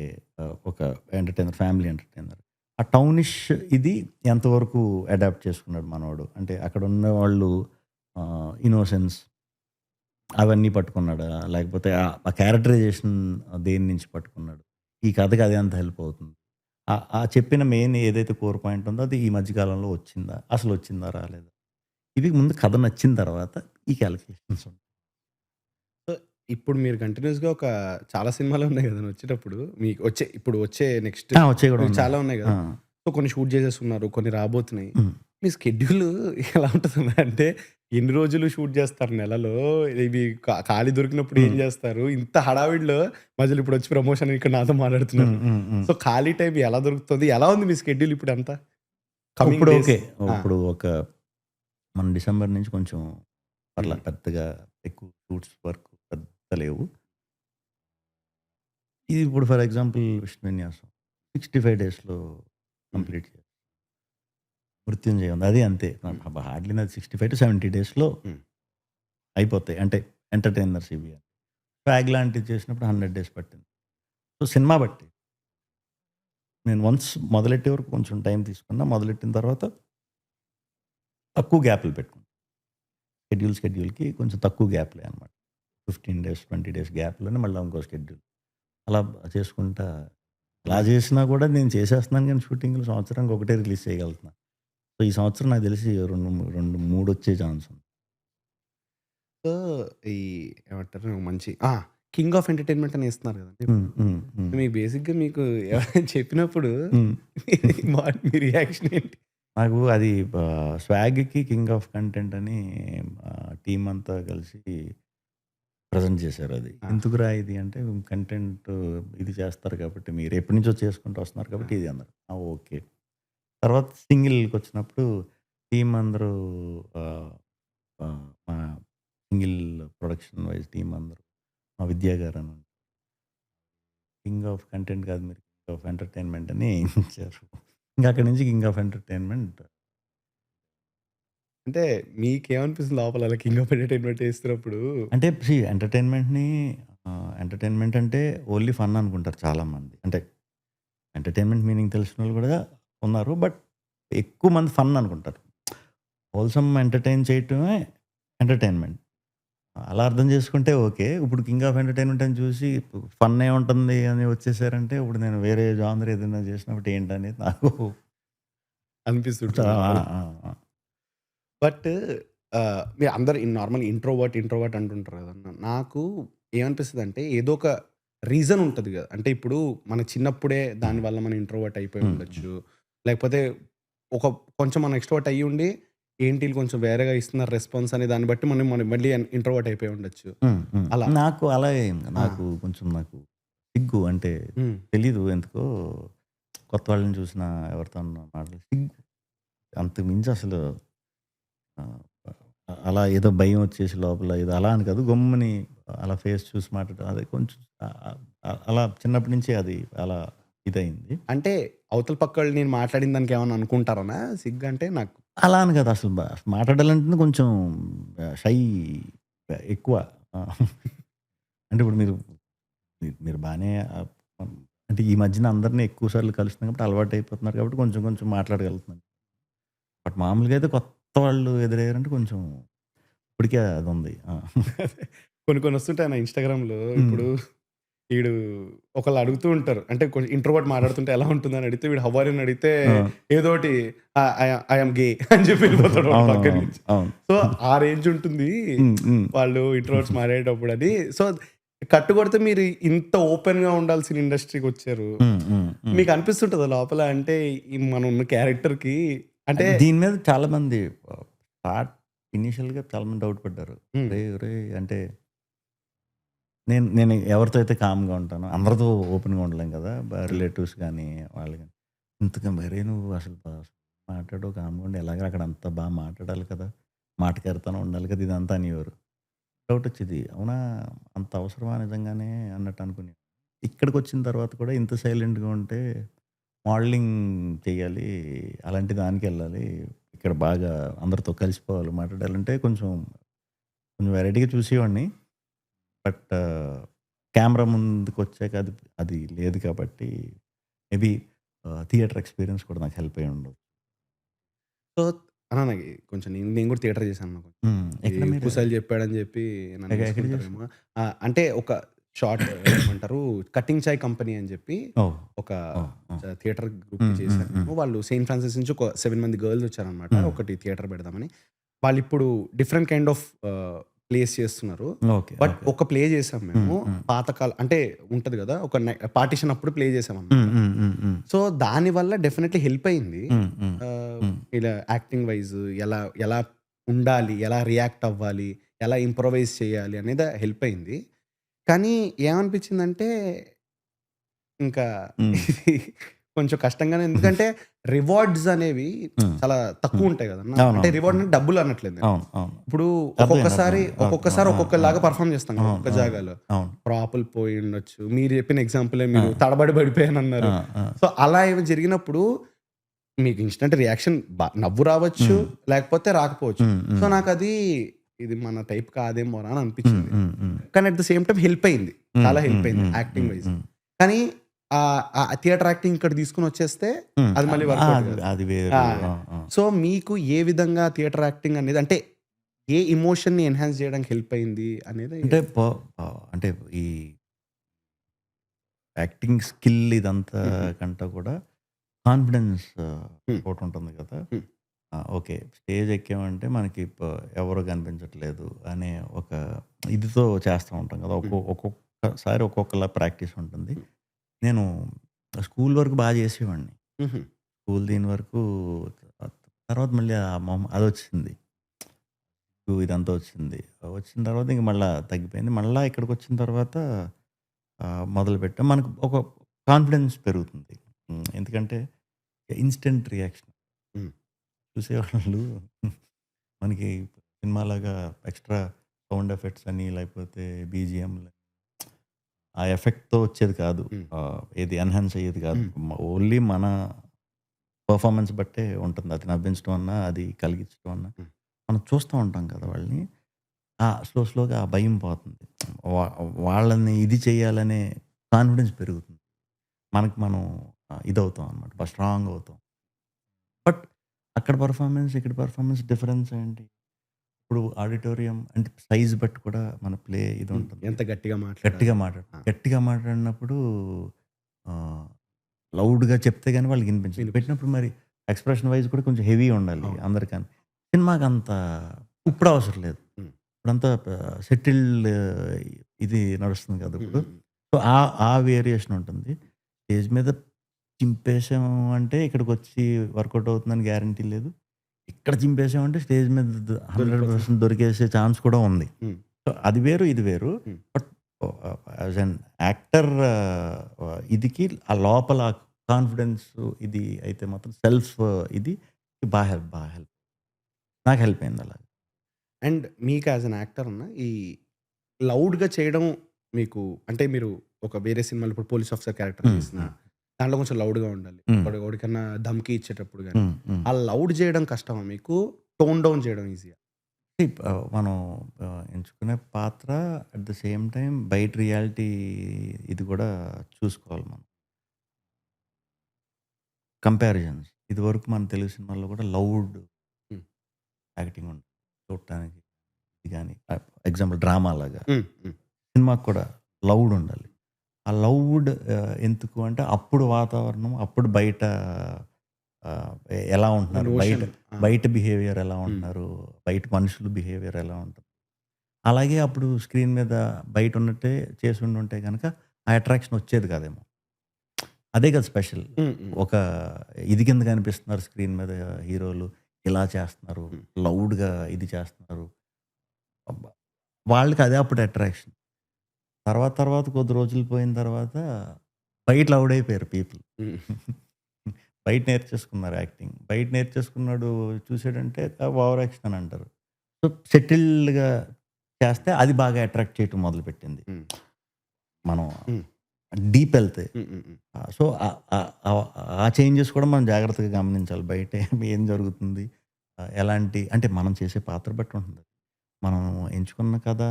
ఒక ఎంటర్‌టైనర్, ఫ్యామిలీ ఎంటర్‌టైనర్. ఆ టౌనిష్ ఇది ఎంతవరకు అడాప్ట్ చేసుకున్నాడు మనోడు. అంటే అక్కడ ఉన్నవాళ్ళు ఇన్నోసెన్స్ అవన్నీ పట్టుకున్నాడా? లేకపోతే ఆ క్యారెక్టరైజేషన్ దేని నుంచి పట్టుకున్నాడు? ఈ కథకి అది ఎంత హెల్ప్ అవుతుంది? ఆ చెప్పిన మెయిన్ ఏదైతే కోర్ పాయింట్ ఉందో అది ఈ మధ్య కాలంలో వచ్చిందా? అసలొచ్చిందా? రాలేదా? ఇవి ముందు కథ నచ్చిన తర్వాత ఈ కాలిక్యులేషన్స్ ఉంటాయి. సో, ఇప్పుడు మీరు కంటిన్యూయస్‌గా ఒక చాలా సినిమాలు ఉన్నాయి గదండీ వచ్చేటప్పుడు. మీకు ఇప్పుడు వచ్చే నెక్స్ట్ వచ్చేయి కూడా మీకు ఉన్నాయి. చాలా ఉన్నాయి ఆ! గదా! సో, కొన్ని షూట్ చేసేసుకున్నారు. కొన్ని రాబోతున్నాయి. హ్మ్. మీ స్కెడ్యూల్ ఎలా ఉంటదన్నా అంటే ఎన్ని రోజులు షూట్ చేస్తారు నెలలో? ఇవి ఖాళీ దొరికినప్పుడు ఏం హ్మ్. జేస్తారు? ఇంత హడావిడిలో మధ్యలో ఇప్పుడొచ్చి ప్రమోషన్ ఇక్కడ నాతో హ్మ్. మాట్లాడుతున్నారు. హ్మ్. హ్మ్. సో, ఖాళీ టైం ఎలా దొరుకుతది? ఎలా ఉంది మీ స్కెడ్యూల్ ఇప్పుడంతా? కమింగ్ ఇప్పుడు డేస్? ఓకే. ఆ! ఇప్పుడు మన డిసెంబర్ నుంచి కొంచెం హ్మ్. పెద్దగా ఎక్కువ షూట్స్ వర్క్ పెద్ద లేవు. ఇది ఇప్పుడు ఫర్ ఎగ్జాంపుల్ విష్ణు విన్యాసం 65 డేస్‌లో హ్మ్. కంప్లీట్ చేయాలి. మృత్యుంజయ ఉంది. అది అంతే. హ్మ్. హార్డ్‌లీ నాది 65-70 డేస్‌లో హ్మ్. అయిపోతాయి. అంటే ఎంటర్‌టైనర్స్ ఇవి. స్వాగ్ లాంటివి చేసినప్పుడు 100 డేస్ పట్టింది. సో, సినిమా బట్టి. నేను వన్స్ మొదలెట్టే వరకు కొంచెం టైం తీసుకున్నా. మొదలెట్టిన తర్వాత తక్కువ గ్యాప్‌లు పెట్టుకున్నా. షెడ్యూల్‌కి కొంచెం తక్కువ గ్యాప్‌లే అనమాట. 15 డేస్, 20 డేస్ గ్యాప్‌లోనే మళ్ళా ఇంకో షెడ్యూల్. అలా చేసుకుంటా అలా హ్మ్. చేసినా కూడా నేను చేసేస్తున్నాను గానీ షూటింగ్‌లు సంవత్సరానికి ఒకటే రిలీజ్ చేయగలుగుతున్నా. సో, ఈ సంవత్సరం నాకు తెలిసి 3 వచ్చే ఛాన్స్ ఉంది. సో, ఈ ఏమంటారు మంచి 'కింగ్ ఆఫ్ ఎంటర్‌టైన్‌మెంట్' అని ఇస్తున్నారు గదండీ హ్మ్. ఇప్పుడు. హ్మ్. హ్మ్. మీకు బేసిక్‌గా మీకు ఎవరైనా చెప్పినప్పుడు హ్మ్. మీ రియాక్షన్ ఏంటి? నాకు అది స్వాగ్‌కి కింగ్ ఆఫ్ కంటెంట్ అని టీమ్ అంతా కలిసి ప్రెజెంట్ చేశారది. ఆ! ఎందుకురా ఇది అంటే కంటెంట్ ఇది చేస్తారు కాబట్టి మీరు ఎప్పటినుంచో చేసుకుంటూ వస్తున్నారు ఆ! కాబట్టి ఇది అన్నారు. ఓకే. తర్వాత సింగిల్‌కొచ్చినప్పుడు టీమ్ అందరూ ఆహ్, ఆహ్, మా సింగిల్ ప్రొడక్షన్ వైజ్ టీమ్ అందరూ. మా విద్యా గారని కింగ్ ఆఫ్ కంటెంట్ కాదు మీరు కింగ్ ఆఫ్ ఎంటర్‌టైన్‌మెంట్ అని ఇచ్చారు. ఇంక అక్కడి నుంచి కింగ్ ఆఫ్ ఎంటర్‌టైన్‌మెంట్. అంటే మీకేమనిపిస్తుంది లోపల అలా కింగ్ ఆఫ్ ఎంటర్‌టైన్‌మెంట్ చేస్తున్నప్పుడు? అంటే ఎంటర్‌టైన్‌మెంట్‌ని ఎంటర్‌టైన్‌మెంట్ అంటే ఓన్లీ ఫన్ అనుకుంటారు చాలామంది. అంటే ఎంటర్‌టైన్‌మెంట్ మీనింగ్ తెలిసినోళ్ళు కూడా ఉన్నారు. బట్ ఎక్కువ మంది ఫన్ అనుకుంటారు. హోల్‌సమ్ ఎంటర్‌టైన్ చేయటమే ఎంటర్‌టైన్‌మెంట్. అలా అర్థం చేసుకుంటే ఓకే. ఇప్పుడు కింగ్ ఆఫ్ ఎంటర్‌టైన్‌మెంట్ అని చూసి ఫన్నే ఉంటుంది అని వచ్చేసారంటే ఇప్పుడు నేను వేరే జానర్ ఏదైనా చేసినప్పుడు ఏంటనేది నాకు అనిపిస్తుంటుంది. ఆ! అవును. ఆ! ఆ! బట్ మీరు అందరూ నార్మల్‌గా ఇంట్రోవర్ట్ అంటుంటారు కదన్నా! నాకు ఏమనిపిస్తదంటే ఏదో ఒక రీజన్ ఉంటది గదా! అంటే ఇప్పుడు మన చిన్నప్పుడే హ్మ్. దానివల్ల మనం ఇంట్రోవర్ట్ అయిపోయి హ్మ్. హ్మ్. ఉండొచ్చు. లేకపోతే ఒక కొంచెం మనం ఎక్స్‌ట్రోవర్ట్ అయ్యుండి ఏంటి ఈళ్ళు కొంచెం వేరేగా ఇస్తున్నారు రెస్పాన్స్ అనే దాన్ని బట్టి మనం మళ్ళీ ఇంట్రోవర్ట్ అయిపోయి ఉండొచ్చు. హ్మ్. హ్మ్. అలా. నాకు అలా ఏం ఆ! నాకు కొంచెం నాకు సిగ్గు అంటే హ్మ్. తెలీదు ఎందుకో కొత్త వాళ్ళని చూసినా ఎవరితోన్నా మాటలు సిగ్గు. అంతకు మించి అసలు ఆహ్, అలా ఏదో భయం వచ్చేసి లోపల ఏదో అలా అని కాదు. గమ్ముని అలా ఫేస్ చూసి మాట్లాడడం అదే కొంచెం అలా చిన్నప్పటి నుంచే అది అలా ఇదయింది. అంటే అవతల పక్కోళ్ళు నేను మాట్లాడిన దానికి ఏమన్నా అనుకుంటారనా? సిగ్గంటే నాకు అలా అని కాదు అసలు మాట్లాడాలంటేనే కొంచెం షై ఎక్కువ. ఆ! అంటే ఇప్పుడు మీరు బానే హ్మ్. అంటే ఈ మధ్యన అందరిని ఎక్కువ సార్లు కలుస్తున్నాం కాబట్టి అలవాటయిపోతున్నారు కాబట్టి కొంచెం కొంచెం మాట్లాడగలుగుతున్నాను. బట్ మామూలుగా అయితే కొత్త వాళ్ళు ఎదురయ్యారంటే కొంచెం ఇప్పటికే అదుంది. ఆ! కొన్ని కొన్ని వస్తుంటాయి నా ఇన్‌స్టాగ్రామ్‌లో. హ్మ్. ఇప్పుడు ఈడు ఒకళ్ళు అడుగుతూ ఉంటారు. అంటే కొంచెం ఇంట్రోవర్ట్ మాట్లాడుతుంటే ఎలా ఉంటుందని అడిగితే వీడు హౌ ఆర్ యూ అని అడిగితే ఆ! ఏదోటి ఐ యామ్ గే అని చెప్పి వెళ్ళిపోతాడు వాడు పక్కన అవునవునవును. నుంచి. అవును. సో, ఆ రేంజ్ ఉంటుంది హ్మ్. హ్మ్. వాళ్ళు ఇంట్రోవర్ట్స్ మాట్లాడేటప్పుడని. సో, కట్టుకొడితే మీరు ఇంత ఓపెన్‌గా ఉండాల్సిన ఇండస్ట్రీకొచ్చారు. హ్మ్. హ్మ్. హ్మ్. మీకు అనిపిస్తుంటదా లోపల అంటే ఈ మనం ఉన్న క్యారెక్టర్‌కి అంటే దీని మీద చాలామంది స్టార్ట్ ఇనీషియల్‌గా చాలామంది డౌట్ పడ్డారు. హ్మ్. "ఒరేయ్! ఒరేయ్! అంటే నేను నేను ఎవరితో అయితే కామ్‌గా ఉంటానో అందరితో ఓపెన్‌గా ఉండలేం కదా! ఆ! రిలేటివ్స్ గానీ, వాళ్ళు గాని. ఇంతగా మరే నువ్వు అసలు మాట్లాడవు కామ్‌గా ఉండి ఎలాగో అక్కడ అంతా మాట్లాడాలి కదా! మాటకారితనం ఉండాలి కదా! ఇదంతా అనేవారు. డౌటొచ్చేది. అవునా! అంత అవసరమా నిజంగానే అన్నట్టు అనుకునే. ఇక్కడికొచ్చిన తర్వాత కూడా ఇంత సైలెంట్‌గా ఉంటే మోడలింగ్ చెయ్యాలి. అలాంటి దానికెళ్ళాలి. ఇక్కడ బాగా అందరితో కలిసిపోవాలి, మాట్లాడాలంటే కొంచెం, కొంచెం వెరైటీగా చూసేవాడిని. బట్ కెమెరా ముందుకొచ్చాక అది అది లేదు కాబట్టి మేబీ థియేటర్ ఎక్స్‌పీరియన్స్ కూడా నాకు హెల్ప్ అయ్యి ఉండదు. సో, అన్న నాకి కొంచెం నేను నేను కూడా థియేటర్ చేశానన్న కొంచెం. ఎక్కడ మీరు ఎక్కువ సార్లు చెప్పాడని చెప్పి ఎక్కడ చేశారు? నన్నేసుకుంటారేమో. అంటే ఒక షార్ట్ ఏమంటారు 'కటింగ్ చాయ్ కంపెనీ' అని చెప్పి ఓహ్! ఒక ఓహ్! ఓహ్! థియేటర్ గ్రూప్‌కి చేశాను హ్మ్. నేను. వాళ్ళు సెయింట్ ఫ్రాన్సిస్ నుంచి ఒక 7 మంది గర్ల్స్ వచ్చారనమాట. హ్మ్. ఒకటి థియేటర్ పెడదామని. వాళ్ళిప్పుడు డిఫరెంట్ కైండ్ ఆఫ్ ప్లేస్ చేస్తున్నారు. ఓకే. But okay. ఒక ప్లే చేసాం మేము. హ్మ్. అంటే ఉంటది గదా! ఒక పార్టిషన్ అప్పుడు ప్లే చేసామనమాట. హ్మ్. సో, దానివల్ల డెఫినైట్‌లీ హెల్ప్ అయింది. హ్మ్. హ్మ్. ఆహ్, హ్మ్. ఇలా యాక్టింగ్ వైస్ ఎలా ఎలా ఉండాలి? ఎలా రియాక్ట్ అవ్వాలి? ఎలా ఇంప్రొవైజ్ చేయాలి? అనేది హెల్ప్ అయింది. కానీ ఏమనిపించిందంటే ఇంకా హ్మ్. ఇది కొంచెం కష్టంగానే ఎందుకంటే రివార్డ్స్ అనేవి హ్మ్. చాలా హ్మ్. తక్కువుంటాయి గదన్నా! అంటే అవునవును. రివార్డ్ అంటే డబ్బులు అనట్లేదు నేను. అవును. అవును. ఇప్పుడు ఒక్కొక్కసారి, అర్థమైంది. ఓకే. ఆ! ఒక్కొక్కసారి ఆ! ఆ! ఒక్కొక్కలాగా పెర్ఫార్మ్ చేస్తాం గదా! అవును. ఒక్కొక్క అవును. జాగాలో. అవును. ప్రాపులు పోయుండొచ్చు. మీరు చెప్పిన ఎగ్జాంపులే ఆ! మీరు తడబడి ఆ! పడిపోయానన్నారు. ఆ! సో, అలా ఏమి జరిగినప్పుడు మీకు ఇన్‌స్టంట్ రియాక్షన్ నవ్వు రావచ్చు, హ్మ్. లేకపోతే రాకపోవచ్చు. సో, హ్మ్. నాకది ఇది మన టైప్ కాదేమోరా అని అనిపించింది. హ్మ్. కానీ at the same time help అయింది. చాలా హెల్ప్ అయింది యాక్టింగ్ వైస్. హ్మ్. కానీ ఆ థియేటర్ యాక్టింగ్ ఇక్కడ తీసుకొనొచ్చేస్తే హ్మ్. అది మళ్ళీ వర్కౌట్ అది కాదు. అది ఆ! వేరు. ఆ! ఆ! సో, మీకు ఏ విధంగా థియేటర్ యాక్టింగ్ అనేది అంటే ఏ ఎమోషన్‌ని ఎన్హాన్స్ చేయడానికి హెల్ప్ అయింది అనేది అంటే అంటే ఈ యాక్టింగ్ స్కిల్ ఇదంతా హుహు. కంటే కూడా కాన్ఫిడెన్స్ హ్మ్. ఒకటుంటుంది కదా! హ్మ్. ఓకే. స్టేజ్ ఎక్కామంటే మనకి ఎవరు కనిపించట్లేదు అనే ఒక ఇదితో చేస్తూ ఉంటాం కదా! హ్మ్. ఒక్కొక్కసారి ఒక్కొక్కలా ప్రాక్టీస్ ఉంటుంది. హ్మ్. నేను స్కూల్ వరకు చేసేవాడిని. హుహు. స్కూల్ దీని వరకు తర్వాత మళ్ళీ ఆ అదొచ్చింది. ఇదంతా వచ్చింది. వచ్చిన తర్వాత ఇంక మళ్ళా తగ్గిపోయింది. మళ్ళా ఇక్కడికొచ్చిన తర్వాత మొదలుపెట్టాం. మనకు ఒక కాన్ఫిడెన్స్ పెరుగుతుంది. ఎందుకంటే ఇన్‌స్టంట్ రియాక్షన్. హ్మ్. చూసేవాళ్ళు మనకి సినిమాలాగా ఎక్స్‌ట్రా సౌండ్ ఎఫెక్ట్స్ అని లేకపోతే బీజీఎంలు ఆ ఎఫెక్ట్‌తో వచ్చేది కాదు. ఏది ఎన్హాన్స్ అయ్యేది కాదు. ఓన్లీ మన పెర్ఫార్మన్స్ బట్టే ఉంటుంది. అది నవ్వించడం అన్నా, అది కలిగించడం అన్నా. మనం చూస్తూ ఉంటాం కదా వాళ్ళని. స్లోగా ఆ భయం పోతుంది. వా వాళ్ళని ఇది చేయాలనే కాన్ఫిడెన్స్ పెరుగుతుంది. మనకు మనం ఇదవుతాం అనమాట. బాగా స్ట్రాంగ్ అవుతాం. బట్ అక్కడ పెర్ఫార్మన్స్, ఇక్కడ పెర్ఫార్మన్స్ డిఫరెన్స్ ఏంటి? ఇప్పుడు ఆడిటోరియం అంటే సైజ్ బట్టి కూడా మన ప్లే ఇది ఉంటుంది. ఎంత గట్టిగా గట్టిగా గట్టిగా మాట్లాడినప్పుడు లౌడ్‌గా చెప్తే గాని వాళ్ళకి వినిపించదు. పెట్టినప్పుడు మరి ఎక్స్‌ప్రెషన్ వైస్ కూడా కొంచెం హెవీ ఉండాలి అందరికని. సినిమాకంత ఇప్పుడు అవసరం లేదు. ఇప్పుడంతా సెటిల్డ్ ఇది నడుస్తుంది కదా ఇప్పుడు. సో, ఆ వేరియేషన్ ఉంటుంది. స్టేజ్ మీద చింపేసాం అంటే ఇక్కడికొచ్చి వర్కౌట్ అవుతుందని గ్యారంటీ లేదు. ఇక్కడ చింపేసామంటే స్టేజ్ మీద 100% దొరికేసే ఛాన్స్ కూడా ఉంది. సో, అది వేరు, ఇది వేరు. బట్ యాజ్ ఎన్ యాక్టర్ ఇదికి ఆ లోపల కాన్ఫిడెన్స్ ఇది అయితే మాత్రం సెల్ఫ్ ఇది బాగా హెల్ప్. నాకు హెల్ప్ అయింది అలాగా. అండ్ మీకు యాజ్ ఎన్ యాక్టర్ అన్న ఈ లౌడ్‌గా చేయడం మీకు అంటే మీరు ఒక వేరే సినిమాలో ఇప్పుడు పోలీస్ ఆఫీసర్ క్యారెక్టర్ చేసిన దాంట్లో కొంచెం లౌడ్‌గా ఉండాలి. ఎవరికన్నా ధమ్కీ ఇచ్చేటప్పుడు గాని ఆ లౌడ్ చేయడం కష్టమా మీకు? టోన్ డౌన్ చేయడం ఈజీయా? మనం ఎంచుకునే పాత్ర అట్ ద సేమ్ టైం బయట రియాలిటీ ఇది కూడా చూసుకోవాలి మనం. కంపారిజన్స్ ఇదివరకు మన తెలుగు సినిమాల్లో కూడా లౌడ్ యాక్టింగ్ ఉంటుంది చూడటానికి. ఇది కానీ ఎగ్జాంపుల్ డ్రామా లాగా సినిమాకి కూడా లౌడ్ ఉండాలి. ఆ లౌడ్ ఎందుకు అంటే అప్పుడు వాతావరణం, అప్పుడు బయట ఎలా ఉంటున్నారు, బయట బిహేవియర్ ఎలా ఉంటున్నారు, బయట మనుషులు బిహేవియర్ ఎలా ఉంటుంది. అలాగే అప్పుడు స్క్రీన్ మీద బయట ఉన్నట్టే చేసి ఉంటే కనుక ఆ అట్రాక్షన్ వచ్చేది కాదేమో. అదే కదా స్పెషల్. ఒక ఇది కింద కనిపిస్తున్నారు స్క్రీన్ మీద హీరోలు, ఇలా చేస్తున్నారు, లౌడ్గా ఇది చేస్తున్నారు. వాళ్ళకి అదే అప్పుడు అట్రాక్షన్. తర్వాత కొద్ది రోజులు పోయిన తర్వాత బయట లౌడ్ అయిపోయారు పీపుల్. బయట నేర్చేసుకున్నారు యాక్టింగ్. బయట నేర్చేసుకున్నాడు చూసాడంటే ఓవర్ యాక్షన్ అని అంటారు. సో, సెటిల్డ్‌గా చేస్తే అది బాగా అట్రాక్ట్ చేయటం మొదలుపెట్టింది. మనం డీప్ వెళ్తే. సో, ఆ చేంజెస్ కూడా మనం జాగ్రత్తగా గమనించాలి. బయట ఏం జరుగుతుంది, ఎలాంటి అంటే మనం చేసే పాత్ర బట్టి ఉంటుంది. మనం ఎంచుకున్న కథ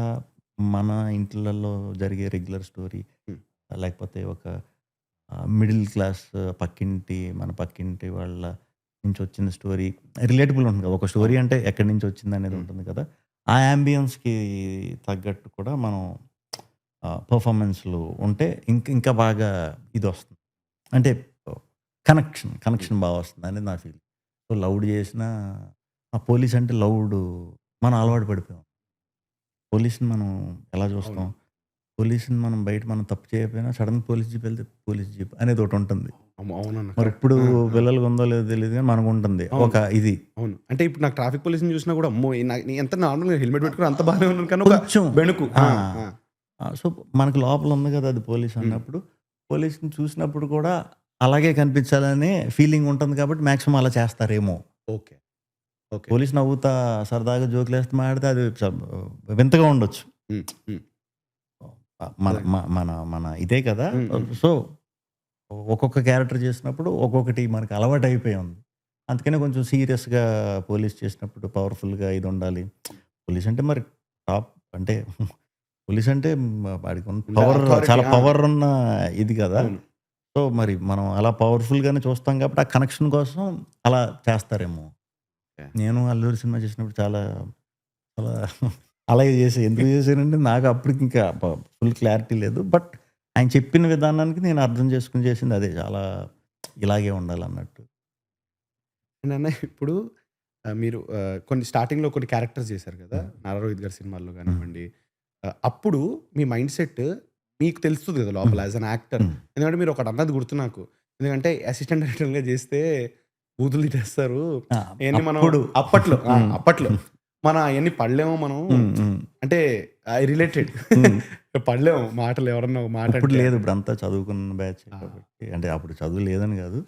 మన ఇంట్లల్లో జరిగే రెగ్యులర్ స్టోరీ, లేకపోతే ఒక మిడిల్ క్లాస్ మన పక్కింటి వాళ్ళ నుంచి వచ్చిన స్టోరీ రిలేటబుల్ ఉంటుంది కదా. ఒక స్టోరీ అంటే ఎక్కడి నుంచి వచ్చింది అనేది ఉంటుంది కదా. ఆ యాంబియన్స్‌కి తగ్గట్టు కూడా మనం పెర్ఫార్మెన్స్‌లు ఉంటే ఇంకా బాగా ఇదొస్తుంది. అంటే కనెక్షన్ బాగా వస్తుంది అనేది నా ఫీలింగ్. సో, లౌడ్ చేసినా పోలీస్ అంటే లౌడ్ మనం అలవాటు పడిపోయాం. పోలీస్‌ని మనం ఎలా చూస్తాం? పోలీస్‌ని మనం బయట మనం తప్పు చేయకపోయినా సడెన్‌గా పోలీస్ జీప్ వెళ్తే పోలీస్ జీప్ అనేది ఒకటుంటుంది. అవునన్న. మరి ఇప్పుడు పిల్లలకి ఉందో లేదో తెలీదు గానీ మనకుంటుంది ఒక ఇది. అవును. అంటే ఇప్పుడు నాకు ట్రాఫిక్ పోలీస్‌ని చూసినా కూడా అమ్మో! ఎంత నార్మల్‌గా హెల్మెట్ పెట్టుకొని అంత బాగానే ఉన్నాను కానీ ఒక కొంచెం బెణుకు. సో, మనకు లోపల ఉంది కదా అది పోలీస్ అన్నప్పుడు, పోలీస్‌ని చూసినప్పుడు కూడా అలాగే కనిపించాలనే ఫీలింగ్ ఉంటుంది కాబట్టి మాక్సిమం అలా చేస్తారేమో. ఓకే. పోలీస్ నవ్వుతా సరదాగా జోకులేస్తూ మాట్లాడితే అది వింతగా ఉండొచ్చు. మన ఇదే కదా. సో, ఒక్కొక్క క్యారెక్టర్ చేసినప్పుడు ఒక్కొక్కటి మనకు అలవాటు అయిపోయి ఉంది. అందుకనే కొంచెం సీరియస్‌గా పోలీస్ చేసినప్పుడు పవర్‌ఫుల్‌గా ఇది ఉండాలి. పోలీస్ అంటే మరి టాప్ అంటే పోలీస్ అంటే వాడికి పవర్, చాలా పవర్ ఉన్న ఇది కదా. సో, మరి మనం అలా పవర్‌ఫుల్‌గానే చూస్తాం కాబట్టి ఆ కనెక్షన్ కోసం అలా చేస్తారేమో. నేను అల్లూరి సినిమా చేసినప్పుడు చాలా అలాగే ఎందుకు చేశానంటే నాకు అప్పటికి ఇంకా ఫుల్ క్లారిటీ లేదు. బట్ ఆయన చెప్పిన విధానానికి నేను అర్థం చేసుకొని చేసింది అదే. చాలా ఇలాగే ఉండాలన్నట్టు. నాన్న ఇప్పుడు మీరు కొన్ని స్టార్టింగ్‌లో కొన్ని క్యారెక్టర్స్ చేశారు కదా. నారా రోహిత్ గారి సినిమాల్లో కానివ్వండి. అప్పుడు మీ మైండ్ సెట్ మీకు తెలుస్తుంది కదా లోపల యాజ్ అన్ యాక్టర్. ఎందుకంటే మీరు ఒకటి అన్నది గుర్తు నాకు. ఎందుకంటే అసిస్టెంట్ డైరెక్టర్‌గా చేస్తే బూతులు తిట్టేస్తారు. ఇయన్నీ మనం అప్పట్లో మనం అయన్నీ పడలేము మనం. అంటే రిలేటెడ్ పడలేము మాటలు ఎవరన్నా ఒక మాట ఇప్పుడు లేదు. ఇప్పుడంతా చదువుకున్న బ్యాచ్ కాబట్టి అంటే అప్పుడు చదువు లేదని కాదు.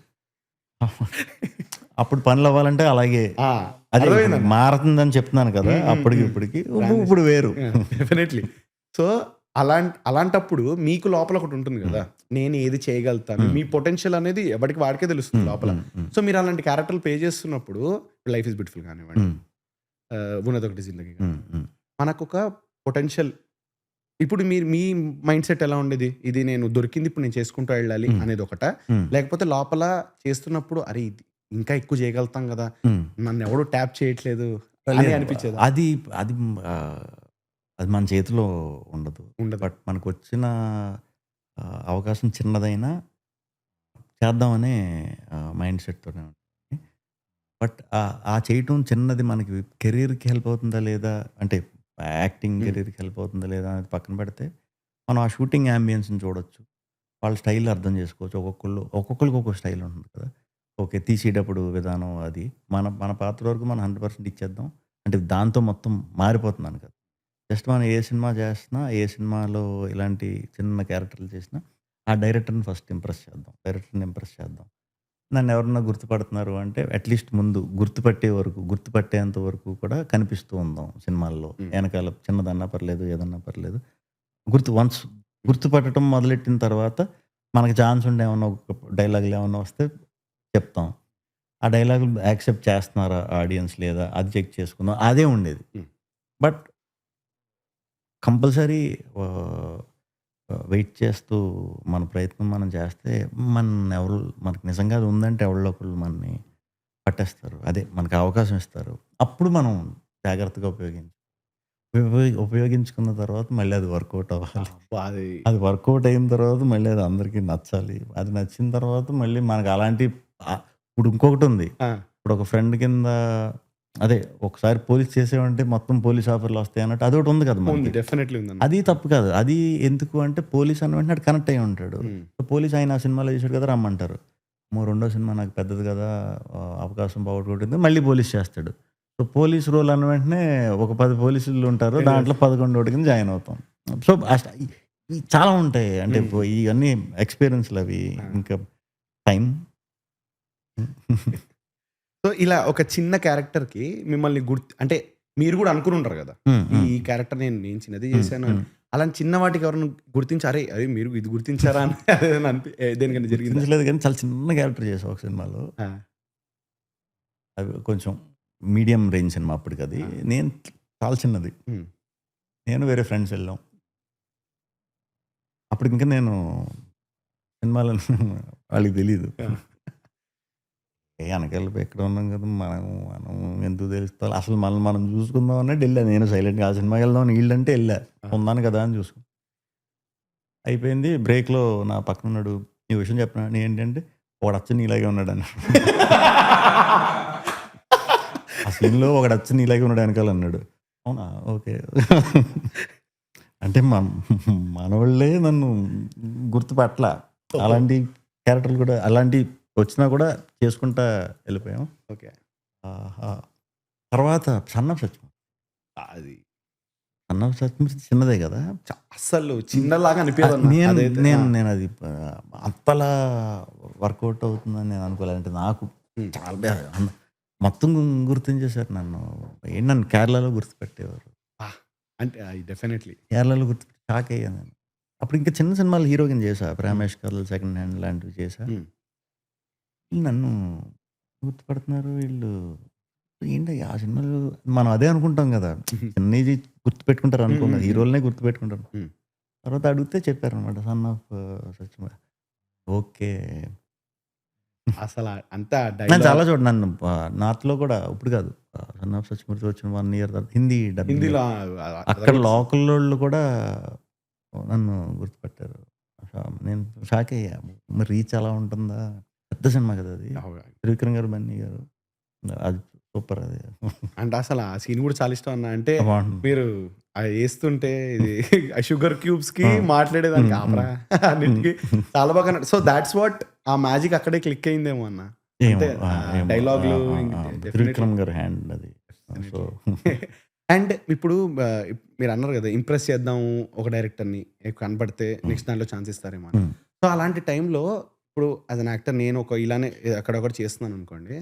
అప్పుడు పనులు అవ్వాలంటే అలాగే ఆ! అదే అర్థమైందన్న. మారుతుందని చెప్తున్నాను కదా! అప్పటికి ఇప్పటికి ఇప్పుడు వేరు. డెఫినెట్లీ. సో, అలాంటప్పుడు మీకు లోపల ఒకటుంటుంది గదా! నేను ఏది చేయగలుగుతాను. మీ పొటెన్షియల్ అనేది ఎవడికి వాడికే తెలుస్తుంది లోపల. సో, మీరు అలాంటి క్యారెక్టర్‌లు ప్లే చేస్తున్నప్పుడు 'లైఫ్ ఈజ్ బ్యూటిఫుల్' గానివ్వండి, 'ఉన్నదొకటి జిందగీ' గానివ్వండి, మనకొక పొటెన్షియల్ ఇప్పుడు మీరు మీ మైండ్ సెట్ ఎలా ఉండేది? ఇది నేను దొరికింది ఇప్పుడు నేను చేసుకుంటూ వెళ్ళాలి అనేదొకటా? లేకపోతే లోపల చేస్తున్నప్పుడు అరే! ఇది ఇంకా ఎక్కువ చేయగలుగుతాం గదా! నన్నెవడు ట్యాప్ చేయట్లేదు అని అనిపించేదా? అది అది ఆహ్, అది మన చేతిలో ఉండదు. ఉండదు. బట్ మనకొచ్చిన అవకాశం చిన్నదైనా చేద్దామనే మైండ్ సెట్‌తోనే ఉంటుంది. బట్ ఆ చేయటం చిన్నది మనకి కెరియర్‌కి హెల్ప్ అవుతుందా లేదా? అంటే యాక్టింగ్ కెరియర్‌కి హెల్ప్ అవుతుందా లేదా? అనేది పక్కన పెడితే, మనం ఆ షూటింగ్ యాంబియన్స్‌ని చూడొచ్చు. వాళ్ళ స్టైల్ అర్థం చేసుకోవచ్చు. ఒక్కొక్కళ్ళకి ఒక్కొక్క స్టైల్ ఉంటుంది కదా! ఓకే. తీసేటప్పుడు విధానం అది. మన మన పాత్ర వరకు మనం 100% ఇచ్చేద్దాం. అంటే దాంతో మొత్తం మారిపోతున్నాను కదా! జస్ట్ మనం ఏ సినిమా చేస్తున్నా, ఏ సినిమాలో ఇలాంటి చిన్న క్యారెక్టర్‌లు చేసినా, ఆ డైరెక్టర్‌ని ఫస్ట్ ఇంప్రెస్ చేద్దాం. డైరెక్టర్‌ని ఇంప్రెస్ చేద్దాం. నన్నెవరన్నా గుర్తుపడుతున్నారు అంటే అట్‌లీస్ట్ ముందు గుర్తుపట్టేంత వరకు కూడా కనిపిస్తూ ఉందాం సినిమాల్లో. ఎనకాల చిన్నదన్నా పర్లేదు, ఏదన్నా పర్లేదు. వన్స్ గుర్తుపట్టడం మొదలెట్టిన తర్వాత మనకి ఛాన్స్ ఉండి ఏమన్నా ఒక డైలాగులు ఏమన్నా వస్తే చెప్తాం. ఆ డైలాగులు యాక్సెప్ట్ చేస్తున్నారా ఆడియన్స్ లేదా అది చెక్ చేసుకుందాం. అదే ఉండేది. హ్మ్. బట్ కంపల్సరీ ఆహ్, వెయిట్ చేస్తూ మన ప్రయత్నం మనం చేస్తే మనెవరు మనకు నిజంగా అది ఉందంటే ఎవళ్ళో ఒకళ్ళు మనని పట్టేస్తారు. అదే మనకు అవకాశం ఇస్తారు. అప్పుడు మనం జాగ్రత్తగా ఉపయోగించుకున్న తర్వాత మళ్ళీ అది వర్కౌట్ అవ్వాలి. అబ్బా! అది అది వర్కౌట్ అయిన తర్వాత మళ్ళీ అది అందరికీ నచ్చాలి. అది నచ్చిన తర్వాత మళ్ళీ మనకు అలాంటి ఇప్పుడు ఇంకొకటుంది. ఆ! ఇప్పుడు ఒక ఫ్రెండ్ కింద అదే ఒకసారి పోలీస్ చేసావంటే మొత్తం పోలీస్ ఆఫర్‌లు వస్తాయి అన్నట్టు అదొకటి ఉంది కదా! ఉంది. మనకి. డెఫినెట్‌లీ ఉందన్న. అది తప్పు కాదు. అది ఎందుకు అంటే పోలీస్ అన్న వెంటనే ఆడు కనెక్ట్ అయ్యి ఉంటాడు. హ్మ్. సో, పోలీస్ ఆయన ఆ సినిమాలో చేసాడు కదా! రమ్మంటారు. రెండో సినిమా నాకు పెద్దది కదా! అవకాశం పోగొట్టుకుంటుంది. మళ్ళీ పోలీస్ చేస్తాడు. సో, పోలీస్ రోల్ అన్న వెంటనే ఒక 10 పోలీసులు ఉంటారు. దాంట్లో 11 కింద జాయిన్ అవుతాం. సో, ఇయి చాలా ఉంటాయి. అంటే ఇవన్నీ ఎక్స్‌పీరియన్స్‌లవి. ఆ! ఇంకా టైం. సో, ఇలా ఒక చిన్న క్యారెక్టర్‌కి మిమ్మల్ని అంటే మీరు గూడా అనుకునుంటారు గదా! హ్మ్. ఈ హ్మ్. ఈ క్యారెక్టర్ నేను చిన్నది హ్మ్. చేశాను అని. హ్మ్. అలాంటి చిన్న వాటికి ఎవరైనా గుర్తించి అరే! అరే! మీరు ఇది గుర్తించారా అని అదేదైనా దేనికైనా జరిగిందా? గుర్తించలేదు గానీ చాలా చిన్న క్యారెక్టర్ చేశా ఒక సినిమాలో. ఆ! అది కొంచెం మీడియం రేంజ్ సినిమా అప్పటికది. ఆ! నేను చాలా చిన్నది. హ్మ్. నేను వేరే ఫ్రెండ్స్ వెళ్ళాం. అప్పటికింకా నేను సినిమాలను వాళ్ళకి తెలీదు. ఆ! ఎనకెళ్ళిపోయి ఎక్కడ ఉన్నాం కదా! మనం మనం ఎందుకు తెలుసుకోవాలి? అసలు మనల్ని మనం చూసుకుందాం అన్నట్టు ఎళ్ళా. నేను సైలెంట్‌గా ఆ సినిమాకి వెళ్దాం అని ఈళ్ళంటే ఎళ్ళా. ఆ! ఉన్నాను కదా! అని చూసుకుని. అయిపోయింది. బ్రేక్‌లో నా పక్కనున్నాడు. "నీకో విషయం చెప్పనా?" ఏంటంటే "ఒకడు నీలాగే ఉన్నాడన్నాడు." ఆ సీన్‌లో ఒకడు నీలాగే ఉన్నాడు ఎనకాల అన్నాడు. అవునా? ఓకే. అంటే మనోళ్ళే నన్ను గుర్తుపట్టల. ఓహో! అలాంటి క్యారెక్టర్‌లు కూడా అలాంటియి వచ్చినా కూడా చేసుకుంటా ఎళ్ళిపోయాం. ఓకే. ఆహా! తర్వాత 'సన్ ఆఫ్ సత్యం'. అది 'సన్ ఆఫ్ సత్యం' చిన్నదే గదా! అస్సలు చిన్నలాగా అనిపియదన్న. నేను అదైతే ఆ! నేను నేనది అంతలా వర్కౌట్ అవుతుందని నేను అనుకోలేదు. అంటే నాకు హ్మ్. చాలా మొత్తం గుర్తించేసారు నన్ను. నన్ను కేరళలో గుర్తుపెట్టేవారు. ఆ! అంటే డెఫినెట్‌లీ. కేరళలో గుర్తుపెట్టి షాక్ అయ్యాను నేను. అప్పుడు ఇంకా చిన్న సినిమాలు హీరోగానే చేశా. హ్మ్. 'ప్రేమేష్ కథలు', 'సెకండ్ హ్యాండ్' లాంటివి చేశా. హ్మ్. వీళ్ళు నన్ను గుర్తుపడుతున్నారు వీళ్ళు. ఏంటి ఆ సినిమాలు మనం అదే అనుకుంటాం గదా! చిన్నది గుర్తుపెట్టుకుంటారు హ్మ్. అనుకోం హ్మ్. కదా! హ్మ్. హీరోలనే గుర్తుపెట్టుకుంటారు. హ్మ్. తర్వాత అడిగితే చెప్పారనమాట 'సన్ ఆఫ్ సత్యం'. ఓకే. అసల అంతా నేను చాలా డైలాగ్ చోట్ల నన్ను నార్త్‌లో కూడా ఇప్పుడు కాదు. 'సన్ ఆఫ్ సత్యమూర్తి' వచ్చిన 1 ఇయర్ తర్వాత హిందీ డబ్బింగ్ హిందీలో అక్కడ అదరగొట్టేసారు. లోకలోళ్ళు కూడా నన్ను గుర్తుపట్టారు. నేను షాక్ అయ్యా. మరి రీచ్ అలా ఉంటుందా? పెద్ద సినిమా కదా అది. అవును. త్రివిక్రమ్ గారు, బన్నీ గారు. అది సూపర్ అది. అంటే అసల ఆ సీన్ గూడా చాలా ఇష్టం అన్న. అంటే బావుంటుంది. మీరు అది ఏస్తుంటే ఇది ఆ షుగర్ క్యూబ్స్‌కి ఆ! మాట్లాడేదానికి హ్మ్. హ్మ్. ఆపరా హ్మ్. అన్నిటికి చాలా బాగా సో థాట్స్ వాట్ ఆ మ్యాజిక్ అక్కడే క్లిక్ అయిందేమో అన్న. అంటే ఏమో. డైలాగ్‌లు డెఫినెట్‌లీ. త్రివిక్రమ్ గారి హ్యాండ్ అది. So definitely. అండ్ ఇప్పుడు మీరన్నారు గదా! ఇంప్రెస్ చేద్దాము ఒక డైరెక్టర్‌ని కనపడితే నెక్స్ట్ దాంట్లో ఛాన్స్ ఇస్తారేమో అని. హ్మ్. సో, అలాంటి టైంలో ఇప్పుడు యాస్ ఎన్ యాక్టర్ నేను ఇలానే అక్కడొకటి చేస్తున్నాననుకోండి.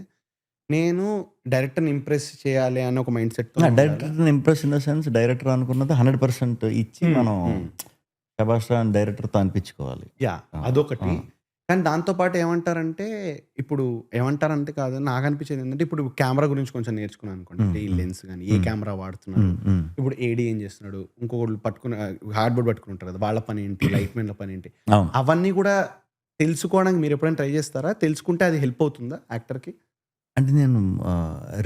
నేను డైరెక్టర్‌ని ఇంప్రెస్ చేయాలి అని ఒక మైండ్ సెట్‌తోనే ఉండాలా? డైరెక్టర్‌ని impress in the sense director అనుకున్నది 100% ఇచ్చి హ్మ్. మనం హ్మ్. శభాష్ రా అని డైరెక్టర్‌తో అనిపించుకోవాలి. యాహ్! ఆ! ఆ! అదొకటి. కానీ దాంతో పాటు ఏమంటారంటే, ఇప్పుడు ఏమంటారంటే కాదు నాకనిపించేదేంటంటే, ఇప్పుడు కెమెరా గురించి కొంచెం నేర్చుకున్నాను అనుకోండి. హ్మ్. అంటే ఈ హ్మ్. లెన్స్ గాని, ఏ హ్మ్. కెమెరా వాడుతున్నారు, హ్మ్. హ్మ్. ఇప్పుడు ఏడీ ఏం చేస్తున్నాడు, ఇంకొకళ్ళు పట్టుకుని హార్డ్ బోర్డ్ పట్టుకొని ఉంటారు కదా! వాళ్ళ పనేంటి, లైట్ మెన్‌ల పనేంటి, అవును. అవన్నీ కూడా తెలుసుకోవడానికి మీరెప్పుడైనా ట్రై చేస్తారా? తెలుసుకుంటే అది హెల్ప్ అవుతుందా యాక్టర్‌కి? అంటే నేను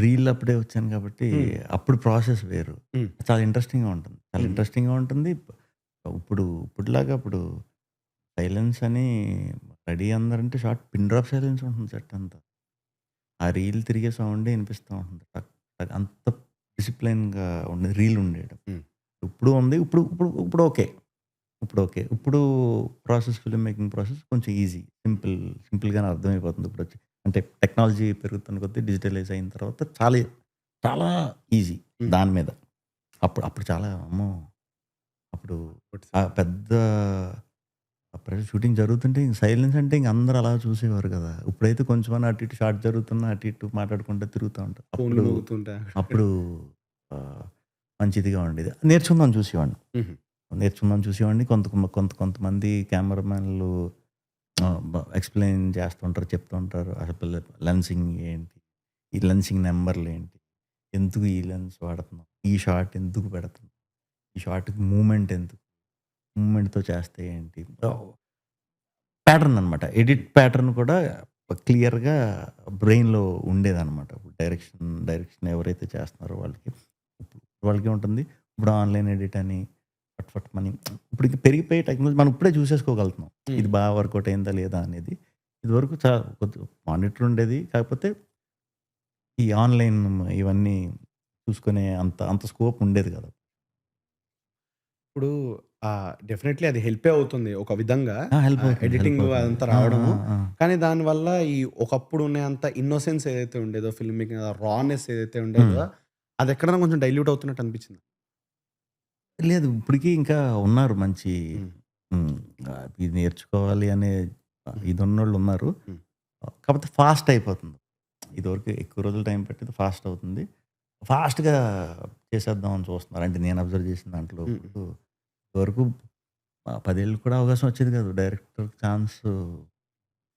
రీల్ అప్పుడే వచ్చాను కాబట్టి హ్మ్. అప్పుడు ప్రాసెస్ వేరు. హ్మ్. చాలా ఇంట్రెస్టింగ్‌గా ఉంటుంది. చాలా హుహు. ఇంట్రెస్టింగ్‌గా ఉంటుంది. ఇప్పటిలాగా ఇప్పుడు సైలెన్స్ అని రెడీ అందరంటే షార్ట్ పిన్ డ్రాప్ సైలెన్స్ ఉంటుంది సెట్ అంతా. ఆ రీల్ తిరిగే సౌండే ఇనిపిస్తా ఉంటుంది. టక్ టక్ అంత డిసిప్లిన్‌గా ఉండేది రీల్ ఉండేయడం. హ్మ్. ఇప్పుడు ఉంది. ఇప్పుడు ఓకే. ఇప్పుడు ఓకే. ఇప్పుడు ఫిల్మ్ మేకింగ్ ప్రాసెస్ కొంచెం ఈజీ. సింపుల్‌గానే అర్థమైపోతుంది ఇప్పుడొచ్చి. అంటే టెక్నాలజీ పెరుగుతున్న కొద్దీ డిజిటలైజ్ అయిన తర్వాత చాలా చాలా ఈజీ హుహు. దాని మీద. అప్పుడు చాలా అమ్మో! అప్పుడు ఆ పెద్ద అప్పుడైతే షూటింగ్ జరుగుతుంటే ఇంక సైలెన్స్ అంటే ఇంక అందరూ అలా చూసేవారు కదా! ఇప్పుడైతే కొంచెమన్నా అటు ఇటు షాట్ జరుగుతున్నా అటు ఇటు మాట్లాడుకుంటూ తిరుగుతా ఉంటారు. ఫోన్‌లు మోగుతుంటాయి అక్కడక్కడ. అప్పుడు ఆహ్, మంచిదిగా ఉండేది. నేర్చుకుందాం చూసేవాడిని. హుహు. నేర్చుకుందాం చూసేవాడిని. కొంతమంది కెమెరామెన్‌లు ఎక్స్‌ప్లెయిన్ చేస్తుంటారు, చెప్తుంటారు. అసలు లెన్సింగ్ ఏంటి? ఈ లెన్సింగ్ నంబర్‌లేంటి? ఎందుకు ఈ లెన్స్ వాడుతున్నాం? ఈ షాట్ ఎందుకు పెడుతున్నాం? ఈ షాట్‌కి మూవ్‌మెంట్ ఎందుకు? మూవ్‌మెంట్‌తో చేస్తే ఏంటి? ప్యాటర్న్ అనమాట. ఎడిట్ ప్యాటర్న్ కూడా క్లియర్‌గా బ్రెయిన్‌లో ఉండేదనమాట. డైరెక్షన్ ఎవరైతే చేస్తున్నారో వాళ్ళకి. వాళ్ళకే ఉంటుంది. ఇప్పుడు ఆన్‌లైన్ ఎడిట్ అని ఫట్ ఫట్ మని ఇప్పుడు ఇంక పెరిగిపోయే టెక్నాలజీ మనం ఇప్పుడే చూసేసుకోగలుగుతున్నాం. హ్మ్. ఇది బాగా వర్కౌట్ అయిందా లేదా అనేది. ఇదివరకు కొద్దిగా మానిటర్ ఉండేది. కాకపోతే ఈ ఆన్‌లైన్ ఇవన్నీ చూసుకునే అంత అంత స్కోప్ ఉండేది కాదు. ఇప్పుడు డెఫినైట్‌లీ అది హెల్పే అవుతుంది ఒక విధంగా. హెల్ప్ అవుతుంది. హెల్ప్ ఎడిటింగ్ అవుతుంది. అదంతా ఆ! ఆ! రావడము. ఆ! కానీ దానివల్ల ఈ ఒకప్పుడు ఉన్నంత ఇన్నోసెన్స్ ఏదైతే ఉండేదో ఫిల్మ్ మేకింగ్ రానెస్ ఏదైతే హ్మ్. ఉండేదో అదెక్కడైనా కొంచెం డైల్యూట్ అవుతున్నట్టు అనిపించిందా? లేదు. ఇప్పటికి ఇంకా ఉన్నారు మంచి హ్మ్. హ్మ్. ఇది నేర్చుకోవాలి అనే హ్మ్. ఇదున్నోళ్ళున్నారు. హ్మ్. కాపోతే ఫాస్ట్ అయిపోతుంది. ఇదివరకు ఎక్కువ రోజులు టైం పట్టేది ఫాస్ట్ అవుతుంది. ఫాస్ట్‌గా చేసేద్దాం అని చూస్తున్నారు. అంటే నేను అబ్జర్వ్ చేసిన దాంట్లో హ్మ్. ఇప్పుడు ఇదివరకు 10 ఏళ్ళకి కూడా అవకాశం వచ్చేది కాదు. డైరెక్టర్ ఛాన్స్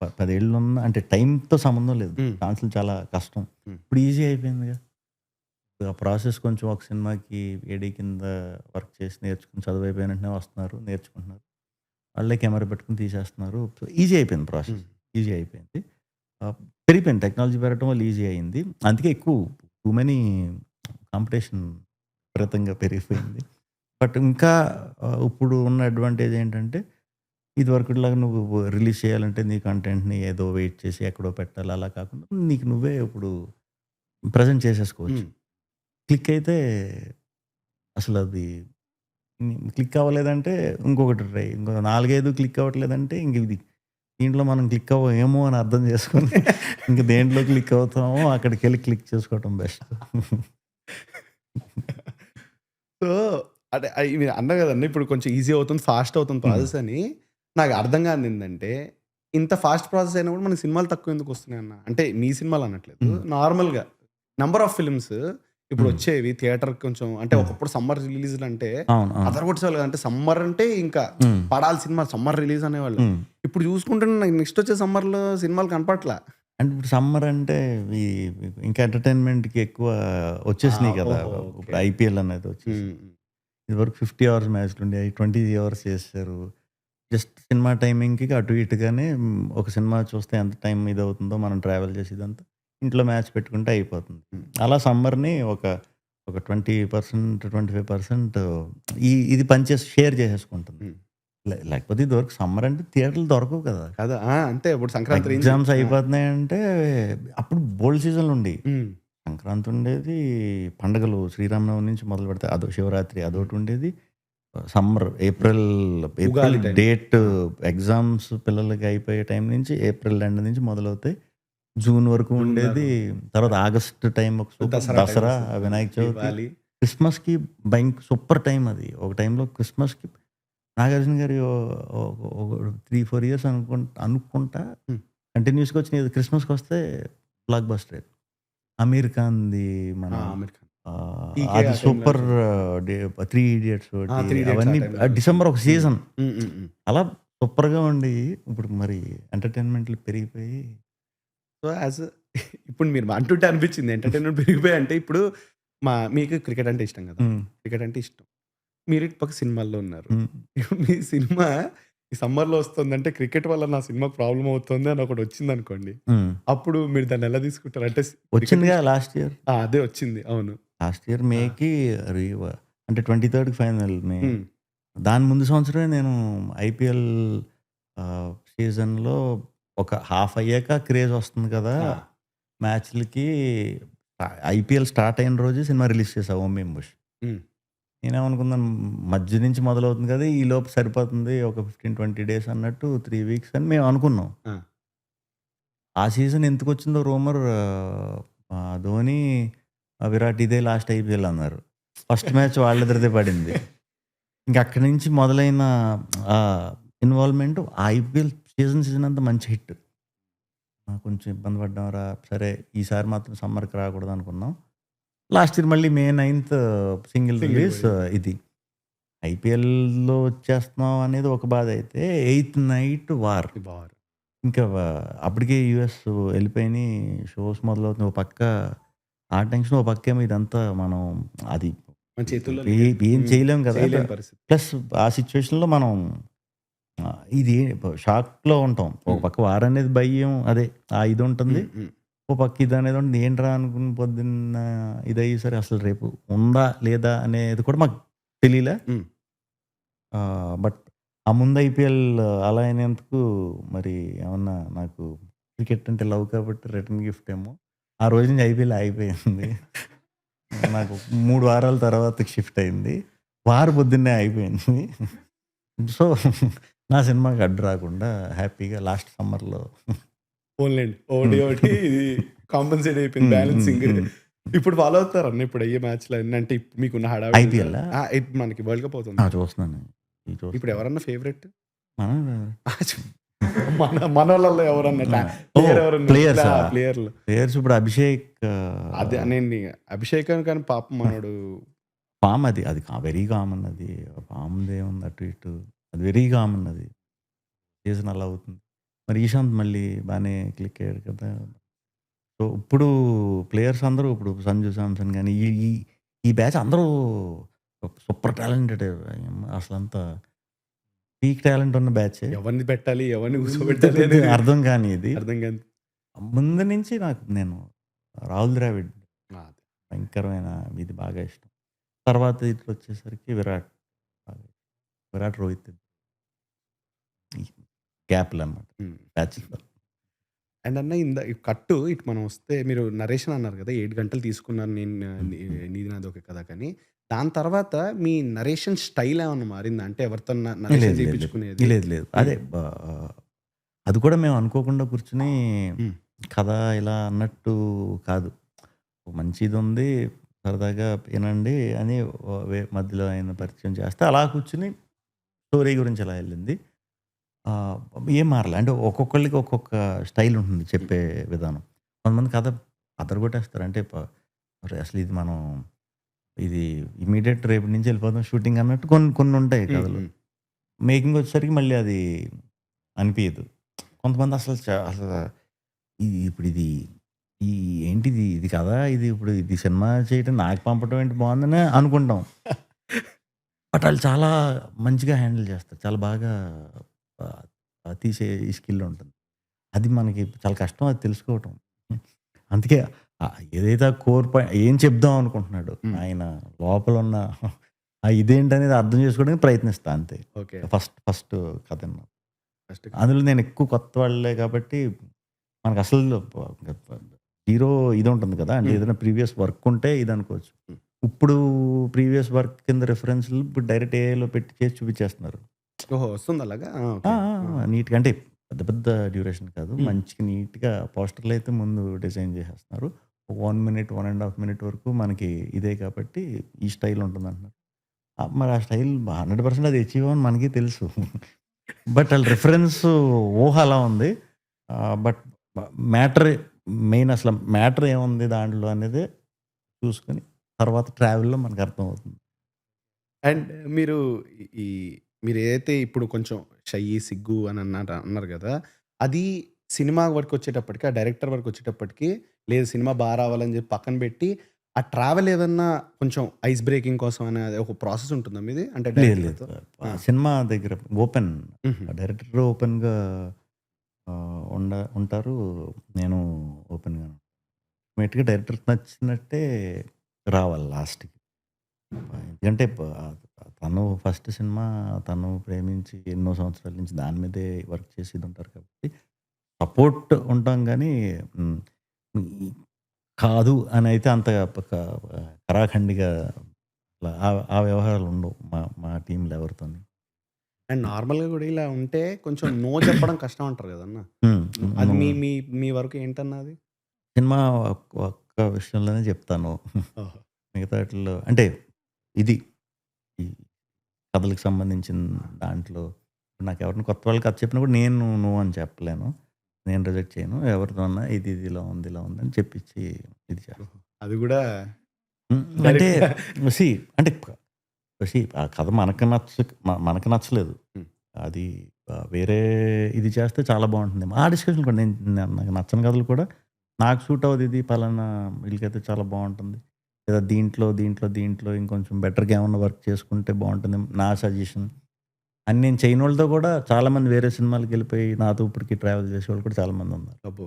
10 ఏళ్లున్న అంటే టైంతో సంబంధం లేదు. హ్మ్. ఛాన్సులు చాలా కష్టం. హ్మ్. ఇప్పుడు ఈజీ అయిపోయిందిగా. ఆ ప్రాసెస్ కొంచెం ఒక సినిమాకి ఏడీ కింద వర్క్ చేసి నేర్చుకొని చదువయిపోయిన వెంటనే వస్తున్నారు. నేర్చుకుంటున్నారు. వాళ్ళే కెమెరా పెట్టుకొని తీసేస్తున్నారు. సో, ఈజీ అయిపోయింది ప్రాసెస్. హ్మ్. ఈజీ అయిపోయింది. ఆహ్, పెరిగిపోయింది. టెక్నాలజీ పెరగటం వల్ల ఈజీ అయింది. అందుకే ఎక్కువ టూ మెనీ కాంపిటీషన్ విపరీతంగా పెరిగిపోయింది. బట్ ఇంకా ఇప్పుడు ఉన్న అడ్వాంటేజ్ ఏంటంటే, ఇదివరకులాగా నువ్వు రిలీజ్ చేయాలంటే నీ కంటెంట్‌ని ఏదో వెయిట్ చేసి ఎక్కడో పెట్టాలి అలా కాకుండా నీకు నువ్వే ఇప్పుడు ప్రెజెంట్ చేసేసుకోవచ్చు. హ్మ్. క్లిక్ అయితే అసలది క్లిక్ అవ్వలేదంటే ఇంకొకటి ట్రై. ఇంకో 4, 5 క్లిక్ అవ్వట్లేదంటే ఇంక ఇది దీంట్లో మనం క్లిక్ అవ్వమేమో అని అర్థం చేసుకొని ఇంక దేంట్లో క్లిక్ అవుతామో అక్కడికెళ్ళి క్లిక్ చేసుకోవటం బెస్ట్. సో, అంటే మీరు అన్నారు గదండీ! ఇప్పుడు కొంచెం ఈజీ అవుతుంది, ఫాస్ట్ అవుతుంది హ్మ్. ప్రాసెస్ అని. నాకు అర్థం కానిదేంటంటే, ఇంత ఫాస్ట్ ప్రాసెస్ అయినా గూడా మనకి సినిమాలు తక్కువ ఎందుకు వస్తున్నాయన్న? అంటే మీ సినిమాలు అనట్లేదు. హ్మ్. నార్మల్‌గా నంబర్ ఆఫ్ ఫిల్మ్స్ హ్మ్. ఇప్పుడొచ్చేవి థియేటర్‌కి కొంచెం అంటే హ్మ్. ఒకప్పుడు సమ్మర్ రిలీజ్‌లంటే అవును. అవును. అదరగొట్టేసేవాళ్ళు కదా! అంటే సమ్మర్ అంటే ఇంకా హ్మ్. పడాలి సినిమా సమ్మర్ రిలీజ్ అనేవాళ్ళు. హ్మ్. ఇప్పుడు చూసుకుంటే నాకు నెక్స్ట్ వచ్చే సమ్మర్‌లో సినిమాలు కనపట్ల. అంటే ఇప్పుడు సమ్మర్ అంటే ఈ ఇంకా ఎంటర్‌టైన్‌మెంట్‌కి ఎక్కువ ఆ! వచ్చేసినాయి కదా! ఓహో! ఇప్పుడు ఓకే. ఐపీఎల్ అనేది వచ్చేసింది. హ్మ్. ఇదివరకు 50 అవర్స్ మ్యాచ్‌లుండేయి. 20 అవర్స్ చేసేసారు. జస్ట్ సినిమా టైమింగ్‌కి అటు ఇటుగానే ఒక సినిమా చూస్తే ఎంత టైం ఇదవుతుందో మనం ట్రావెల్ చేసి ఇదంతా ఇంట్లో మ్యాచ్ పెట్టుకుంటే అయిపోతుంది. హ్మ్. అలా సమ్మర్‌ని ఒక 20%, 25% ఇది పనిచేసి షేర్ చేసేసుకుంటుంది. హ్మ్. లేకపోతే ఇదివరకు సమ్మర్ అంటే థియేటర్‌లు దొరకవు కదా! కదా! ఆ! అంతే ఇప్పుడు సంక్రాంతి రేంజ్. ఎగ్జామ్స్ ఆ! అయిపోతున్నాయంటే అప్పుడు బోల్డ్ సీజన్‌లుండేయి. హ్మ్. సంక్రాంతి ఉండేది, పండుగలు శ్రీరామనవమి నుంచి మొదలుపెడితే అదో శివరాత్రి హ్మ్. అదోటుండేది. Summer April Ugadi time. Date ఆ! ఎగ్జామ్స్ పిల్లలకి అయిపోయే టైం నుంచి ఏప్రిల్ ఎండ్ నుంచి మొదలవుతాయి. జూన్ వరకు జూన్ ఉండేది. దాకా. తర్వాత ఆగస్ట్ టైం ఒక సూపర్. దసరా టైం దసరా, వస్తది. ఆ! వినాయక చవితి, దీపావళి. క్రిస్మస్‌కి సూపర్ టైం అది. ఒక టైంలో క్రిస్మస్‌కి నాగార్జున గారి ఓ ఓ ఓ 3, 4 ఇయర్స్ అనుకుంటా హ్మ్. కంటిన్యూయస్‌గా వచ్చినాయి. క్రిస్మస్‌కొస్తే బ్లాక్ బస్టరే. అమీర్ ఖాన్‌ది మన అమీర్ ఖాన్. 'పీకే' అది ఆ టైంలో సూపర్ వచ్చింది. 3 ఇడియట్స్ ఒకటి 'త్రీ ఇడియట్స్' ఆ అవన్నీ టైంలో వచ్చింది. డిసెంబర్ ఒక సీజన్. హ్మ్. హ్మ్. హ్మ్. అలా సూపర్‌గా ఉండి ఇప్పుడు మరి ఎంటర్‌టైన్‌మెంట్‌లు పెరిగిపోయి సో, ఇప్పుడు మీరు అంటుంటే అనిపించింది ఎంటర్‌టైన్‌మెంట్ పెరిగిపోయాయంటే ఇప్పుడు మీకు క్రికెట్ అంటే ఇష్టం కదా! హ్మ్. క్రికెట్ అంటే ఇష్టం. మీరు ఇటు పక్క సినిమాల్లో ఉన్నారు. హ్మ్. మీ సినిమా ఈ సమ్మర్‌లో వస్తుందంటే క్రికెట్ వల్ల నా సినిమాకి ప్రాబ్లమ్ అవుతుంది అని ఒకటొచ్చిందనుకోండి. హ్మ్. అప్పుడు మీరు దాన్ని ఎలా తీసుకుంటారు? అంటే క్రికెట్ వచ్చిందిగా ఇష్టం. Last year. అదే వచ్చింది. అవును. లాస్ట్ ఇయర్ ఆ! మేకి రీవ అంటే 23కి ఫైనల్ మే. హ్మ్. దాని ముందు సంవత్సరమే నేను ఐపీఎల్ సీజన్‌లో ఒక హాఫ్ అయ్యాక క్రేజ్ వస్తుంది కదా! ఆ! మ్యాచ్‌లకి ఐపీఎల్ స్టార్ట్ అయిన రోజే సినిమా రిలీజ్ చేశా 'ఓం భీమ్ బుష్'. హ్మ్. నేనేమనుకున్నాను మధ్య నుంచి మొదలవుతుంది కదా! ఈలోపు సరిపోతుంది ఒక 15, 20 డేస్ అన్నట్టు 3 వీక్స్ అని మేము అనుకున్నాం. ఆ! ఆ సీజన్ ఎందుకొచ్చిందో రూమర్ ధోని, విరాట్ ఇదే లాస్ట్ ఐపీఎల్ అన్నారు. ఫస్ట్ మ్యాచ్ వాళ్ళిద్దరిదే పడింది. ఇంక అక్కడి నుంచి మొదలైన ఇన్వాల్వ్‌మెంట్ ఆ ఐపీఎల్ సీజన్ అంతా మంచి హిట్. కొంచెం ఇబ్బంది పడ్డాంరా! సరే ఈసారి మాత్రం సమ్మర్‌కి రాకూడదనుకున్నాం. లాస్ట్ ఇయర్ మళ్ళీ మే 9థ్ సింగిల్ సింగిల్ రిలీజ్ పోయింది. ఇది. ఐపీఎల్‌లో వచ్చేస్తున్నాం అనేది ఒక బాధైతే, ఎయిత్ నైట్ వార్. బార్. ఇంకా అప్పటికే యూఎస్ ఎళ్ళిపోయినియి. షోస్ మొదలవుతున్నాయి. ఓ పక్క ఆ టెన్షన్, ఓ పక్కేమో ఇదంతా మనం అది మన చేతుల్లో ఏ లేదు. ఏం హ్మ్. చేయలేం కదా! చేయలేని పరిస్థితి. ప్లస్ ఆ సిట్యుయేషన్‌లో మనం ఇది షాక్‌లో ఉంటాం. ఒక హ్మ్. పక్క వార్ అనేది భయం అదే ఇదుంటుంది. హ్మ్. హ్మ్. ఓ పక్క ఇదనేది ఉంటుంది. ఏంట్రా అనుకుని పొద్దున్న ఇదయ్యేసరికి అసలు రేపు ఉందా? లేదా? అనేది కూడా మాకు తెలీలా. హ్మ్. బట్ ఆ ముందు ఐపీఎల్ అలా అయినందుకు మరి ఏమన్నా నాకు క్రికెట్ అంటే లవ్ కాబట్టి రిటర్న్ గిఫ్ట్ ఏమో. ఆ రోజు నుంచి ఐపీఎల్ ఆగిపోయింది. నాకు 3 వారాల తర్వాతకి షిఫ్ట్ అయింది. వార్ పొద్దున్నే అయిపోయింది. సో, నా సినిమాకి అడ్డు రాకుండా హ్యాపీగా లాస్ట్ సమ్మర్‌లో పోన్లెండి. ఒకటి హ్మ్. ఒకటి ఇది కాంపెన్సేట్ అయిపోయింది. హ్మ్. హ్మ్. బ్యాలెన్సింగ్. హ్మ్. ఇప్పుడు ఫాలో అవుతారన్న ఇప్పుడు అయ్యే మ్యాచ్‌లన్నీ అంటే మీకున్న హడావిడి ఐపీఎల్లా? ఇప్పుడు మనకి వరల్డ్ కప్ అవుతుంది కదా! చూస్తున్నాను. ఇది ఇప్పుడు చూస్తున్నాను. ఎవరన్నా ఫేవరెట్? మనం మనోళ్ళలో ఎవరన్నా ఓహ్! ప్లేయర్ ఎవరన్నా ప్లేయర్సా? ప్లేయర్‌లు. ప్లేయర్స్ ఇప్పుడు అభిషేక్ అదే నేను అభిషేక్ అని కానీ పాపం మనోడు ఫామ్ అది. అది వెరీ కామన్ అది. ఫామ్‌దేముంది అటు ఇటు. అది వెరీ కామన్ అది. సీజన్ అలా అవుతుంది. మరి ఈశాంత్ మళ్ళీ బానే క్లిక్ అయ్యాడు కదా! సో, ఇప్పుడు ప్లేయర్స్ అందరూ ఇప్పుడు సంజు శాంసన్ గాని, ఈ ఈ ఈ బ్యాచ్ అందరూ సూపర్ టాలెంటెడ్ అసలంతా పీక్ టాలెంట్ ఉన్న బ్యాచే. ఎవరిని పెట్టాలి? ఎవరిని కూర్చోబెట్టాలి అనేది అర్థం కాని ఇది. అర్థం కాని ముందు నుంచి నేను రాహుల్ ద్రావిడ్ ఆ! భయంకరమైన ఇది బాగా ఇష్టం. తర్వాత ఇట్లొచ్చేసరికి విరాట్. బాగా ఇష్టం. విరాట్, రోహిత్ ఈ గ్యాప్‌లనమాట హ్మ్. బ్యాచ్‌లో. అండ్ అన్న ఈ కట్టు ఇటు మనం వస్తే మీరు నరేషన్ అన్నారు కదా! 7 గంటలు తీసుకున్నాను నేను హ్మ్. హ్మ్. నీది నాది ఒక కథ కానీ. దాని తర్వాత మీ నరేషన్ స్టైల్ ఏమన్నా మారిందా? అంటే ఎవరితోన్నా లేదు. నరేషన్ లేదు. లేదు. చేపించుకునేది? లేదు. లేదు. హ్మ్. అదే అది కూడా మేము అనుకోకుండా కూర్చొని హ్మ్. కథ ఇలా అన్నట్టు కాదు. మంచిదుంది. సరదాగా వినండి అని మధ్యలో ఆయన పరిచయం చేస్తే అలా కూర్చొని స్టోరీ గురించి ఇలా ఎళ్ళింది. ఆహ్, ఏం మారలే. అంటే ఒక్కొక్కళ్ళకి ఒక్కొక్క స్టైల్ ఉంటుంది హ్మ్. చెప్పే విధానం. కొంతమంది కథ అదరగొట్టేస్తారు. అంటే అరే! అసలు ఇది మనం ఇది ఇమ్మీడియేట్ రేపటి నుంచి ఎళ్ళిపోదాం షూటింగ్ అన్నట్టు కొన్నుంటాయి హ్మ్. కథలు. హ్మ్. మేకింగ్ వచ్చేసరికి మళ్ళీ అది అనిపియదు. కొంతమంది అసలు ఇప్పుడిది ఈ ఏంటిది? ఇది కథా? ఇది ఇప్పుడు ఇది సినిమా చేయటం నాకు పంపటం ఏంటి బావుందని అనుకుంటాం. బట్ ఆళ్ళు చాలా మంచిగా హ్యాండిల్ చేస్తారు. చాలా బాగా తీసే ఈ స్కిల్ ఉంటుంది. అది మనకి చాలా కష్టం అది తెలుసుకోవటం. అందుకే ఏదైతే ఆ కోర్ ఏం చెప్దాం అనుకుంటున్నాడు. హ్మ్. ఆయన లోపలున్న ఇదేంటనేది అర్థం చేసుకోవడానికి ప్రయత్నిస్తా అంతే. ఓకే. ఫస్ట్ కథను. ఫస్ట్ అందులో నేను ఎక్కువ కొత్త వాళ్ళే కాబట్టి మనకసలు జీరో ఇదుంటుంది కదా! అంటే హ్మ్. ఏదైనా ప్రీవియస్ వర్క్ ఉంటే ఇదనుకోవచ్చు. హ్మ్. ఇప్పుడు ప్రీవియస్ వర్క్ కింద రిఫరెన్స్‌లు ఇప్పుడు డైరెక్ట్ ఏఐలో పెట్టి చేసి చూపించేస్తున్నారు. ఓహో! వస్తుందా అలాగా? ఆ! ఆ! ఓకే. ఆ! ఆ! నీట్‌గా అంటే పెద్ద పెద్ద డ్యూరేషన్ కాదు. హ్మ్. మంచిగా నీట్‌గా పోస్టర్‌లయితే ముందు డిజైన్ చేసేస్తున్నారు. 1 మినిట్, 1 ½ మినిట్ వరకు మనకి ఇదే కాబట్టి ఈ స్టైల్ ఉంటుందంటున్నారు. మరి ఆ స్టైల్ 100% అది అచీవ్ అవ్వని మనకి తెలుసు. బట్ ఆళ్ళ రిఫరెన్స్ ఊహ అలా ఉంది. బట్ మ్యాటర్ మెయిన్ అసలు మ్యాటర్ ఏముంది దాంట్లో అనేది చూసుకొని తర్వాత ట్రావెల్‌లో మనకు అర్థమవుతుంది. అండ్ మీరు ఈ మీరేదైతే ఇప్పుడు కొంచెం షై, సిగ్గు అని అన్నారు గదా! అది సినిమా వరకొచ్చేటప్పటికి, ఆ డైరెక్టర్ వరకొచ్చేటప్పటికి లేదు సినిమా రావాలని జెప్పి పక్కన బెట్టి, ఆ ట్రావెల్ ఏదన్నా కొంచెం ఐస్ బ్రేకింగ్ కోసం అనేది ఒక ప్రాసెస్ ఉంటుందా మీది? అంటే లేదు లేదు. డైరెక్టర్‌తో? ఆ! సినిమా దగ్గర ఓపెన్ హుహు. డైరెక్టర్ ఓపెన్‌గా ఉంటారు. నేను ఓపెన్‌గాను. అల్టిమేట్‌గా డైరెక్టర్‌కి నచ్చినట్టే రావాలి లాస్ట్‌కి. ఎందుకంటే తను ఫస్ట్ సినిమా తను ప్రేమించి ఎన్నో సంవత్సరాల నుంచి దాని మీదే వర్క్ చేసేది ఉంటారు కాబట్టి సపోర్ట్ ఉంటాం గానీ హ్మ్. ఈ కాదు అనైతే అంత కరాఖండిగా అట్లా ఆ వ్యవహారాలు ఉండవు మా టీమ్‌లో ఎవరితోని. అండ్ నార్మల్‌గా గూడా ఇలా ఉంటే కొంచెం నో చెప్పడం కష్టం అంటారు గదన్నా! హ్మ్. అది నువ్వు మీ మీ మీ వరకు ఏంటన్నా అది? సినిమా ఒక్క విషయంలోనే చెప్తాను. ఓహో! మిగతా ఆటిల్లో అంటే ఇది ఈ కథలకు సంబంధించిన దాంట్లో నాకెవరైనా కొత్త వాళ్ళు కథ చెప్పినా కూడా నేను నో అని చెప్పలేను. నేను రిజెక్ట్ చేయను. ఎవరితో అన్నా ఇది ఇలా ఉంది, ఇలా ఉంది అని చెప్పించి ఇది చేస్తాను. ఓహో! అది గూడా అంటే డైరెక్ట్ సీ అంటే ఆ కథ మనకు నచ్చలేదు. హ్మ్. అది వేరే ఇది చేస్తే చాలా బావుంటుందేమో. ఆ డిస్కషన్ కూడా నాకు నచ్చని కథలు కూడా నాకు సూట్ అవ్వదు ఇది పలానా వీళ్ళకైతే చాలా బావుంటుంది. లేదా దీంట్లో ఇంకొంచెం బెటర్‌గా ఏమన్నా వర్క్ చేసుకుంటే బావుంటుందేమో నా సజెషన్. అని నేను చేయనోళ్ళతో కూడా చాలామంది వేరే సినిమాలకెళ్ళిపోయి నాతో ఇప్పటికి ట్రావెల్ చేసేవాళ్ళు కూడా చాలామందున్నారు. అబ్బో!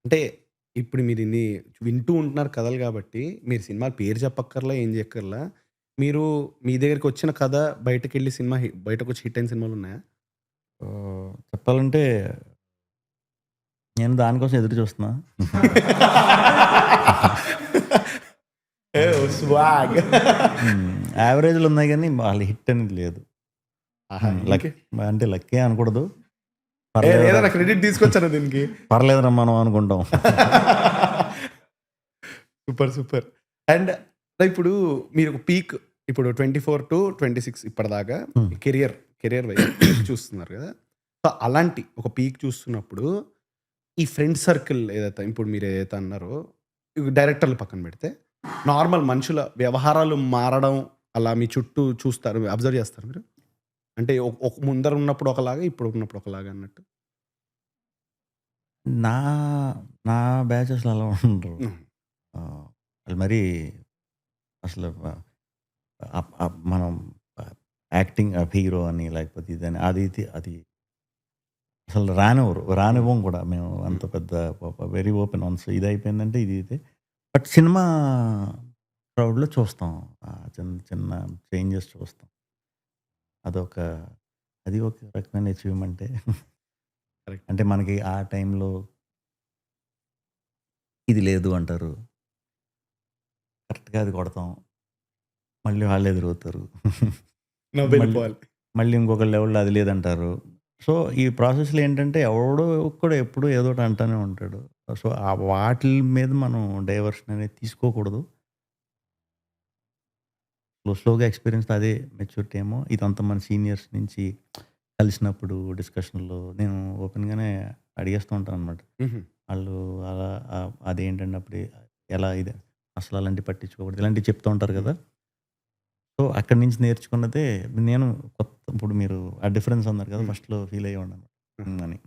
అంటే ఇప్పుడు మీరిన్ని వింటూ ఉంటున్నారు కథలు గాబట్టి, మీరు సినిమా పేరు చెప్పక్కర్లా, ఏం జెయక్కర్లా. మీరు మీ దగ్గరికొచ్చిన కథ బయటకెళ్ళి సినిమా బయటకొచ్చి హిట్ అయిన సినిమాలున్నాయా? చెప్పాలంటే నేను దానికోసం ఎదురు చూస్తున్నా. ఓహ్! స్వాగ్. యావరేజ్‌లో ఉన్నాయి గానీ వాళ్ళ హిట్ అనేది లేదు. ఆహా! లక్ అంటే లక్కీ అనకూడదు. లేదన్నా క్రెడిట్ తీసుకొచ్చన్నా దీనికి. పర్లేదురా మనం అనుకుంటాం. సూపర్. సూపర్. అండ్ ఇప్పుడు మీరొక పీక్ ఇప్పుడు 24-26 ఇప్పటిదాకా హ్మ్. కెరియర్ వైస్ చూస్తున్నారు గదా! సో, అలాంటి ఒక పీక్ చూస్తున్నప్పుడు, ఈ ఫ్రెండ్ సర్కిల్ ఏదైతే ఇప్పుడు మీరేదైతే అన్నారో, డైరెక్టర్లు పక్కన పెడితే, నార్మల్ మనుషుల వ్యవహారాలు మారడం అలా మీ చుట్టూ చూస్తారు. అబ్జర్వ్ చేస్తారా మీరు? అంటే ఒక ముందర ఉన్నప్పుడు ఒకలాగా, ఇప్పుడు ఉన్నప్పుడు ఒకలాగా అన్నట్టు. నా నా బ్యాచ్ అసలు అలా ఉండరు. హ్మ్. వాళ్ళు మరీ అసలు మనం యాక్టింగ్ హీరో అని లేకపోతే ఇదని అది అసలు హ్మ్. రానివ్వం కూడా మేము హ్మ్. అంత పెద్ద వెరీ ఓపెన్ వన్స్ ఇదయిపోయిందంటే ఇది ఇదే. బట్ సినిమా క్రౌడ్‌లో చూస్తాం. చిన్న చిన్న చేంజెస్ చూస్తాం. అదొక అది ఒక రకమైన అచీవ్‌మెంటే. కరెక్ట్. అంటే మనకి ఆ టైంలో ఇది లేదు అంటారు. కరెక్ట్‌గా అది కొడతాం. మళ్ళీ వాళ్ళే ఎదురవుతారు. మళ్ళీ నవ్వెళ్ళిపోవాలి. మళ్ళీ ఇంకొక లెవెల్‌లో అది లేదంటారు. సో, ఈ ప్రాసెస్‌లో ఏంటంటే ఎవడో ఒక్కడు ఎప్పుడో ఏదోటి అంటానే ఉంటాడు. సో, ఆ వాటిల మీద మనం డైవర్షన్ అనేది తీసుకోకూడదు. స్లోగా ఎక్స్‌పీరియన్స్ అదే మెచ్యూరిటీ ఏమో ఇదంతా మన సీనియర్స్ నుంచి కలిసినప్పుడు డిస్కషన్‌లో నేను ఓపెన్‌గానే అడిగేస్తూ ఉంటాననమాట. హుహు. ఆళ్ళు అలా అదేంటండి అప్పుడు ఎలా ఇది అసలు అలాంటివి పట్టించుకోకూడదు. ఇలాంటివి చెప్తూ ఉంటారు హ్మ్. కదా! సో, అక్కడి నుంచి నేర్చుకున్నదే నేను ఇప్పుడు మీరు ఆ డిఫరెన్స్ అన్నారు కదా! హ్మ్. ఫస్ట్‌లో ఫీల్ అయ్యేవాడిననమాట. ఆహా! అని.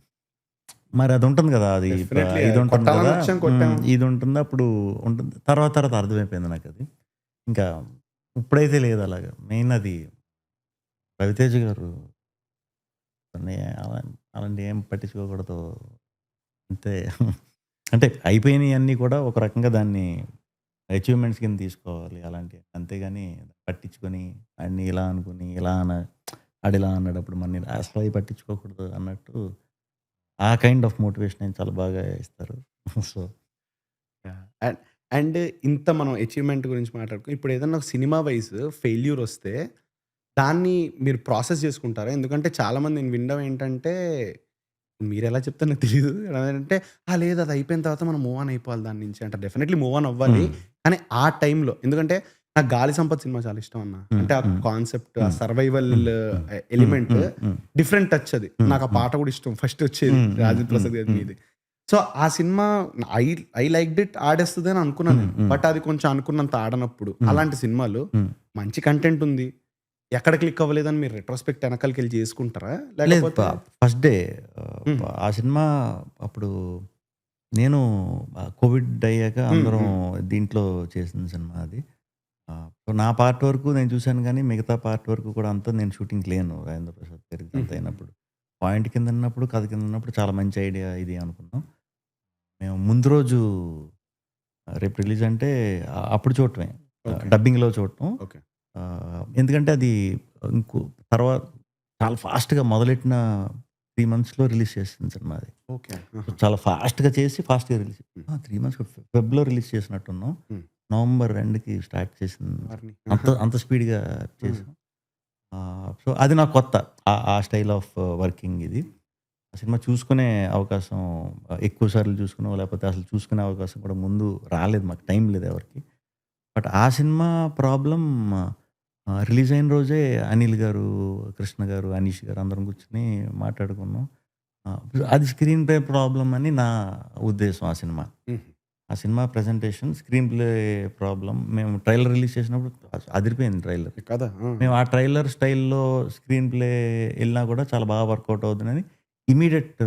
మరి అది ఉంటుంది కదా! అది డెఫినైట్‌లీ ఇది ఉంటుంది కొట్టాలని కదా! వచ్చాం కొట్టాము. ఇది ఉంటుంది. అప్పుడు ఉంటుంది. తర్వాత అర్థమైపోయింది నాకది. ఇంకా ఇప్పుడైతే లేదు అలాగా. మెయిన్ అది రవితేజ గారు కొన్ని అలాంటివి ఏం పట్టించుకోకూడదు. అంతే. అంటే అయిపోయినయన్నీ కూడా ఒక రకంగా దాన్ని అచీవ్‌మెంట్స్ కింద తీసుకోవాలి అలాంటియి. అంతేగాని పట్టించుకొని ఆడిని ఇలా అనుకుని ఆడిలా అన్నాడు అప్పుడు మనని అసలు అయి పట్టించుకోకూడదు అన్నట్టు ఆ కైండ్ ఆఫ్ మోటివేషన్ చాలా బాగా ఇస్తారు. So, yeah! అండ్ ఇంత మనం అచీవ్‌మెంట్ గురించి ఇప్పుడు ఏదన్నా ఒక సినిమా వైస్ ఫెయిల్యూర్ వస్తే, దాన్ని మీరు ప్రాసెస్ చేసుకుంటారా? ఎందుకంటే చాలామంది నేను వినడం ఏంటంటే, మీరెలా చెప్తారో నాకు తెలీదు. అంటే, లేదు అది అయిపోయిన తర్వాత మనం మూవ్ ఆన్ అయిపోవాలి దాని నుంచి అంటారు. డెఫినైట్‌లీ మూవ్ ఆన్ అవ్వాలి. హ్మ్. కానీ ఆ టైంలో ఎందుకంటే నాకు 'గాలి సంపత్' సినిమా చాలా ఇష్టం అన్న. హ్మ్. అంటే ఆ హ్మ్. కాన్సెప్ట్, ఆ హ్మ్. సర్వైవల్ హ్మ్. హ్మ్. హ్మ్. ఎలిమెంట్ హ్మ్. హ్మ్. డిఫరెంట్ టచ్ అది. హ్మ్. నాకు ఆ హ్మ్. పాట కూడా ఇష్టం. ఫస్ట్ వచ్చేది హ్మ్. హ్మ్. 'రాజేంద్ర హ్మ్. ప్రసాద్' గారి హ్మ్. మీది. సో, ఆ cinema I I liked it ఆడేస్తదని అనుకున్నాను నేను. బట్ అది కొంచెం అనుకున్నంత ఆడనప్పుడు. అలాంటి సినిమాలు మంచి కంటెంట్ ఉంది. ఎక్కడ క్లిక్ అవ్వలేదని మీరు రెట్రోస్పెక్ట్ ఎనకాలకెళ్ళి చేసుకుంటారా? లేదు. లేకపోతే ఫస్ట్ డే హ్మ్. ఆ సినిమా అప్పుడు నేను కోవిడ్ అయ్యాక అందరం దీంట్లో చేసిన సినిమా అది. సో, నా పార్ట్ వరకు నేను చూసాను గానీ, మిగతా పార్ట్ వరకు కూడా అంతా నేను షూటింగ్‌కి లేను. రాజేంద్ర ప్రసాద్ గారిది అంతా అయినప్పుడు. పాయింట్ కింద ఉన్నప్పుడు, కథ కింద ఉన్నప్పుడు చాలా మంచి ఐడియా ఇది అనుకున్నాం. మేము ముందు రోజు రేపు రిలీజ్ అంటే అప్పుడు చూడటమే. ఓకే. డబ్బింగ్‌లో చూడటం. ఓకే. ఎందుకంటే అది ఇంకో తర్వాత చాలా ఫాస్ట్‌గా మొదలెట్టిన 3 మంత్స్‌లో రిలీజ్ చేసింది సినిమా అది. ఓకే. ఆహా! చాలా ఫాస్ట్‌గా చేసి ఫాస్ట్‌గా రిలీజ్. హ్మ్. 3 మంత్స్ ఫెబ్‌లో రిలీజ్ చేసినట్టున్నాం. హ్మ్. నవంబర్ ఎండ్‌కి స్టార్ట్ చేసింది. వారిని. అంత స్పీడ్‌గా చేసాం. సో, అది నాకు కొత్త. ఆ స్టైల్ ఆఫ్ వర్కింగ్ ఇది. ఆ సినిమా చూసుకునే అవకాశం ఎక్కువ సార్లు చూసుకునో, లేకపోతే అసలు చూసుకునే అవకాశం కూడా ముందు రాలేదు. మాకు టైం లేదు ఎవరికీ. బట్ ఆ సినిమా ప్రాబ్లమ్ రిలీజ్ అయిన రోజే అనిల్ గారు, కృష్ణ గారు, అనీష్ గారు అందరం కూర్చొని మాట్లాడుకున్నాం. అది స్క్రీన్ ప్లే ప్రాబ్లమ్ అని నా ఉద్దేశం ఆ సినిమా. హుహు. ఆ cinema presentation screen play problem. మేము ట్రైలర్ రిలీజ్ చేసినప్పుడు అదిరిపోయింది ట్రైలర్. కదా! ఆ! మేము ఆ ట్రైలర్ స్టైల్‌లో స్క్రీన్ ప్లే ఎళ్ళినా కూడా చాలా బాగా వర్కౌట్ అవుతుందని ఇమ్మీడియేట్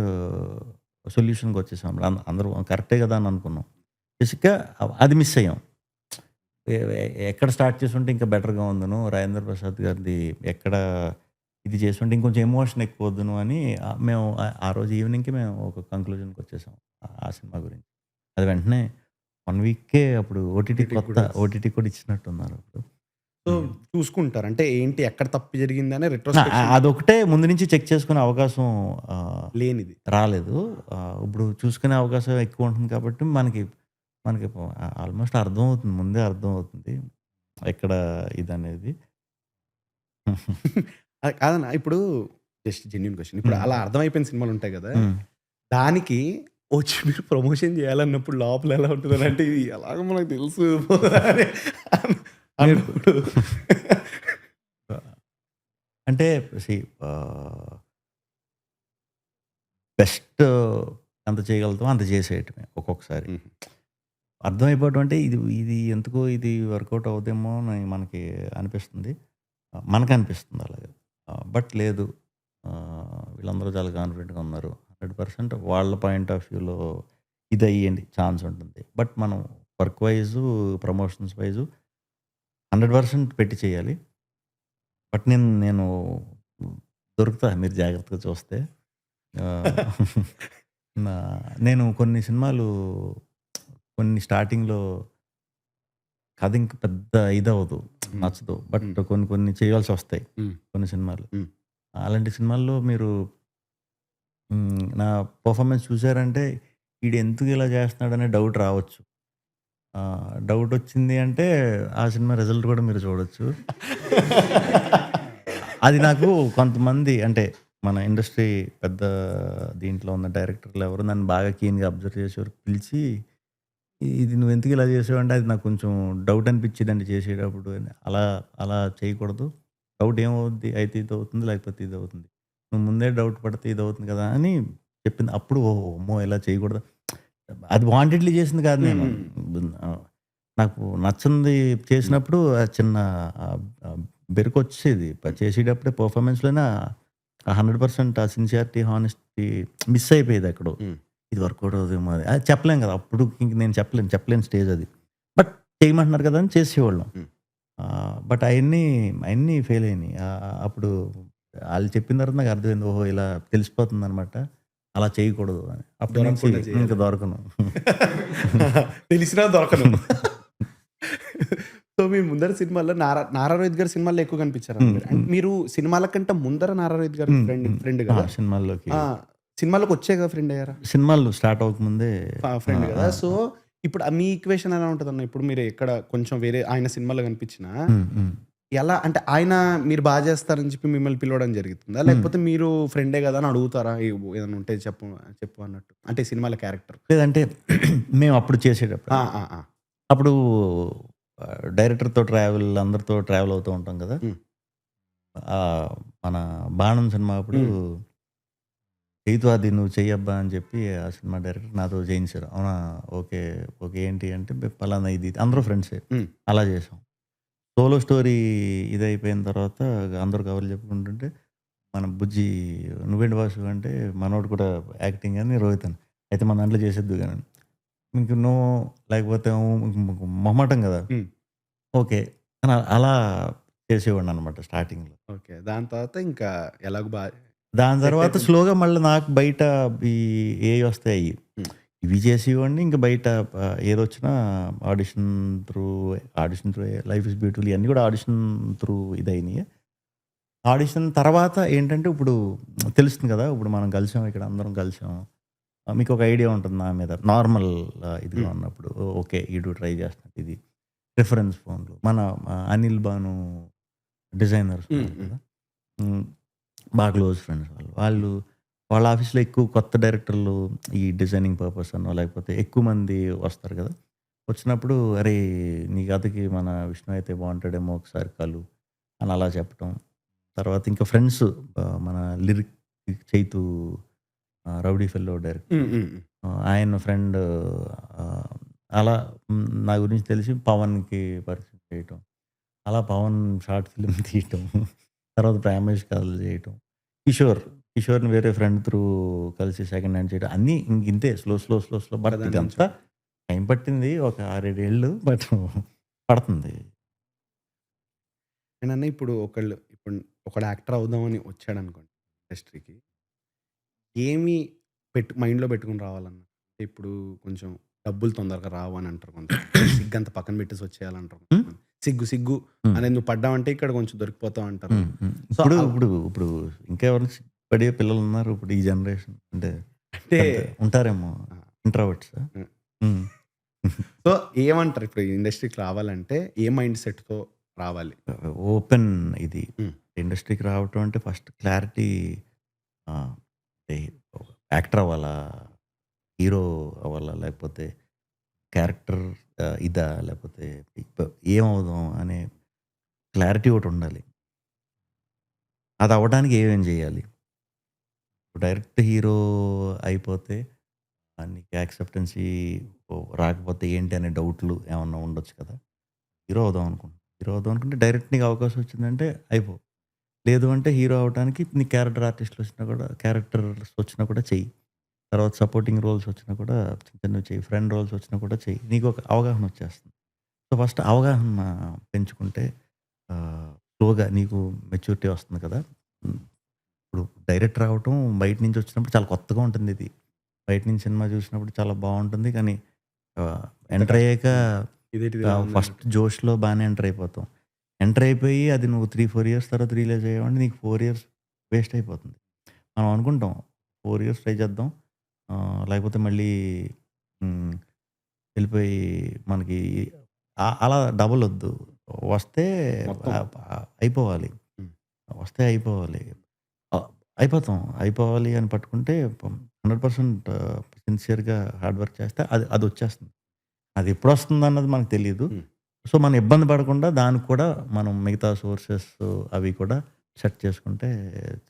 సొల్యూషన్‌కొచ్చేసాం. అందరూ కరెక్టే కదా అని అనుకున్నాం. బేసిక్‌గా అది మిస్ అయ్యాం. ఎ ఎ ఎక్కడ స్టార్ట్ చేసుంటే ఇంకా బెటర్‌గా ఉందును. రాజేంద్ర ప్రసాద్ గారిది ఎక్కడ ఇది చేసుంటే ఇంకొంచెం ఎమోషన్ ఎక్కువొద్దును అని మేము ఆ రోజు ఈవినింగ్‌కి మేము ఒక కంక్లూజన్‌కొచ్చేసాం. ఆ సినిమా గురించి. అది వెంటనే 1 వీక్‌కే అప్పుడు ఓటీటీ ఓటీటీకి కొత్త కూడా ఓటీటీ కూడా ఇచ్చినట్టున్నారు అప్పుడు. సో, హ్మ్. చూసుకుంటారు. అంటే ఏంటి ఎక్కడ తప్పు జరిగిందని ఆ! రెట్రోస్పెక్షన్ అదొకటే ముందు నుంచి చెక్ చేసుకునే అవకాశం లేనిది. రాలేదు. ఇప్పుడు చూసుకునే అవకాశం ఎక్కువుంటుంది కాబట్టి మనకి ఆల్‌మోస్ట్ అర్థమవుతుంది. ముందే అర్థమవుతుంది. ఎక్కడ ఇదనేది. కాదన్న ఇప్పుడు జస్ట్ జెన్యూన్ క్వెషన్. ఇప్పుడు హ్మ్. అలా అర్థమైపోయిన సినిమాలుంటాయి గదా! హ్మ్. దానికి వచ్చి మీరు ప్రమోషన్ చేయాలన్నప్పుడు లోపల ఎలా ఉంటదని అంటే ఇది ఎలాగో మనకు తెలుసు అని మీరు అన్నప్పుడు అంటే సీ ఆహ్, బెస్ట్ ఎంత చేయగలుగుతామో అంత చేసేయటమే ఒక్కొక్కసారి. హుహు. అర్థమైపోవటం అంటే ఇది ఎందుకో ఇది వర్కౌట్ అవుద్దేమో అని మనకి అనిపిస్తుంది. మనకనిపిస్తుంది అలాగా. బట్ లేదు. వీళ్ళందరూ చాలా కాన్ఫిడెంట్‌గా ఉన్నారు. 100% వాళ్ళ పాయింట్ ఆఫ్ వ్యూలో ఇదయ్యేండి ఛాన్స్ ఉంటుంది. బట్ మనం వర్క్ వైజు, ప్రమోషన్స్ వైజు 100% పెట్టి చేయాలి. బట్ నేను దొరుకుతా మీరు జాగ్రత్తగా చూస్తే. ఆహ్, నా నేను కొన్ని సినిమాలు స్టార్టింగ్‌లో కథ ఇంక పెద్ద ఇదవ్వదు. హ్మ్. నచ్చదు. బట్ హ్మ్. కొన్ని చేయాల్సొస్తాయి. హ్మ్. కొన్ని సినిమాలు. హ్మ్. అలాంటి సినిమాల్లో మీరు నా పెర్ఫార్మన్స్ చూసారంటే ఈడెందుకు ఇలా చేస్తున్నాడనే డౌట్ రావచ్చు. డౌటొచ్చింది అంటే ఆ సినిమా రిజల్ట్ కూడా మీరు చూడొచ్చు. అది నాకు కొంతమంది అంటే మన ఇండస్ట్రీ పెద్ద దీంట్లో ఉన్న డైరెక్టర్లు ఎవరో నన్ను బాగా కీన్‌గా అబ్జర్వ్ చేసేవారు. పిలిచి ఇది నువ్వెందుకు ఇలా చేసావంటే అది నాకు కొంచెం డౌట్ అనిపించేదండి చేసేటప్పుడు అని. అలా చేయకూడదు. డౌట్ ఏమవుద్ది? అయితే ఇదవుతుంది లేకపోతే ఇదవుతుంది. నువ్వు ముందే డౌట్ పడితే ఇదవుతుంది కదా! అని చెప్పింది. అప్పుడు ఓహో! అమ్మో! ఇలా చేయకూడదు. అది వాంటెడ్‌లీ చేసింది కాదు హ్మ్. నేను. హ్మ్. నాకు నచ్చనిది చేసినప్పుడు ఆ చిన్న ఆహ్, ఆహ్, బెరుకొచ్చేది. చేసేటప్పుడే పెర్ఫార్మన్స్‌లోనే ఆ 100% ఆ సిన్సియారిటీ, హానెస్టీ మిస్ అయిపోయేది ఎక్కడో. హ్మ్. ఇది వర్కౌట్ అవ్వదేమో అది. అది చెప్పలేం కదా! అప్పుడు ఇంక నేను చెప్పలేని స్టేజ్ అది. బట్ చేయమంటున్నారు కదా! అని చేసేవాళ్ళం. హ్మ్. బట్ అయన్నీ ఫెయిల్ అయినాయి. అప్పుడు ఆళ్ళు చెప్పిన తర్వాత నాకు అర్థమైంది. ఓహో! ఇలా తెలిసిపోతుందనమాట. అలా చేయకూడదు అని. అప్పటి నుంచి దొరకకుండా ఇంక చేయాలని. దొరకను. తెలిసినా దొరకను. సో, మీ ముందర సినిమాల్లో 'నారా రోహిత్' గారి సినిమాల్లో ఎక్కువ కనిపించారన్న హ్మ్. మీరు. అంటే హ్మ్. మీరు సినిమాల కంటే ముందర 'నారా రోహిత్' గారి హ్మ్. ఫ్రెండ్ హ్మ్. ఫ్రెండ్ ఆ! గదా! సినిమాల్లోకి ఆ! సినిమాలోకొచ్చాక ఫ్రెండ్ అయ్యారా? సినిమాలు స్టార్ట్ అవ్వకముందే ఆ! ఫ్రెండ్ గదా! ఆ! సో, ఆ! ఇప్పుడు మీ ఈక్వేషన్ ఎలా ఉంటదన్న? ఇప్పుడు మీరు ఎక్కడ కొంచెం వేరే ఆయన సినిమాలో కనిపించినా, హ్మ్. హ్మ్. ఎలా అంటే ఆయన మీరు చేస్తారని చెప్పి మిమ్మల్ని పిలవడం జరుగుతుందా? హ్మ్. లేకపోతే మీరు ఫ్రెండే గదా! అని అడుగుతారా? ఏదైనా ఉంటే చెప్పు చెప్పు అన్నట్టు. అంటే సినిమాల క్యారెక్టర్. లేదంటే మేమప్పుడు చేసేటప్పుడా? ఆ! ఆ! ఆ! అప్పుడు డైరెక్టర్‌తో అందరితో ట్రావెల్ అవుతూ ఉంటాం కదా! హ్మ్. మన 'బాణం' సినిమా అప్పుడు హ్మ్. చైతు అది నువ్వు చెయ్యబ్బా అని చెప్పి ఆ సినిమా డైరెక్టర్ నాతో చేయించారు. అవునా! ఓకే. ఓకే. ఏంటి అంటే పలానా ఇది అందరూ ఫ్రెండ్సే. హ్మ్. అలా చేసాం. సోలో స్టోరీ ఇదయిపోయిన తర్వాత అందరూ కబుర్లు చెప్పుకుంటుంటే మన బుజ్జి నువ్వేంటి బాసు అంటే మనోడు కూడా యాక్టింగ్ అని రోహిత్ అని. అయితే మన దాంట్లో చేసేద్దువు గాని. ఇంక నో లేకపోతే మొహమాటం కదా! హ్మ్. ఓకే. అని అలా చేసేవాడిననమాట స్టార్టింగ్‌లో. ఓకే. దాని తర్వాత ఇంకా ఎలాగో దాని సెట్ తర్వాత అయిపోయింది. స్లోగా మళ్ళీ నాకు బయట ఈ ఏయొస్తాయి అయ్యి. హ్మ్. ఇవి చేసేవాడిని. ఇంక బయట ఏదొచ్చినా audition through audition through life is beautiful ఇయన్నీ కూడా ఆడిషన్ త్రూ ఇదయినియి. ఆడిషన్ తర్వాత ఏంటంటే ఇప్పుడు తెలుస్తుంది కదా! ఇప్పుడు మనం కలిసాం ఇక్కడ అందరం కలిసాం. మీకొక ఐడియా ఉంటుంది నా మీద. నార్మల్ ఇదిగా హ్మ్. ఉన్నప్పుడు ఓకే. ఈడు ట్రై చేస్తున్నాడు ఇది. రిఫరెన్స్ ఫోన్‌లు. మన అనిల్ బాను డిజైనర్స్ హ్మ్. ఉన్నారు హ్మ్. కదా! హ్మ్. బాగా క్లోజ్ ఫ్రెండ్స్ వాళ్ళు. వాళ్ళ ఆఫీస్‌లో ఎక్కువ కొత్త డైరెక్టర్లు ఈ డిజైనింగ్ పర్పస్ అనో లేకపోతే ఎక్కువ మంది వస్తారు కదా! వచ్చినప్పుడు "అరేయ్! నీ కథకి మన విష్ణు అయితే బావుంటాడేమో ఒకసారి కలు" అని అలా చెప్పటం. తర్వాత ఇంకా ఫ్రెండ్స్ మన లిరిక్ చైతు 'రౌడీ ఫెల్లో' హ్మ్. డైరెక్టర్. హ్మ్. హ్మ్. ఆయన ఫ్రెండ్ ఆహ్, అలా నా గురించి తెలిసి పవన్‌కి పరిచయం చేయటం. అలా పవన్ షార్ట్ ఫిల్మ్ తీయటం. తర్వాత ప్రేమేష్ కథలు చేయటం. కిషోర్‌ని వేరే ఫ్రెండ్ త్రూ కలిసి సెకండ్ హ్యాండ్ చేయడం. అన్నీ ఇంతే స్లో. బట్ ఒకదాని నుంచి ఇదంతా ఒకటి. టైం పట్టింది. ఒక 6, 7 ఏళ్ళు బట్ పడుతుంది. నేనన్నా ఇప్పుడు ఒకడు యాక్టర్ అవుదామని వచ్చాడనుకోండి ఇండస్ట్రీకి. ఏమి మైండ్‌లో పెట్టుకొని రావాలన్నా? ఇప్పుడు కొంచెం డబ్బులు తొందరగా రావు అని అంటారు కొంతమంది. సిగ్గంతా పక్కన పెట్టేసి వచ్చేయాలంటారు హ్మ్. కొంతమంది. సిగ్గు హ్మ్. అనేది నువ్వు పడ్డావంటే ఇక్కడ కొంచెం దొరికిపోతావు అంటారు. హ్మ్. సో, ఇప్పుడు ఇప్పుడు ఇప్పుడు ఇంకా ఎవరైనా సిగ్గుపడే పిల్లలున్నారు ఇప్పుడు ఈ జనరేషన్. అంటే అంటే పెద్ద ఉంటారేమో ఆ! ఇంట్రోవర్ట్సా? హ్మ్. హ్మ్. సో, ఏమంటారు ఇప్పుడు ఇండస్ట్రీకి రావాలంటే ఏ మైండ్ సెట్‌తో రావాలి? ఓపెన్ ఇది. హ్మ్. ఇండస్ట్రీకి రావటం అంటే ఫస్ట్ క్లారిటీ అంటే యాక్టర్ అవ్వాలా? హీరో అవ్వాలా? లేకపోతే క్యారెక్టర్ ఇదా? లేకపోతే ఏమవుదాం అనే క్లారిటీ ఒకటుండాలి. అది అవ్వడానికి ఏమేం చేయాలి? డైరెక్ట్ హీరో అయిపోతే నీకు యాక్సెప్టెన్సీ రాకపోతే ఏంటి అనే డౌట్‌లు ఏమన్నా ఉండొచ్చు కదా! హీరో అవుదాం అనుకుంటే డైరెక్ట్ నీకు అవకాశం వచ్చిందంటే అయిపో. లేదు అంటే హీరో అవ్వటానికి నీకు క్యారెక్టర్స్ వచ్చినా కూడా చెయ్యి. తర్వాత సపోర్టింగ్ రోల్స్ వచ్చినా కూడా చిన్న చిన్నవి చెయ్యి. ఫ్రెండ్ రోల్స్ వచ్చినా కూడా చెయ్యి. నీకొక అవగాహన వచ్చేస్తుంది. సో, ఫస్ట్ అవగాహన పెంచుకుంటే స్లోగా నీకు మెచ్యూరిటీ వస్తుంది కదా! హ్మ్. ఇప్పుడు డైరెక్ట్ రావటం బయట నుంచి వచ్చినప్పుడు చాలా కొత్తగా ఉంటుందిది. బయట నుంచి సినిమా చూసినప్పుడు చాలా బావుంటుంది. కానీ ఆహ్, ఇంత ఎంటర్ అయ్యాక ఇదేంటిది ఇలా ఫస్ట్ ఉందన్నట్టు. జోష్‌లో బానే ఎంటర్ అయిపోతాం. ఎంటర్ అయిపోయి అది నువ్వు 3, 4 ఇయర్స్ తర్వాత రియలైజ్ అయ్యావంటే నీకు 4 ఇయర్స్ వేస్ట్ అయిపోతుంది. మనం అనుకుంటాం 4 ఇయర్స్ ట్రై చేద్దాం. లేకపోతే మళ్ళీ హ్మ్. వెళ్ళిపోయి మనకి అలా డబలొద్దు. వస్తే మొత్తం. అయిపోవాలి. హ్మ్. వస్తే అయిపోవాలి. ఆహ్, అయిపోతాం. అయిపోవాలి అని పట్టుకుంటే 100% సిన్సియర్‌గా హార్డ్ వర్క్ చేస్తే అదొచ్చేస్తుంది. అది ఎప్పుడొస్తుందన్నది మనకు తెలీదు. హ్మ్. సో, మనం ఇబ్బంది పడకుండా దానికి కూడా మనం మిగతా సోర్సెస్ అవి కూడా సెట్ చేసుకుంటే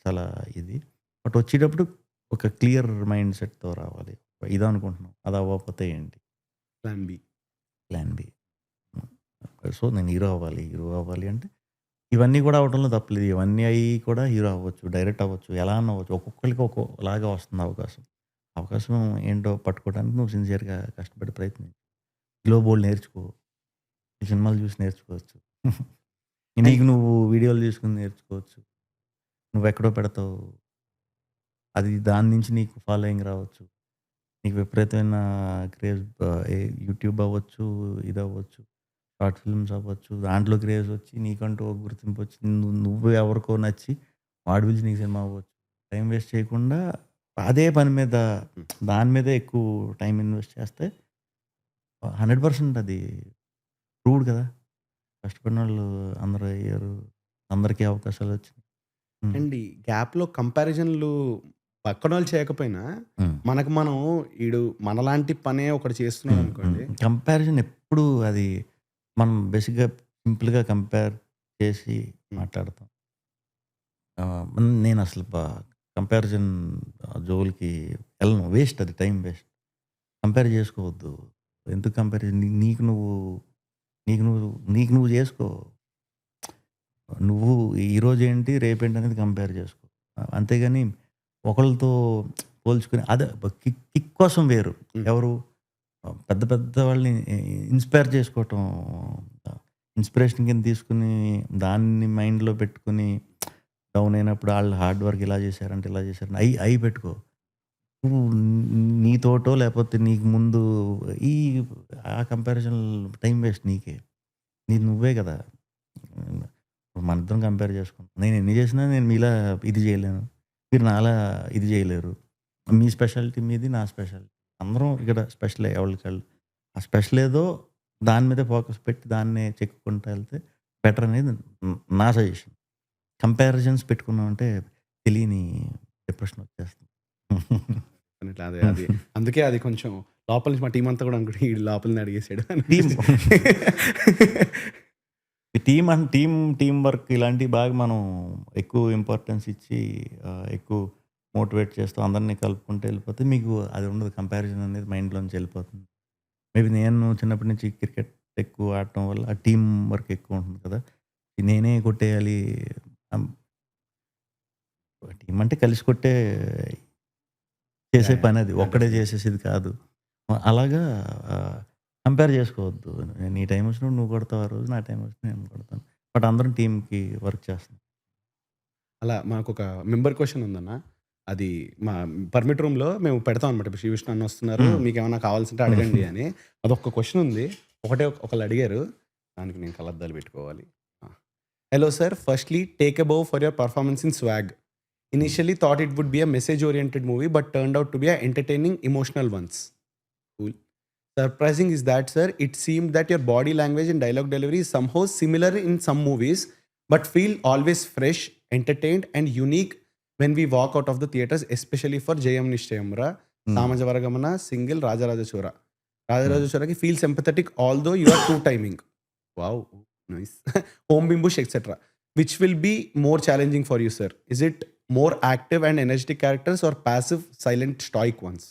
చాలా ఇది. బట్ వచ్చేటప్పుడు ఒక క్లియర్ మైండ్ సెట్‌తో రావాలి. ఇదనుకుంటున్నాం. అది అవ్వకపోతే ఏంటి? Plan B. Plan B. Hmm. So, నేను హీరో అవ్వాలి అంటే ఇవన్నీ కూడా అవ్వడంలో తప్పులేదు. ఇవన్నీ అయ్యి కూడా హీరో అవ్వచ్చు. డైరెక్ట్ అవ్వచ్చు. ఎలా అన్నా అవ్వచ్చు. ఒక్కొక్కళ్ళకి ఒక్కోలాగా వస్తుంది అవకాశం. అవకాశం ఏంటో పట్టుకోవడానికి నువ్వు సిన్సియర్‌గా కష్టపడి ప్రయత్నించు. ఈలో బోలెడు నేర్చుకో. ఈ సినిమాలు చూసి నేర్చుకోవచ్చు. అండ్ నీకు నువ్వు వీడియోలు చూసుకొని నేర్చుకోవచ్చు. నువ్వెక్కడో పెడతావు. అది దాని నుంచి నీకు ఫాలోయింగ్ రావచ్చు. నీకు విపరీతమైన క్రేజ్ యూట్యూబ్ అవ్వచ్చు, ఇదవ్వచ్చు, షార్ట్ ఫిల్మ్స్ అవ్వచ్చు. దాంట్లో క్రేజ్ వచ్చి నీకంటూ ఒక గుర్తింపొచ్చి నువ్వు ఎవరికో నచ్చి వాడు పిలిచి నీకు సినిమా అవ్వచ్చు. టైం వేస్ట్ చేయకుండా అదే పని మీద హ్మ్. దాని మీదే ఎక్కువ టైం ఇన్వెస్ట్ చేస్తే 100% అది ప్రూవ్డ్ కదా! కష్టపడినోళ్ళు అందరూ అయ్యారు. అందరికీ అవకాశాలొచ్చినాయి. హ్మ్. అండ్ ఈ గ్యాప్‌లో కంపారిజన్‌లు పక్కనోళ్ళు చేయకపోయినా, హ్మ్. మనకు మనం మనలాంటి పనే ఒకడు హ్మ్. చేస్తున్నాడనుకోండి. కంపారిజన్ ఎప్పుడు అది మనం బేసిక్‌గా సింపుల్‌గా కంపేర్ చేసి హ్మ్. మాట్లాడతాం. నేనసలు కంపారిజన్ జోలికి వెళ్ళను. వేస్ట్, అది టైం వేస్ట్. కంపేర్ చేసుకోవద్దు. ఎందుకు కంపారిజన్? నీకు నువ్వు చేసుకో. నువ్వు ఈరోజేంటి, రేపేంటి అనేది కంపేర్ చేసుకో. అంతేగాని ఒకళ్ళతో పోల్చుకుని అదే కిక్ కోసం వేరు. ఎవరు పెద్ద పెద్ద వాళ్ళని ఇన్స్పైర్ చేసుకోవటం, ఇన్స్పిరేషన్ కింద తీసుకుని దాన్ని మైండ్లో పెట్టుకుని డౌన్ అయినప్పుడు వాళ్ళు హార్డ్ వర్క్ ఇలా చేశారంటే ఇలా చేశారంటే అవి పెట్టుకో. నువ్వు నీతోటో లేకపోతే నీకు ముందు ఈ ఆ కంపారిజన్ టైం వేస్ట్ నీకే. నువ్వే కదా. మన ఇద్దరం కంపేర్ చేసుకుంటాం. నేను ఎన్ని చేసినా నేను మీలా ఇది చేయలేను, మీరు నాలా ఇది చేయలేరు. మీ స్పెషాలిటీ మీది, నా స్పెషాలిటీ. అందరం ఇక్కడ స్పెషలే ఎవరికాళ్ళు. ఆ స్పెషల్ ఏదో దాని మీద ఫోకస్ పెట్టి దాన్నే చెక్కుకుంటూ వెళ్తే బెటర్ అనేది నా సజెషన్. కంపారిజన్స్ పెట్టుకున్నామంటే తెలియని డిప్రెషన్ వచ్చేస్తుంది. అదే అది అందుకే అది కొంచెం లోపల నుంచి మా టీం అంతా కూడా అనుకుంటే ఈ లోపలని అడిగేసాడు టీం వర్క్ ఇలాంటివి బాగా మనం ఎక్కువ ఇంపార్టెన్స్ ఇచ్చి ఎక్కువ మోటివేట్ చేస్తూ అందరినీ కలుపుకుంటూ వెళ్ళిపోతే మీకు అది ఉండదు. కంపారిజన్ అనేది మైండ్లోంచి వెళ్ళిపోతుంది. మేబీ నేను చిన్నప్పటి నుంచి క్రికెట్ ఎక్కువ ఆడటం వల్ల ఆ టీం వర్క్ ఎక్కువ ఉంటుంది కదా. నేనే కొట్టేయాలి, టీం అంటే కలిసి కొట్టే చేసే పని, అది ఒక్కడే చేసేసేది కాదు. అలాగా కంపేర్ చేసుకోవద్దు. నీ టైం వచ్చినప్పుడు నువ్వు కొడతావు, ఆ రోజు నా టైం వచ్చినప్పుడు నేను కొడతాను. బట్ అందరం టీంకి వర్క్ చేస్తాం. అలా మాకు ఒక మెంబర్ క్వశ్చన్ ఉందన్న. అది మా పర్మిట్ రూమ్లో మేము పెడతాం అనమాట. ఇప్పుడు శ్రీ విష్ణు అన్న వస్తున్నారు, మీకు ఏమైనా కావాల్సింటే అడగండి అని. అదొక క్వశ్చన్ ఉంది. ఒకళ్ళు అడిగారు, దానికి నేను కలద్దాలు పెట్టుకోవాలి. Hello sir, firstly take above for your performance in swag. Initially thought it would be a message-oriented movie, but turned out to be an entertaining, emotional ones. Cool. Surprising is that, sir, it seemed that your body language and dialogue delivery is somehow similar in some movies, but feel always fresh, entertained, and unique when we walk out of the theaters, especially for Jayam Nishtayamra, Samaja Varagamana, Single, Rajaraja Chora. Rajaraja Chora ki feels empathetic, although you are two-timing. Wow, nice. Home Bimbush, etc. Which will be more challenging for you, sir? Is it more active and energetic characters or passive, silent, stoic ones?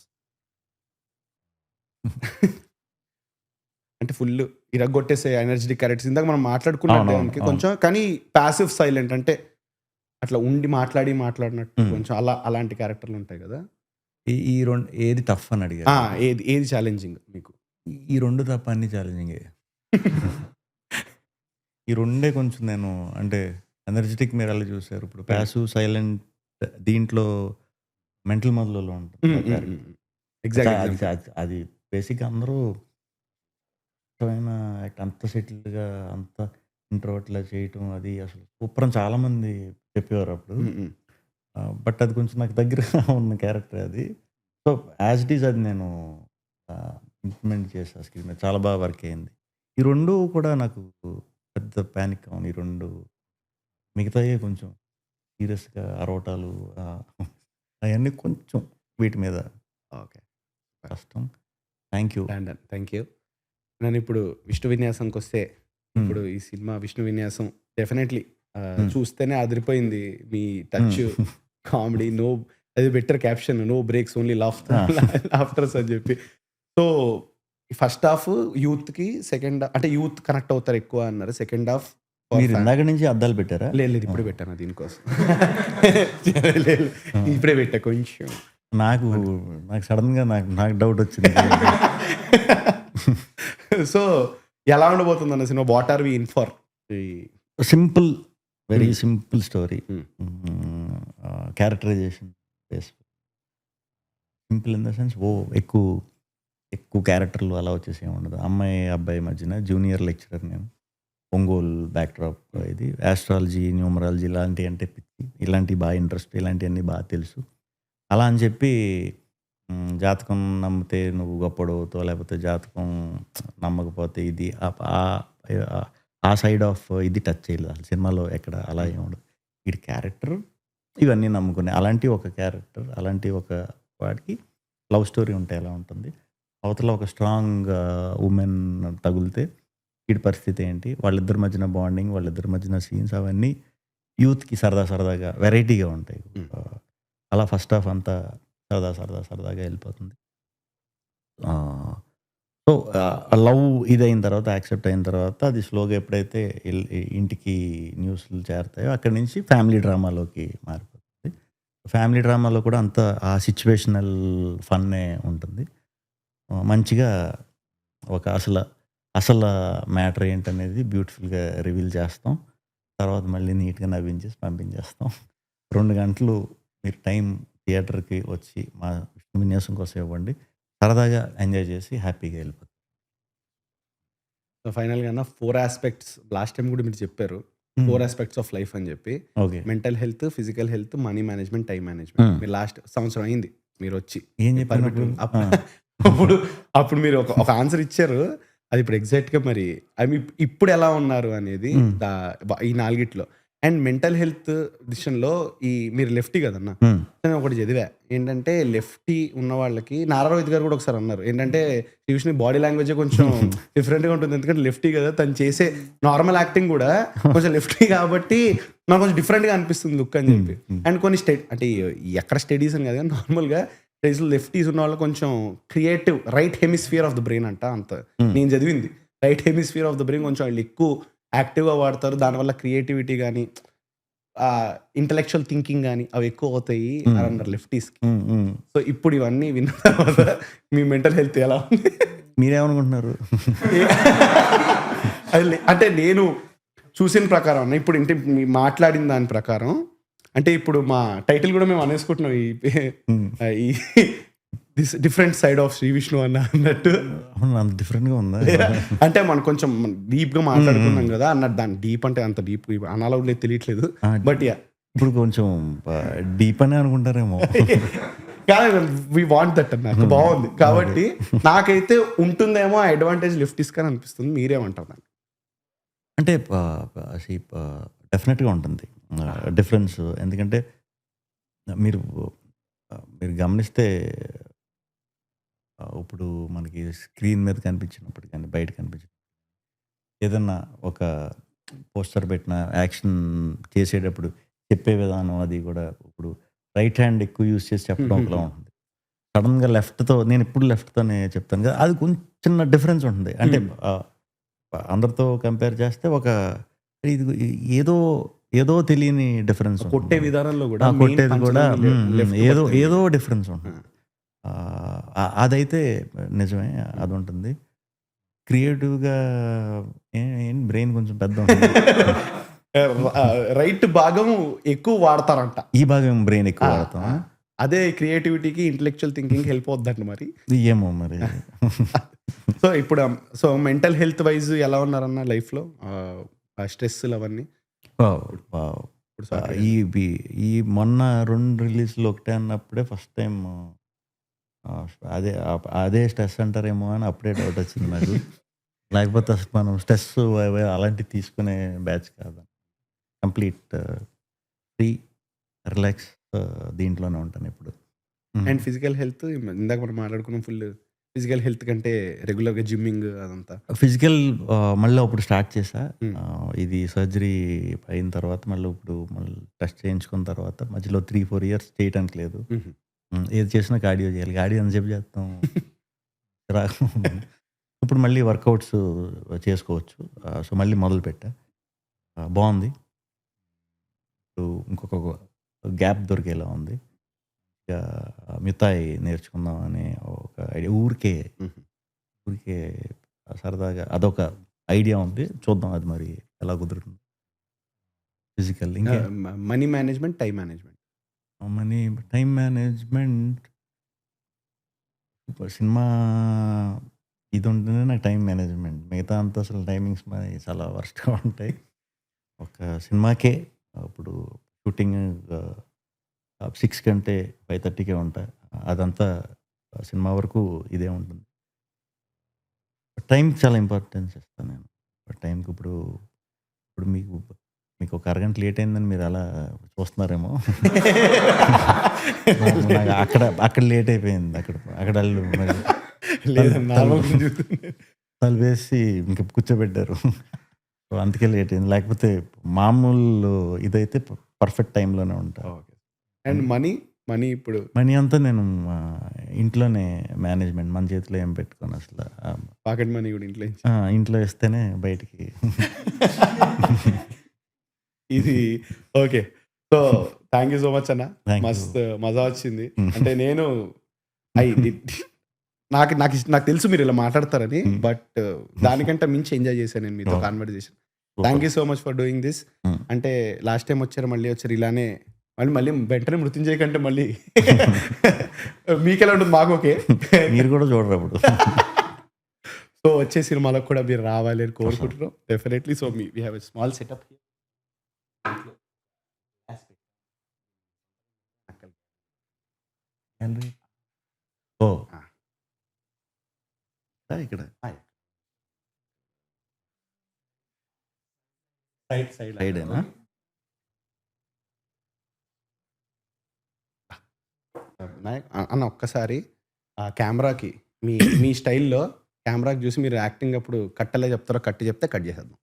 అంటే full ఇరగొట్టేసే energetic characters ఇందాక మనం మాట్లాడుకున్నట్టు కొంచెం, కానీ passive silent అంటే అట్లా ఉండి మాట్లాడినట్టు కొంచెం అలాంటి క్యారెక్టర్లు ఉంటాయి కదా. ఈ రెండు ఏది టఫ్ అని అడిగా? ఏది ఛాలెంజింగ్ మీకు? ఈ రెండు తప్ప అన్ని ఛాలెంజింగే. ఈ రెండే కొంచెం నేను అంటే ఎనర్జెటిక్ మీరు అలా చూసారు. ఇప్పుడు ప్యాసివ్ సైలెంట్ దీంట్లో మెంటల్ మొదలలో ఉంటుంది. అది బేసిక్గా అందరూ అంత సెటిల్డ్గా అంత ఇంట్రోవర్ట్లా చేయటం అది అసలు సూపర్ అని చాలామంది చెప్పేవారు అప్పుడు. బట్ అది కొంచెం నాకు దగ్గరగా ఉన్న క్యారెక్టర్ అది. సో యాజ్ ఇట్ ఈజ్ అది నేను ఇంప్లిమెంట్ చేసా స్క్రీన్ మీద. చాలా బాగా వర్క్ అయింది. ఈ రెండు కూడా నాకు పెద్ద ప్యానిక్ అవును. ఈ రెండు మిగతాయే కొంచెం సీరియస్గా అరవటాలు అవన్నీ కొంచెం వీటి మీద ఓకే కష్టం. Thank you. నేను ఇప్పుడు విష్ణు విన్యాసంకి వస్తే, ఇప్పుడు ఈ సినిమా విష్ణు విన్యాసం డెఫినెట్లీ చూస్తేనే అదిరిపోయింది. మీ టచ్, కామెడీ, నో అది better caption, no breaks, only laughters అని చెప్పి. సో ఫస్ట్ హాఫ్ యూత్కి, సెకండ్ అంటే యూత్ కనెక్ట్ అవుతారు ఎక్కువ అన్నారు. సెకండ్ హాఫ్ మీరు ఇందాక నుంచి అద్దాలు పెట్టారా? లేదు ఇప్పుడే పెట్టాను దీనికోసం. ఇప్పుడే పెట్టా కొంచెం. నాకు సడన్ గా నాకు డౌట్ వచ్చింది. సో ఎలా ఉండబోతుంది అన్న cinema? What are we in for? Simple, very simple story. Characterization simple in the sense ఎక్కువ క్యారెక్టర్లు అలా వచ్చేసి ఏముండదు. అమ్మాయి అబ్బాయి మధ్యన జూనియర్ లెక్చరర్, నేను ఒంగోలు బ్యాక్డ్రాప్. ఇది ఆస్ట్రాలజీ, న్యూమరాలజీ ఇలాంటివి అంటే పిచ్చి, ఇలాంటివి బాగా ఇంట్రెస్ట్, ఇలాంటివన్నీ బాగా తెలుసు. అలా అని చెప్పి జాతకం నమ్మితే నువ్వు గొప్పడవుతావు, లేకపోతే జాతకం నమ్మకపోతే ఇది ఆ సైడ్ ఆఫ్ ఇది టచ్ చేయలేదు సినిమాలో ఎక్కడ. అలా ఏముండదు. వీడి క్యారెక్టర్ ఇవన్నీ నమ్ముకునే అలాంటి ఒక క్యారెక్టర్, అలాంటి ఒక వాడికి లవ్ స్టోరీ ఉంటే ఎలా ఉంటుంది, అవతల ఒక స్ట్రాంగ్ ఉమెన్ తగిలితే వీడి పరిస్థితి ఏంటి, వాళ్ళిద్దరి మధ్యన బాండింగ్, వాళ్ళిద్దరి మధ్యన సీన్స్, అవన్నీ యూత్కి సరదాగా వెరైటీగా ఉంటాయి. అలా ఫస్ట్ హాఫ్ అంతా సరదాగా వెళ్ళిపోతుంది. సో, లవ్ ఇదయిన తర్వాత, యాక్సెప్ట్ అయిన తర్వాత అది స్లోగా ఎప్పుడైతే ఇంటికి న్యూస్‌లు చేరతాయో అక్కడి నుంచి ఫ్యామిలీ డ్రామాలోకి మారిపోతుంది. ఫ్యామిలీ డ్రామాలో కూడా అంత ఆ సిట్యుయేషనల్ ఫన్నే ఉంటుంది. మంచిగా ఒక అసల మ్యాటర్ ఏంటనేది బ్యూటిఫుల్‌గా రివీల్ చేస్తాం. తర్వాత మళ్ళీ నీట్‌గా నవ్వించేసి పంపించేస్తాం. 2 గంటలు మీరు టైం థియేటర్‌కి వచ్చి మా విష్ణు విన్యాసం కోసం ఇవ్వండి. సరదాగా ఎంజాయ్ చేసి హ్యాపీగా వెళ్ళిపోతారు. సో, ఫైనల్‌గా 4 యాస్పెక్ట్స్ లాస్ట్ టైమ్ గూడా మీరు చెప్పారు. 4 యాస్పెక్ట్స్ ఆఫ్ లైఫ్ అని జెప్పి. Okay. Mental health, physical health, money management, time management. మీరు లాస్ట్ సంవత్సరం అయింది మీరొచ్చి. ఏం చెప్పానప్పుడు? అప్పుడు అప్పుడు మీరు ఒక ఆన్సర్ ఇచ్చారు. అది ఇప్పుడు ఎగ్జాక్ట్‌గా మరి ఇప్పుడు ఎలా ఉన్నారు అనేది ఈ నాలుగిట్లో. అండ్ మెంటల్ హెల్త్ విషయంలో మీరు లెఫ్టీ గదన్నా! నేను ఒకటి చదివా. ఏంటంటే లెఫ్టీ ఉన్న వాళ్ళకి నారా రోహిత్ గారు కూడా ఒకసారి అన్నారు. ఏంటంటే శ్రీవిష్ణు బాడీ లాంగ్వేజే కొంచెం డిఫరెంట్‌గా ఉంటుంది. ఎందుకంటే లెఫ్టీ కదా! తను చేసే నార్మల్ యాక్టింగ్ కూడా కొంచెం లెఫ్టీ కాబట్టి నాకు కొంచెం డిఫరెంట్‌గా అనిపిస్తుంది లుక్ అని చెప్పి. అండ్ కొన్ని అంటే ఎక్కడ స్టడీస్ అని కాదు కానీ నార్మల్‌గా లెఫ్టీస్ ఉన్న వాళ్ళు కొంచెం creative right hemisphere of the brain అంట అంత నేను చదివింది. Right hemisphere of the brain కొంచెం వాళ్ళు ఎక్కువ యాక్టివ్‌గా వాడతారు. దానివల్ల క్రియేటివిటీ గానీ, ఇంటలెక్చువల్ థింకింగ్ గానీ అవి ఎక్కువ అవుతాయి అని అన్నారు లెఫ్టీస్‌కి. సో, ఇప్పుడు ఇవన్నీ విన్న తర్వాత మీ మెంటల్ హెల్త్ ఎలా ఉంది? మీరేమనుకుంటున్నారు? అంటే నేను చూసిన ప్రకారం అన్న ఇప్పుడు అంటే మాట్లాడిన దాని ప్రకారం అంటే ఇప్పుడు మా టైటిల్ కూడా మేము అనేసుకుంటున్నాం ఈ different side of Sri Vishnu అన్నట్టు. అంత డిఫరెంట్‌గా ఉందా? అంటే మనం కొంచెం డీప్‌గా మాట్లాడుకున్నాం కదా అన్నట్టు. దాని డీప్ అంటే అంత డీప్ అనాలో లేదు తెలియట్లేదు. బట్ ఇప్పుడు కొంచెం డీప్ అనే అనుకుంటారేమో. కాదు వి వాంట్ దట్ అన్న బాగుంది. కాబట్టి నాకైతే ఉంటుందేమో అడ్వాంటేజ్ లెఫ్టిస్ట్ అని అనిపిస్తుంది. మీరేమంటారు? అంటే డెఫినెట్‌గా ఉంటుంది డిఫరెన్స్. ఎందుకంటే మీరు గమనిస్తే ఇప్పుడు మనకి స్క్రీన్ మీద కనిపించినప్పుడు కానీ, బయట కనిపించినప్పుడు ఏదన్నా ఒక పోస్టర్ పెట్టిన యాక్షన్ చేసేటప్పుడు చెప్పే విధానం అది కూడా ఇప్పుడు రైట్ హ్యాండ్ ఎక్కువ యూజ్ చేసి చెప్పడం ఒకలా ఉంటుంది. సడన్‌గా లెఫ్ట్‌తో నేను ఎప్పుడు లెఫ్ట్‌తోనే చెప్తాను కదా! అది కొంచెం చిన్న డిఫరెన్స్ ఉంటుంది. అంటే అందరితో కంపేర్ చేస్తే ఇది ఏదో తెలియని డిఫరెన్స్ కొట్టే విధానంలో కూడా కొట్టేది కూడా ఏదో డిఫరెన్స్ ఉంటుంది. అదైతే నిజమే అది ఉంటుంది. క్రియేటివ్‌గా బ్రెయిన్ కొంచెం పెద్ద రైట్ భాగం ఎక్కువ వాడతారంట. ఈ భాగం బ్రెయిన్ ఎక్కువ వాడతాం. అదే క్రియేటివిటీకి ఇంటెలెక్చువల్ థింకింగ్ హెల్ప్ అవుద్దంట మరి. ఏమో మరి. సో ఇప్పుడు మెంటల్ హెల్త్ వైజ్ ఎలా ఉన్నారన్న లైఫ్‌లో స్ట్రెస్‌లు అవన్నీ? ఈ మొన్న 2 రిలీజ్‌లు ఒకటే అన్నప్పుడే ఫస్ట్ టైం అదే స్ట్రెస్ అంటారేమో అని అప్పుడే డౌట్ వచ్చింది నాకు. లేకపోతే అసలు మనం స్ట్రెస్ అలాంటివి తీసుకునే బ్యాచ్ కాదు. కంప్లీట్ ఫ్రీ రిలాక్స్ దీంట్లోనే ఉంటాను ఇప్పుడు. అండ్ ఫిజికల్ హెల్త్ ఇందాక మనం మాట్లాడుకున్నాం ఫుల్ ఫిజికల్ హెల్త్ కంటే రెగ్యులర్‌గా జిమ్మింగ్ అదంతా. ఫిజికల్ మళ్ళీ ఇప్పుడు స్టార్ట్ చేశా. ఇది సర్జరీ అయిన తర్వాత మళ్ళీ టెస్ట్ చేయించుకున్న తర్వాత మధ్యలో 3-4 ఇయర్స్ చేయటానికి లేదు. ఏది చేసినా కార్డియో చేయాలి. కార్డియో ఎంతసేపు చేస్తాం? ఇప్పుడు మళ్ళీ వర్కౌట్స్ చేసుకోవచ్చు. సో మళ్ళీ మొదలుపెట్టా. బాగుంది. ఇప్పుడు ఇంకొక గ్యాప్ దొరికేలా ఉంది. మితాయి నేర్చుకుందాం అనే ఒక ఐడియా. ఊరికే సరదాగా అదొక ఐడియా ఉంది. చూద్దాం అది మరి ఎలా కుదురుతుంది. ఫిజికల్ ఇంకా money management, time management. Time management cinema ఇది ఉంటేనే నాకు టైం మేనేజ్మెంట్. మిగతా అంతా అసలు టైమింగ్స్ చాలా వర్స్ట్‌గా ఉంటాయి. ఒక సినిమాకే ఇప్పుడు షూటింగ్ 6 కంటే 5:30కే ఉంటాయి. అదంతా సినిమా వరకు ఇదే ఉంటుంది. టైంకి చాలా ఇంపార్టెన్స్ ఇస్తాను నేను. టైంకి ఇప్పుడు మీకు ఒక అరగంట లేట్ అయిందని మీరు అలా చూస్తున్నారేమో. అక్కడ లేట్ అయిపోయింది. అక్కడ తలుపేసి ఇంక కూర్చోబెట్టారు. అందుకే లేట్ అయింది. లేకపోతే మామూలు ఇదైతే పర్ఫెక్ట్ టైంలోనే ఉంటా. అండ్ మనీ ఇప్పుడు మనీ అంతా నేను ఇంట్లోనే మేనేజ్మెంట్ మన చేతిలో ఏం పెట్టుకోను అసలు. పాకెట్ మనీ కూడా ఇంట్లో నుంచి. ఇంట్లో ఇస్తేనే బయటికి. ఇది okay. So thank you so much అన్న. Thank you. మస్తు మజా వచ్చింది. అంటే నేను నాకు నాకు నాకు తెలుసు మీరు ఇలా మాట్లాడతారని, బట్ దానికంటే మించి ఎంజాయ్ చేశాను నేను మీతో conversation. Thank you so much for doing this. అంటే లాస్ట్ టైం వచ్చారు, మళ్ళీ వచ్చారు ఇలానే, మళ్ళీ వెంటనే మృత్యుంజయ కంటే మళ్ళీ మీకెలా ఉంటుంది, మాకు ఓకే. మీరు కూడా చూడరు అప్పుడు. సో వచ్చే సినిమాలకు కూడా మీరు రావాలి అని కోరుకుంటున్నాం definitely. So we have a small setup. ఓ ఇక్కడ సైడేనా? అన్న ఒక్కసారి ఆ కెమెరాకి మీ మీ స్టైల్లో కెమెరాకి చూసి మీరు యాక్టింగ్ అప్పుడు కట్టలే చెప్తారో కట్టి చెప్తే కట్ చేసేద్దాం.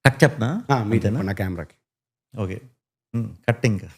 కట్ చెప్పనా? మీరు చెప్పండి నా కెమెరాకి. ఓకే. కట్ ఇంకా.